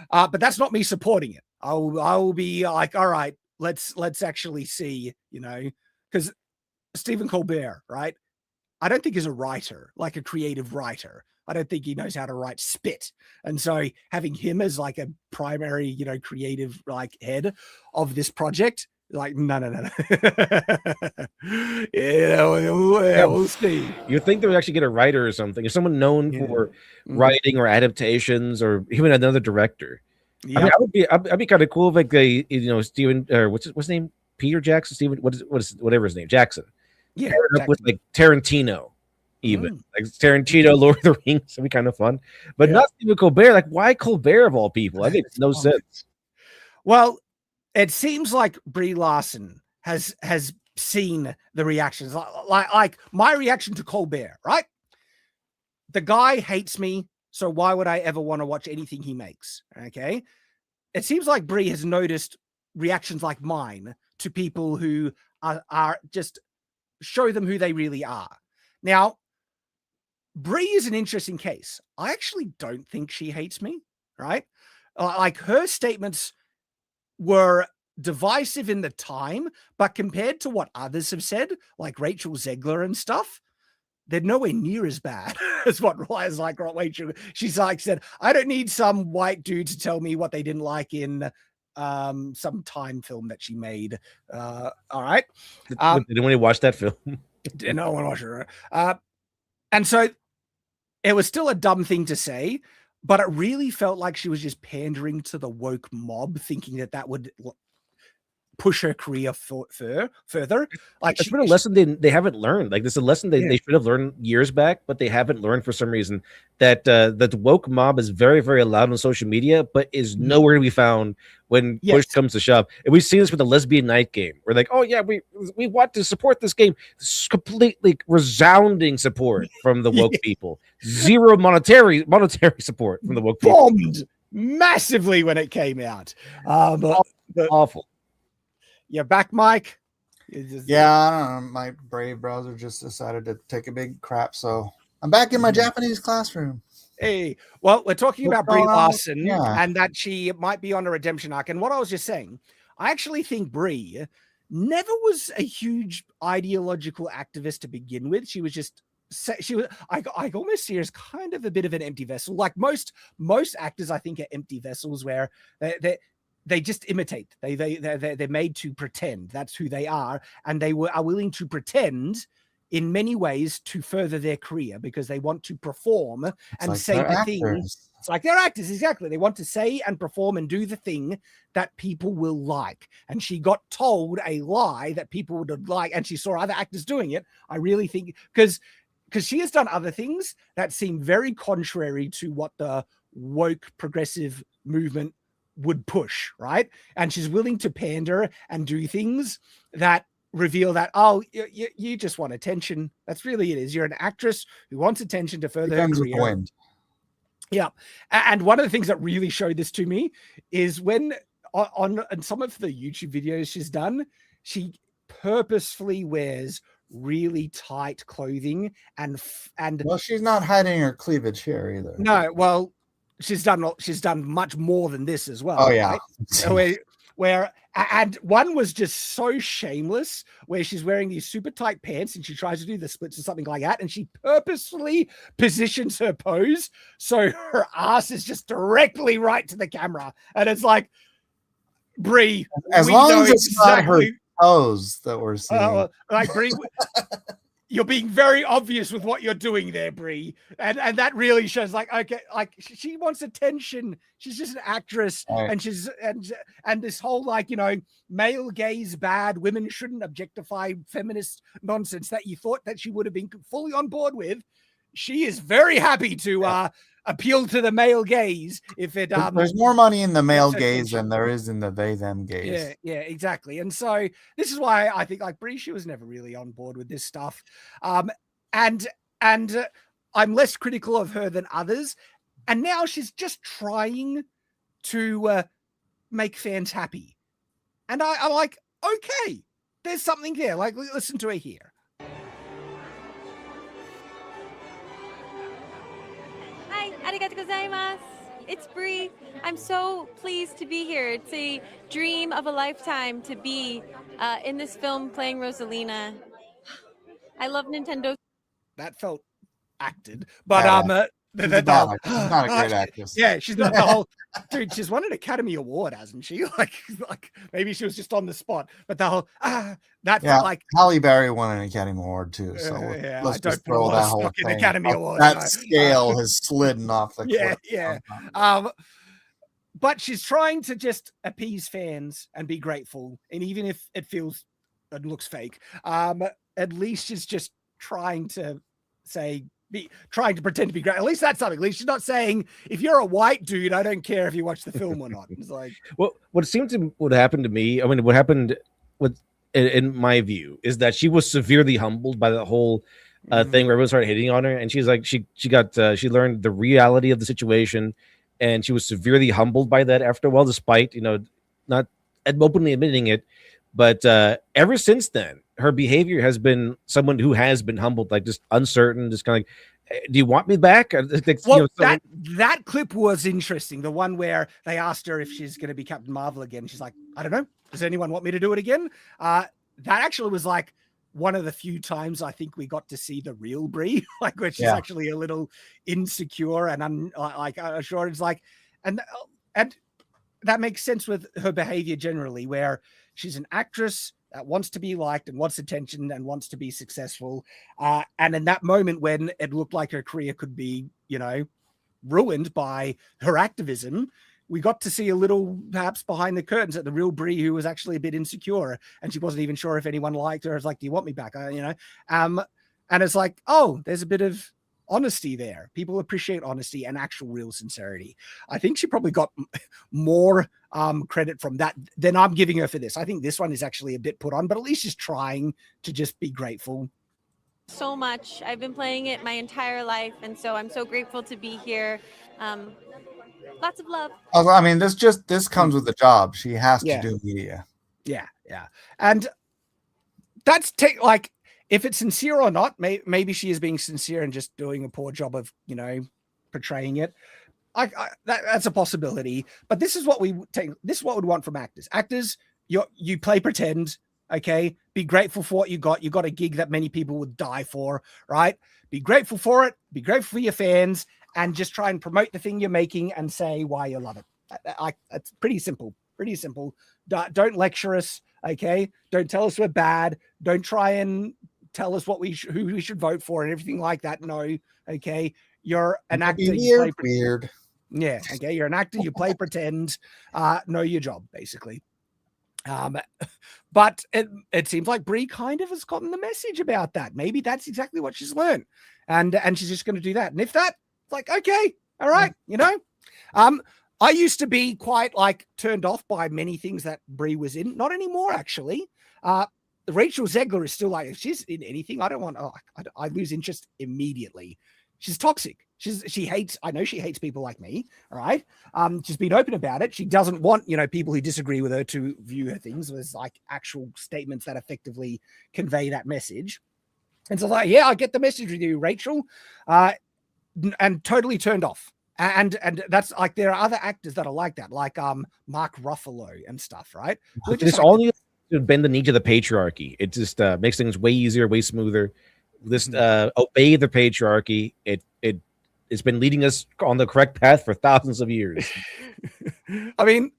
But that's not me supporting it. I will be like, all right, let's actually see, because Stephen Colbert, right? I don't think he's a writer, like a creative writer. I don't think he knows how to write spit. And so having him as like a primary, creative like head of this project, like, no. Yeah, we'll see. You think they would actually get a writer or something? Is someone known for writing or adaptations, or even another director? Yeah, I mean, I'd be kind of cool if like they, Steven, or what's his name? Peter Jackson, Steven, whatever his name, Jackson. Yeah, up with like Tarantino, even like Tarantino, Lord of the Rings. That'd be kind of fun, but not Stephen Colbert. Like, why Colbert of all people? I think it's no sense. Well, it seems like Brie Larson has seen the reactions, like my reaction to Colbert, right? The guy hates me, so why would I ever want to watch anything he makes? Okay. It seems like Brie has noticed reactions like mine to people who are just show them who they really are. Now, Brie is an interesting case. I actually don't think she hates me, right? Like, her statements were divisive in the time, but compared to what others have said, like Rachel Zegler and stuff, they're nowhere near as bad as what Rachel. She's like said, I don't need some white dude to tell me what they didn't like in some Time film that she made. All right. Did anyone watch that film? No one watched it. And so it was still a dumb thing to say, but it really felt like she was just pandering to the woke mob, thinking that would push her career further. Like, it's been a lesson they haven't learned. Like, this is a lesson they should have learned years back, but they haven't learned for some reason. That the woke mob is very, very loud on social media, but is nowhere to be found when push comes to shove. And we've seen this with the Lesbian Night game. We're like, oh yeah, we want to support this game. It's completely resounding support from the woke people. Zero monetary support from the woke people. Bombed massively when it came out. Awful. You're back, Mike. Yeah, I don't know. My Brave browser just decided to take a big crap, so I'm back in my Japanese classroom. Hey, well, we're talking about Brie Larson and that she might be on a redemption arc. And what I was just saying, I actually think Brie never was a huge ideological activist to begin with. She was just I almost see her as kind of a bit of an empty vessel. Like most actors, I think, are empty vessels where they just imitate. They're made to pretend that's who they are, and they are willing to pretend in many ways to further their career because they want to perform and say the things. It's like they're actors, exactly. They want to say and perform and do the thing that people will like. And she got told a lie that people would like, and she saw other actors doing it. I really think because she has done other things that seem very contrary to what the woke progressive movement would push, right? And she's willing to pander and do things that reveal that, oh, you just want attention. That's really it is. You're an actress who wants attention to further her career. Yeah. And one of the things that really showed this to me is when on some of the YouTube videos she's done, she purposefully wears really tight clothing and well, she's not hiding her cleavage here either. No, well, she's done much more than this as well. Oh yeah. Right? And one was just so shameless, where she's wearing these super tight pants and she tries to do the splits or something like that, and she purposefully positions her pose so her ass is just directly right to the camera, and it's like, Brie, as long as it's not her toes that we're seeing. Like, Brie, you're being very obvious with what you're doing there, Brie, and that really shows, like, okay, like she wants attention. She's just an actress, right. and this whole, like, you know, male gaze bad, women shouldn't objectify, feminist nonsense that you thought that she would have been fully on board with. She is very happy to appeal to the male gaze. If it there's more money in the male gaze than there is in the they them gaze. Yeah, exactly. And so this is why I think, like, Brie, she was never really on board with this stuff. And I'm less critical of her than others. And now she's just trying to make fans happy. And I'm like, okay, there's something there. Like, listen to her here. Hi, arigatou gozaimasu. It's Brie. I'm so pleased to be here. It's a dream of a lifetime to be in this film playing Rosalina. I love Nintendo. That felt acted, but she's not a great actress. Yeah, she's not the whole dude. She's won an Academy Award, hasn't she? Like maybe she was just on the spot. But the whole that felt like Halle Berry won an Academy Award too. So let's just throw that whole thing. Academy Award. That scale has slidden off the cliff. Yeah. But she's trying to just appease fans and be grateful, and even if it looks fake, at least she's just trying to trying to pretend to be great. At least that's something. At least she's not saying, if you're a white dude, I don't care if you watch the film or not. It's like, well, what happened to me, I mean, what happened in my view is that she was severely humbled by the whole thing where everyone started hitting on her, and she's like, she learned the reality of the situation, and she was severely humbled by that after a while, despite, you know, not openly admitting it. But ever since then, her behavior has been someone who has been humbled, like just uncertain, just kind of like, do you want me back? Well, that clip was interesting. The one where they asked her if she's going to be Captain Marvel again. She's like, I don't know. Does anyone want me to do it again? That actually was like one of the few times I think we got to see the real Brie, like where she's actually a little insecure and unsure. It's like, and that makes sense with her behavior generally, where she's an actress that wants to be liked and wants attention and wants to be successful. And in that moment when it looked like her career could be, you know, ruined by her activism, we got to see a little, perhaps behind the curtains, at the real Brie, who was actually a bit insecure, and she wasn't even sure if anyone liked her. It's like, do you want me back? You know? And it's like, oh, there's a bit of honesty there. People appreciate honesty and actual real sincerity. I think she probably got more credit from that than I'm giving her for this. I think this one is actually a bit put on, but at least she's trying to just be grateful. So much. I've been playing it my entire life, and so I'm so grateful to be here. Lots of love. I mean, this comes with the job. She has to do media. Yeah. And that's like, if it's sincere or not, maybe she is being sincere and just doing a poor job of, you know, portraying it. That's a possibility. But this is what we take. This is what we'd want from actors. Actors, you play pretend. Okay, be grateful for what you got. You got a gig that many people would die for, right? Be grateful for it. Be grateful for your fans, and just try and promote the thing you're making and say why you love it. It's pretty simple. Pretty simple. Don't lecture us. Okay, don't tell us we're bad. Don't try and tell us who we should vote for and everything like that. No, okay. You're an actor. You play weird. Yeah, okay. You're an actor. You play pretend. Know your job, basically. But it seems like Brie kind of has gotten the message about that. Maybe that's exactly what she's learned, and she's just going to do that. And if that, it's like, okay, all right, you know. I used to be quite like turned off by many things that Brie was in. Not anymore, actually. Rachel Zegler is still like, if she's in anything, I lose interest immediately. She's toxic. She hates, I know she hates people like me. All right. She's been open about it. She doesn't want, you know, people who disagree with her to view her things as like actual statements that effectively convey that message. And so like, yeah, I get the message with you, Rachel. And totally turned off. And that's like, there are other actors that are like that, like Mark Ruffalo and stuff, right? It's all you to bend the knee to the patriarchy. It just makes things way easier, way smoother. Just obey the patriarchy. It's been leading us on the correct path for thousands of years. I mean,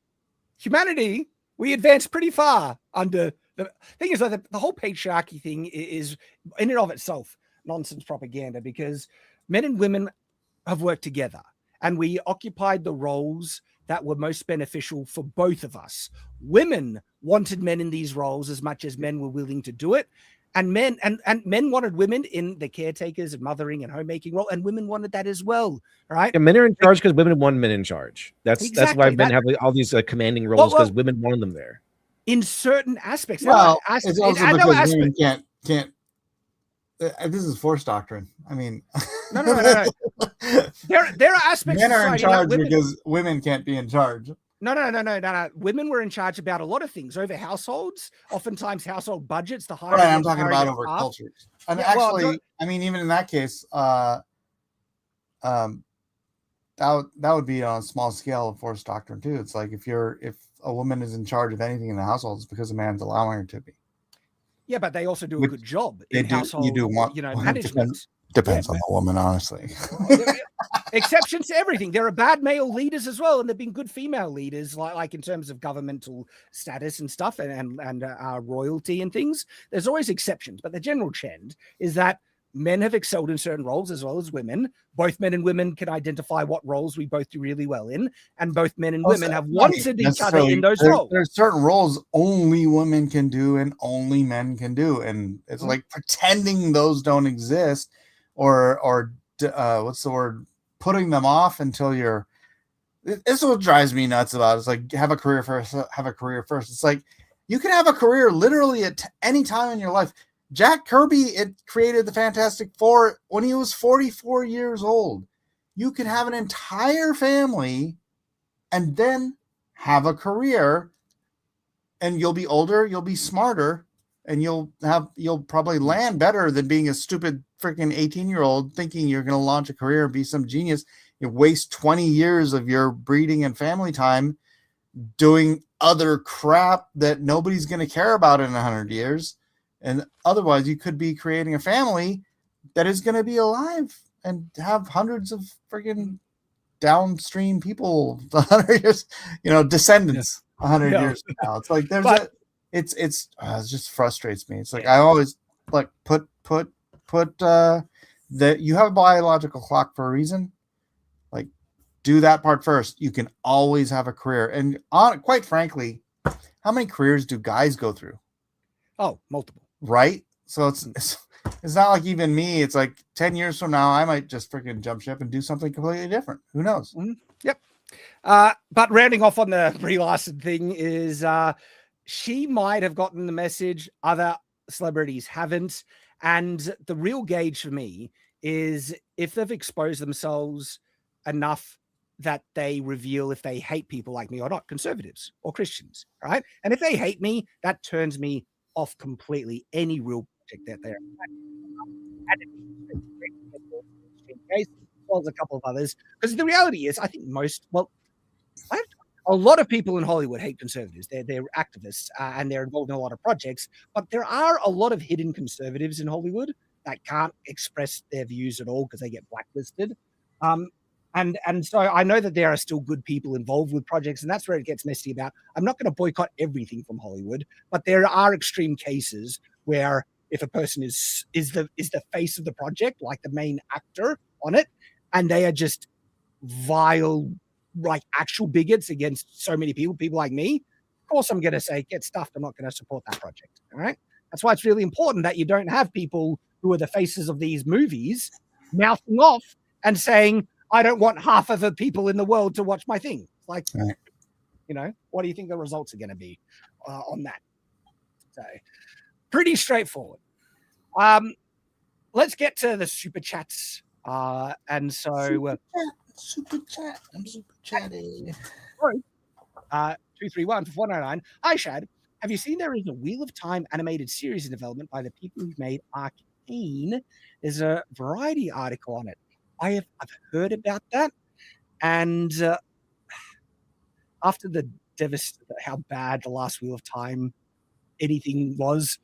humanity, we advanced pretty far under the thing. Is like the whole patriarchy thing is in and of itself nonsense propaganda, because men and women have worked together and we occupied the roles that were most beneficial for both of us. Women wanted men in these roles as much as men were willing to do it. And men wanted women in the caretakers and mothering and homemaking role, and women wanted that as well. All right. Yeah, men are in charge because women want men in charge. That's why men have all these commanding roles, because women want them there. In certain aspects. Well, it's also because women can't. This is forced doctrine. I mean, no. There are aspects. Men are in charge because women can't be in charge. No. Women were in charge about a lot of things over households, oftentimes household budgets. The higher, right, I'm talking about over cultures. And yeah, actually, I mean, even in that case, that would be on a small scale of forced doctrine too. It's like if a woman is in charge of anything in the household, it's because a man's allowing her to be. Yeah, but they also do a good job in household. You do want, management. Depends on the woman, honestly. Exceptions to everything. There are bad male leaders as well, and there've been good female leaders, like in terms of governmental status and stuff, and royalty and things. There's always exceptions, but the general trend is that men have excelled in certain roles as well as women. Both men and women can identify what roles we both do really well in, and both men and women have wanted each other in those roles. There's certain roles only women can do and only men can do, and it's like pretending those don't exist, or what's the word? Putting them off until you're. This is what drives me nuts about it. It's like have a career first. It's like you can have a career literally at any time in your life. Jack Kirby created the Fantastic Four when he was 44 years old. You can have an entire family and then have a career, and you'll be older, you'll be smarter, and you'll probably land better than being a stupid freaking 18-year-old thinking you're going to launch a career and be some genius. You waste 20 years of your breeding and family time doing other crap that nobody's going to care about in 100 years. And otherwise, you could be creating a family that is going to be alive and have hundreds of freaking downstream people, 100 years, descendants, 100 years from now. It's like it just frustrates me. It's like I always like put that you have a biological clock for a reason. Like, do that part first. You can always have a career, and quite frankly, how many careers do guys go through? Oh, multiple. Right? So it's not like even me. It's like 10 years from now, I might just freaking jump ship and do something completely different. Who knows? Mm-hmm. Yep. But rounding off on the Brie Larson thing is she might have gotten the message. Other celebrities haven't. And the real gauge for me is if they've exposed themselves enough that they reveal if they hate people like me or not, conservatives or Christians, right? And if they hate me, that turns me off completely any real project that they're as well as a couple of others. Because the reality is, I think a lot of people in Hollywood hate conservatives. They're activists and they're involved in a lot of projects, but there are a lot of hidden conservatives in Hollywood that can't express their views at all because they get blacklisted. And so I know that there are still good people involved with projects, and that's where it gets messy about. I'm not going to boycott everything from Hollywood, but there are extreme cases where if a person is the face of the project, like the main actor on it, and they are just vile, like actual bigots against so many people like me, of course I'm going to say, get stuffed. I'm not going to support that project. All right. That's why it's really important that you don't have people who are the faces of these movies mouthing off and saying, I don't want half of the people in the world to watch my thing. Like, what do you think the results are going to be on that? So pretty straightforward. Let's get to the super chats. And so super chat. I'm super chatty. 231 for 499. Hi, Shad. Have you seen there is a Wheel of Time animated series in development by the people who made Arcane? There's a Variety article on it. I've heard about that. And after how bad the last Wheel of Time anything was,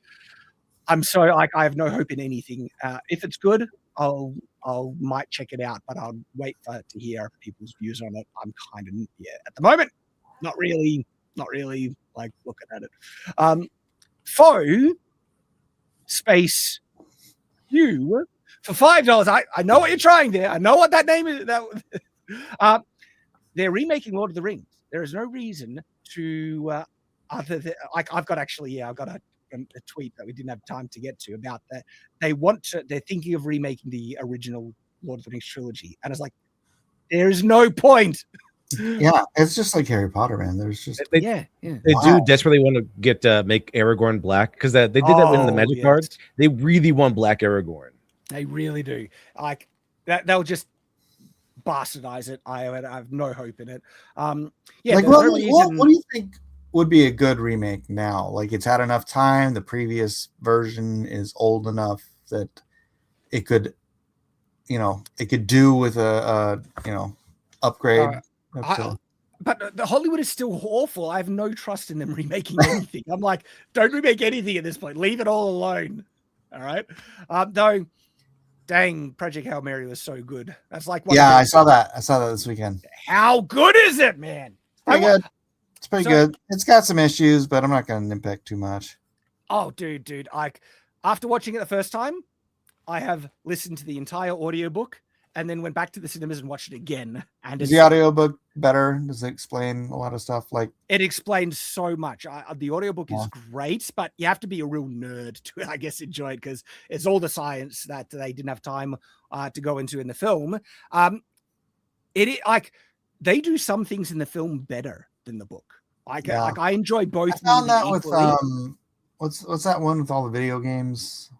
I'm sorry, like I have no hope in anything. If it's good, I'll might check it out, but I'll wait to hear people's views on it. I'm kind of at the moment, not really like looking at it. Foe Space You for $5. I know what you're trying there. I know what that name is. They're remaking Lord of the Rings. There is no reason to other than like I've got a tweet that we didn't have time to get to about that. They're thinking of remaking the original Lord of the Rings trilogy, and it's like there's no point. Yeah, it's just like Harry Potter, man. There's just they do desperately want to get make Aragorn black because they did that in the Magic cards. They really want black Aragorn. They really do. Like that, they'll just bastardize it. I have no hope in it. Like, what do you think would be a good remake now? Like, it's had enough time. The previous version is old enough that it could do with a upgrade. But the Hollywood is still awful. I have no trust in them remaking anything. I'm like, don't remake anything at this point. Leave it all alone. All right. Though, dang, Project Hail Mary was so good. That's like I saw that. I saw that this weekend. How good is it, man? It's pretty good. It's got some issues, but I'm not going to nitpick too much. Oh, dude. After watching it the first time, I have listened to the entire audiobook and then went back to the cinemas and watched it again. And is the audiobook better? Does it explain a lot of stuff? Like, it explains so much. The audiobook is great, but you have to be a real nerd to, I guess, enjoy it because it's all the science that they didn't have time to go into in the film. They do some things in the film better than the book. Like I enjoy both. I found that equally. With what's that one with all the video games?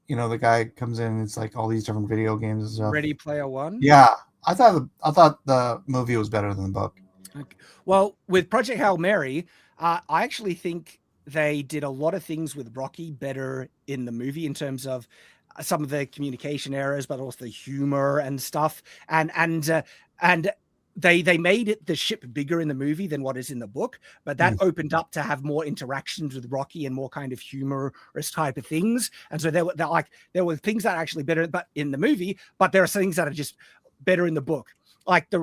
You know, the guy comes in and it's like all these different video games and stuff. Ready Player One? Yeah. I thought the movie was better than the book. Okay. Well, with Project Hail Mary, I actually think they did a lot of things with Rocky better in the movie in terms of some of the communication errors, but also the humor and stuff. And they made the ship bigger in the movie than what is in the book, but that opened up to have more interactions with Rocky and more kind of humorous type of things. And so there were things that are actually better, but in the movie, but there are things that are just better in the book. Like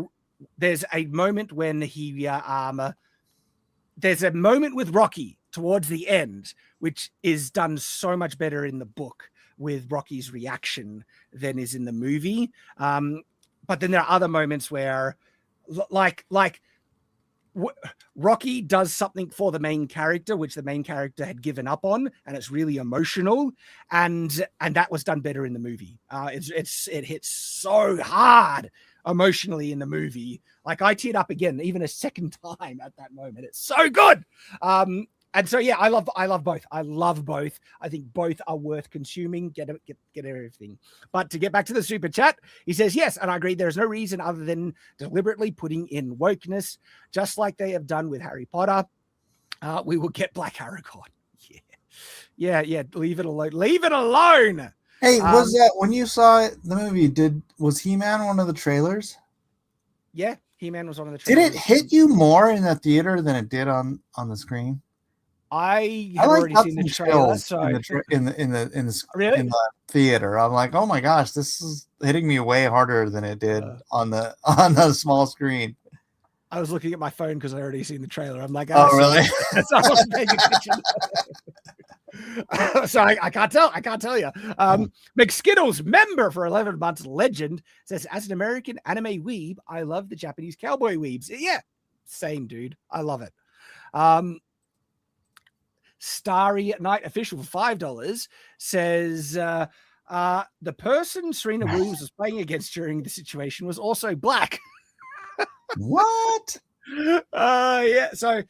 there's a moment when there's a moment with Rocky towards the end, which is done so much better in the book with Rocky's reaction than is in the movie. But then there are other moments where Rocky does something for the main character, which the main character had given up on, and it's really emotional, and that was done better in the movie. It hits so hard emotionally in the movie. Like I teared up again, even a second time at that moment. It's so good. And so, yeah, I love both. I love both. I think both are worth consuming. Get everything. But to get back to the super chat, he says, yes, and I agree. There's no reason other than deliberately putting in wokeness, just like they have done with Harry Potter. We will get Black Aragorn. Yeah. Leave it alone. Leave it alone. Hey, was that when you saw the movie? Was He-Man one of the trailers? Yeah, He-Man was one of the trailers. Did it hit you more in the theater than it did on the screen? I have already seen the trailer. So in the really? In the theater, I'm like, oh my gosh, this is hitting me way harder than it did on the small screen. I was looking at my phone because I already seen the trailer. I'm like, oh really? So I wasn't paying attention. So I can't tell you. McSkittles, member for 11 months, legend, says, as an American anime weeb, I love the Japanese cowboy weebs. Yeah, same, dude. I love it. Starry Night Official for $5 says the person Serena Williams was playing against during the situation was also black. What? Yeah. So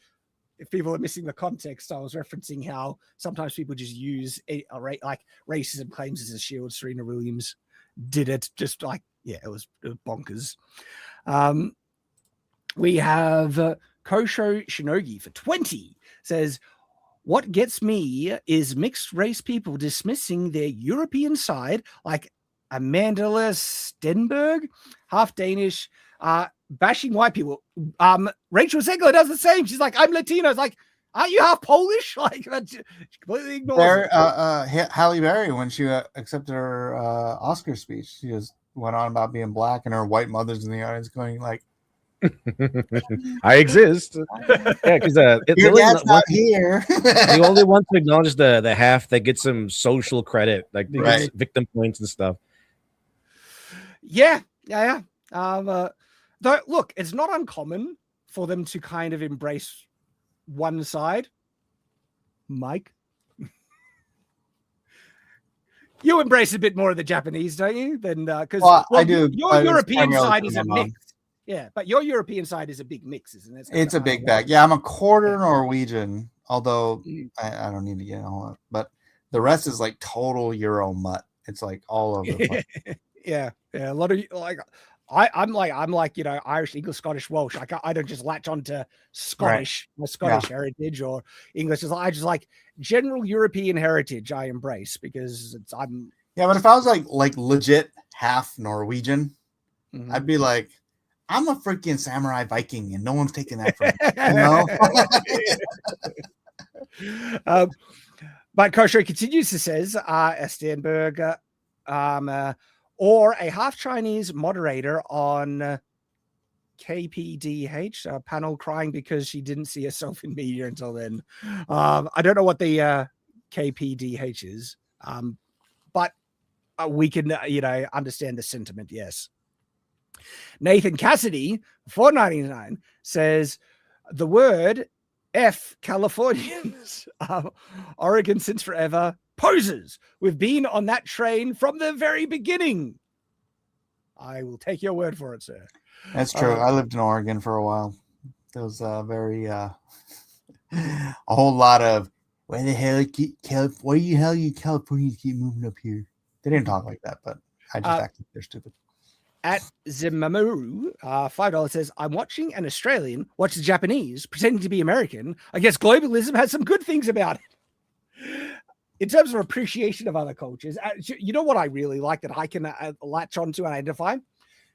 if people are missing the context, I was referencing how sometimes people just use like racism claims as a shield. Serena Williams did it just like, yeah, it was bonkers. We have Kosho Shinogi for 20 says, what gets me is mixed race people dismissing their European side like Amandla Stenberg, half Danish, bashing white people. Rachel Zegler does the same. She's like, I'm Latino. It's like, aren't you half Polish? Like, she completely ignores it. Halle Berry, when she accepted her Oscar speech, she just went on about being black, and her white mother's in the audience going like, I exist. Yeah, because your dad's not here. The only one to acknowledge the half that gets some social credit, like they get victim points and stuff. Yeah. Though, look, it's not uncommon for them to kind of embrace one side. Mike, you embrace a bit more of the Japanese, don't you? Than because I do. Your European side is a mix. Yeah, but your European side is a big mix, isn't it? It's a big bag. Yeah, I'm a quarter Norwegian, although I don't need to get all that. But the rest is like total Euro mutt. It's like all over the place. Yeah. A lot of like, I'm like Irish, English, Scottish, Welsh. I don't just latch on to Scottish, my Scottish heritage or English. I just like general European heritage. I embrace because I'm. Yeah, but if I was like legit half Norwegian, I'd be like, I'm a freaking samurai Viking, and no one's taking that from me. You know. But Kosher continues to says, Stenberg, or a half Chinese moderator on KPDH panel crying because she didn't see herself in media until then. I don't know what the KPDH is, but we can understand the sentiment. Yes. Nathan Cassidy, $4.99, says the word F Californians, Oregon since forever, poses. We've been on that train from the very beginning. I will take your word for it, sir. That's true. I lived in Oregon for a while. There was a whole lot of why the hell you Californians keep moving up here. They didn't talk like that, but I just act like they're stupid. At Zimaru, $5 says, I'm watching an Australian watch the Japanese pretending to be American. I guess globalism has some good things about it. In terms of appreciation of other cultures, you know what I really like that I can latch onto and identify?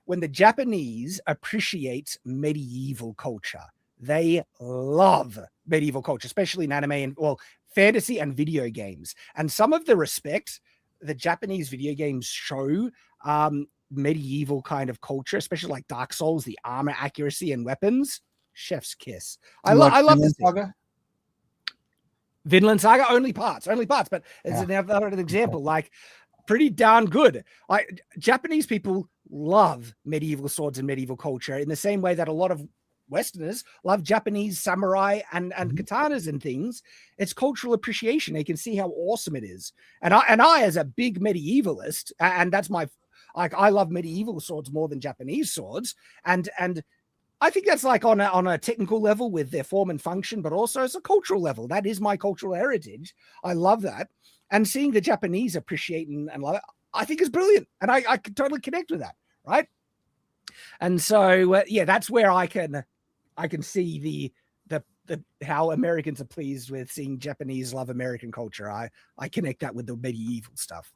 When the Japanese appreciate medieval culture. They love medieval culture, especially in anime and, well, fantasy and video games. And some of the respect the Japanese video games show medieval kind of culture, especially like Dark Souls, the armor accuracy and weapons, chef's kiss. I love this Saga. Vinland Saga, only parts, but it's another example, like pretty darn good. Like Japanese people love medieval swords and medieval culture in the same way that a lot of Westerners love Japanese samurai and katanas and things. It's cultural appreciation. They can see how awesome it is. And I as a big medievalist, and that's my, like, I love medieval swords more than Japanese swords. And I think that's like on a technical level with their form and function, but also as a cultural level. That is my cultural heritage. I love that. And seeing the Japanese appreciate and love it, I think is brilliant. And I can totally connect with that. Right. And so, that's where I can see the how Americans are pleased with seeing Japanese love American culture. I connect that with the medieval stuff.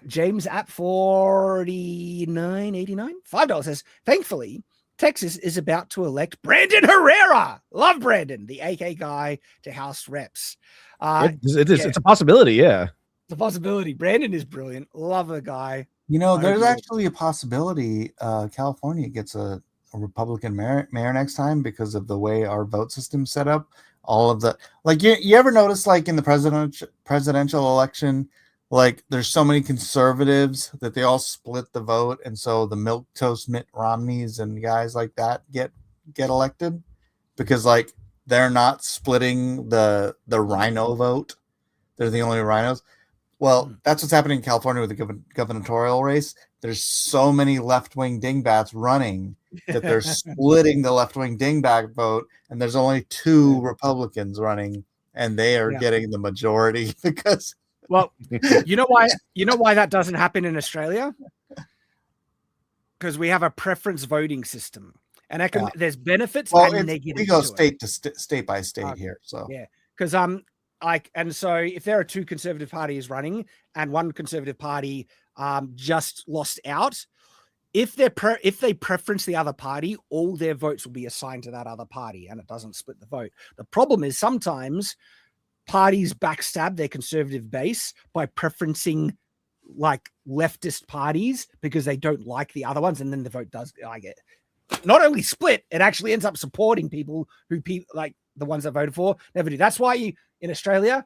James at $49.89, $5 says, thankfully, Texas is about to elect Brandon Herrera. Love Brandon, the AK guy, to House Reps. It is. It's a possibility. Yeah. It's a possibility. Brandon is brilliant. Love the guy. You know, there's actually a possibility California gets a Republican mayor next time because of the way our vote system's set up. All of the, like, you ever notice, like, in the presidential election, like, there's so many conservatives that they all split the vote, and so the milquetoast Mitt Romneys and guys like that get elected because, like, they're not splitting the rhino vote. They're the only rhinos. Well, that's what's happening in California with the gubernatorial race. There's so many left-wing dingbats running that they're splitting the left-wing dingbat vote, and there's only 2 Republicans running, and they are getting the majority because. Well, you know why that doesn't happen in Australia? Because we have a preference voting system, and there's benefits and negatives. We go state by state here. So because and so if there are two conservative parties running and one conservative party just lost out, if they preference the other party, all their votes will be assigned to that other party, and it doesn't split the vote. The problem is sometimes parties backstab their conservative base by preferencing like leftist parties because they don't like the other ones, and then the vote does not only split, it actually ends up supporting people who like the ones that voted for never do. That's why you in Australia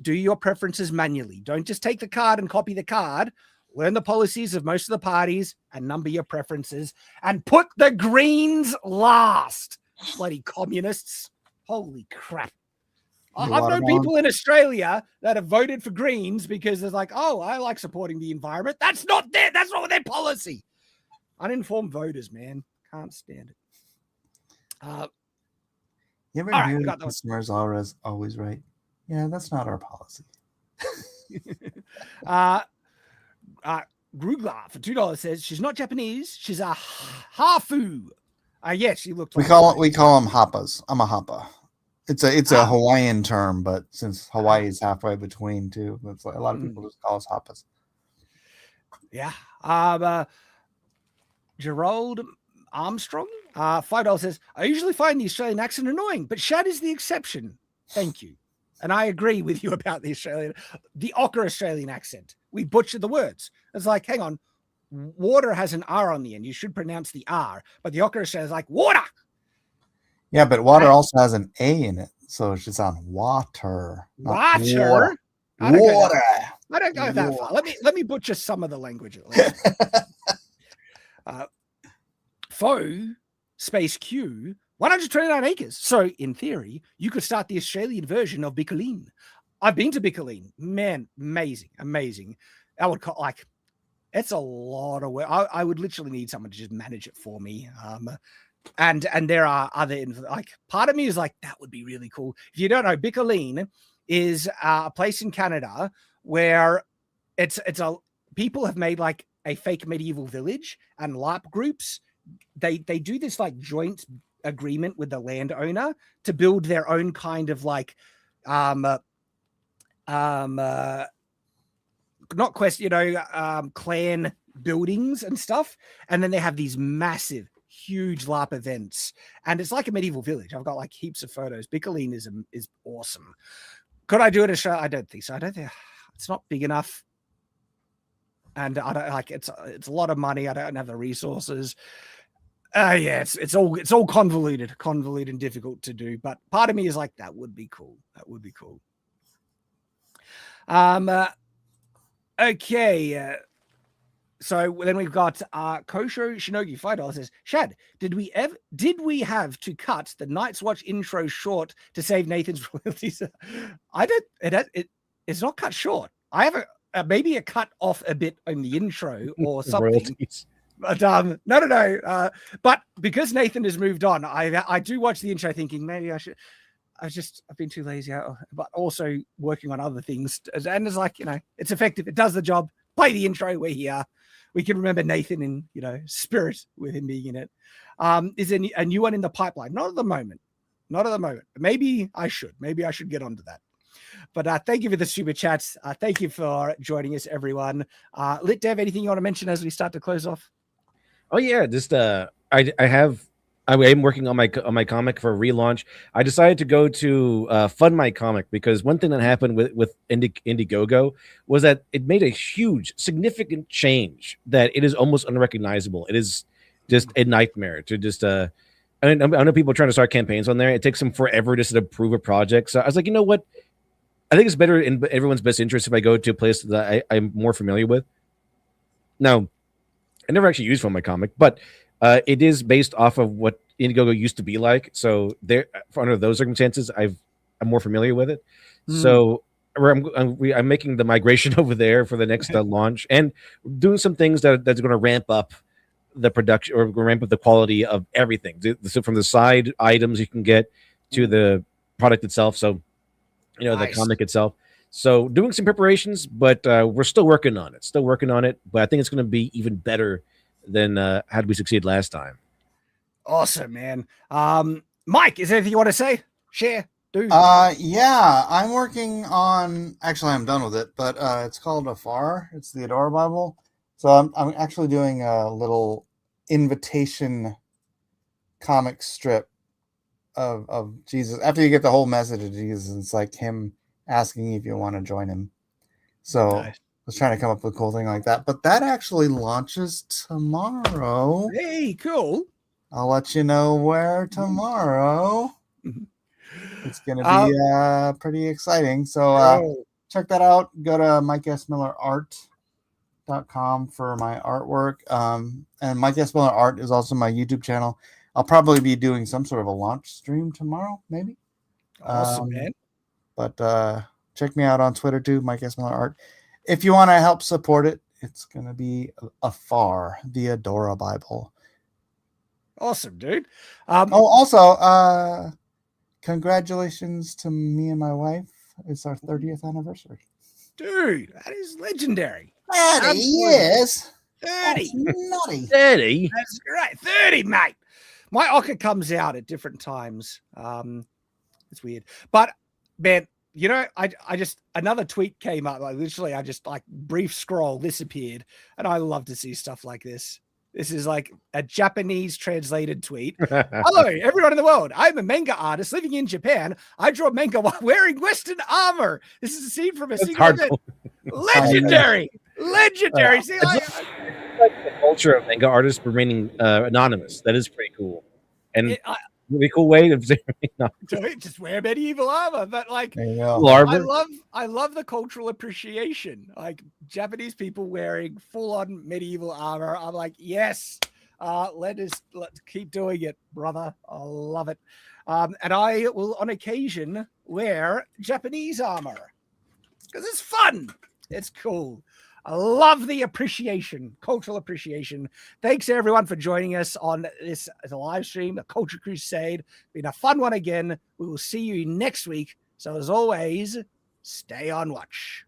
do your preferences manually. Don't just take the card and copy the card. Learn the policies of most of the parties and number your preferences and put the Greens last. Bloody communists. Holy crap. I've known people in Australia that have voted for Greens because they're like, oh, I like supporting the environment. That's not their policy. Uninformed voters, man. Can't stand it. You ever hear the customers always right? Yeah, that's not our policy. Grugla for $2 says she's not Japanese. She's a hafu. Yes, she looked. We call them happas. I'm a happa. It's a Hawaiian term, but since Hawaii is halfway between two, that's like a lot of people just call us happas. Yeah. Gerald Armstrong, $5 says, I usually find the Australian accent annoying, but Shad is the exception. Thank you. And I agree with you about the ochre Australian accent. We butchered the words. It's like, hang on, water has an R on the end. You should pronounce the R, but the ochre Australian is like water. Yeah, but water also has an A in it, so it should sound water. Water. Water. I don't go that far. Let me butcher some of the language at least. Faux space Q 129 acres. So in theory, you could start the Australian version of Bicoline. I've been to Bicoline. Man, amazing. I would call it's a lot of work. I would literally need someone to just manage it for me. And there are other part of me is like, that would be really cool. If you don't know, Bicoline is a place in Canada where people have made like a fake medieval village, and LARP groups, they do this like joint agreement with the landowner to build their own kind of like not quest, clan buildings and stuff. And then they have these massive, huge LARP events, and it's like a medieval village. I've got like heaps of photos. Bicoline is awesome. Could I do it in Australia? I don't think so. I don't think it's not big enough. And I don't it's a lot of money. I don't have the resources. It's all convoluted and difficult to do. But part of me is like, that would be cool. Okay. So then we've got Kosho Shinogi $5 says, Shad, did we have to cut the Night's Watch intro short to save Nathan's royalties? It's not cut short. I have maybe a cut off a bit in the intro or something. Royalties. But no. But because Nathan has moved on, I do watch the intro thinking maybe I should. I've been too lazy, but also working on other things. And it's like, it's effective. It does the job. Play the intro. We're here. We can remember Nathan in, spirit with him being in it. Is a new one in the pipeline? Not at the moment. Maybe I should get onto that. But thank you for the super chats. Thank you for joining us, everyone. Lit Dev, anything you want to mention as we start to close off? Oh yeah, just I am working on my comic for a relaunch. I decided to go to Fund My Comic because one thing that happened with Indiegogo was that it made a huge, significant change that it is almost unrecognizable. It is just a nightmare to just I know people are trying to start campaigns on there. It takes them forever just to approve a project. So I was like, you know what? I think it's better in everyone's best interest if I go to a place that I'm more familiar with. Now, I never actually used Fund My Comic, but it is based off of what Indiegogo used to be like. So there, under those circumstances, I'm more familiar with it. So I'm making the migration over there for the next launch and doing some things that's going to ramp up the production or ramp up the quality of everything. So from the side items you can get to the product itself. So, the comic itself. So doing some preparations, but we're still working on it. But I think it's going to be even better than had we succeed last time. Awesome, man. Mike, is there anything you want to say? Share? dude? Yeah, I'm working on. Actually, I'm done with it, but it's called Afar. It's the Adora Bible. So I'm actually doing a little invitation comic strip of Jesus. After you get the whole message of Jesus, it's like him asking if you want to join him. So Nice. I was trying to come up with a cool thing like that. But that actually launches tomorrow. Hey, cool. I'll let you know where tomorrow. It's going to be pretty exciting. So check that out. Go to MikeSMillerArt.com for my artwork. And Mike S. Miller Art is also my YouTube channel. I'll probably be doing some sort of a launch stream tomorrow, maybe. Awesome, man. But check me out on Twitter too, Mike S. Miller Art. If you want to help support it, it's going to be Afar, the Adora Bible. Awesome, dude. Also, congratulations to me and my wife. It's our 30th anniversary. Dude, that is legendary. 30 years. 30. That's nutty. 30. That's great. 30, mate. My Ocker comes out at different times. It's weird. But, man, you know, I just, another tweet came up. Like, literally, I just, like, brief scroll, this appeared. And I love to see stuff like this. This is like a Japanese translated tweet. Hello, everyone in the world. I'm a manga artist living in Japan. I draw manga while wearing Western armor. This is a scene from a single event. Legendary. Legendary. See, like the culture of manga artists remaining anonymous. That is pretty cool. And really cool way to just wear medieval armor. But like, I love the cultural appreciation. Like Japanese people wearing full-on medieval armor. I'm like, yes, let's keep doing it, brother. I love it. And I will on occasion wear Japanese armor because it's fun. It's cool. I love the appreciation, cultural appreciation. Thanks everyone for joining us on this live stream, the Culture Crusade. Been a fun one again. We will see you next week. So as always, stay on watch.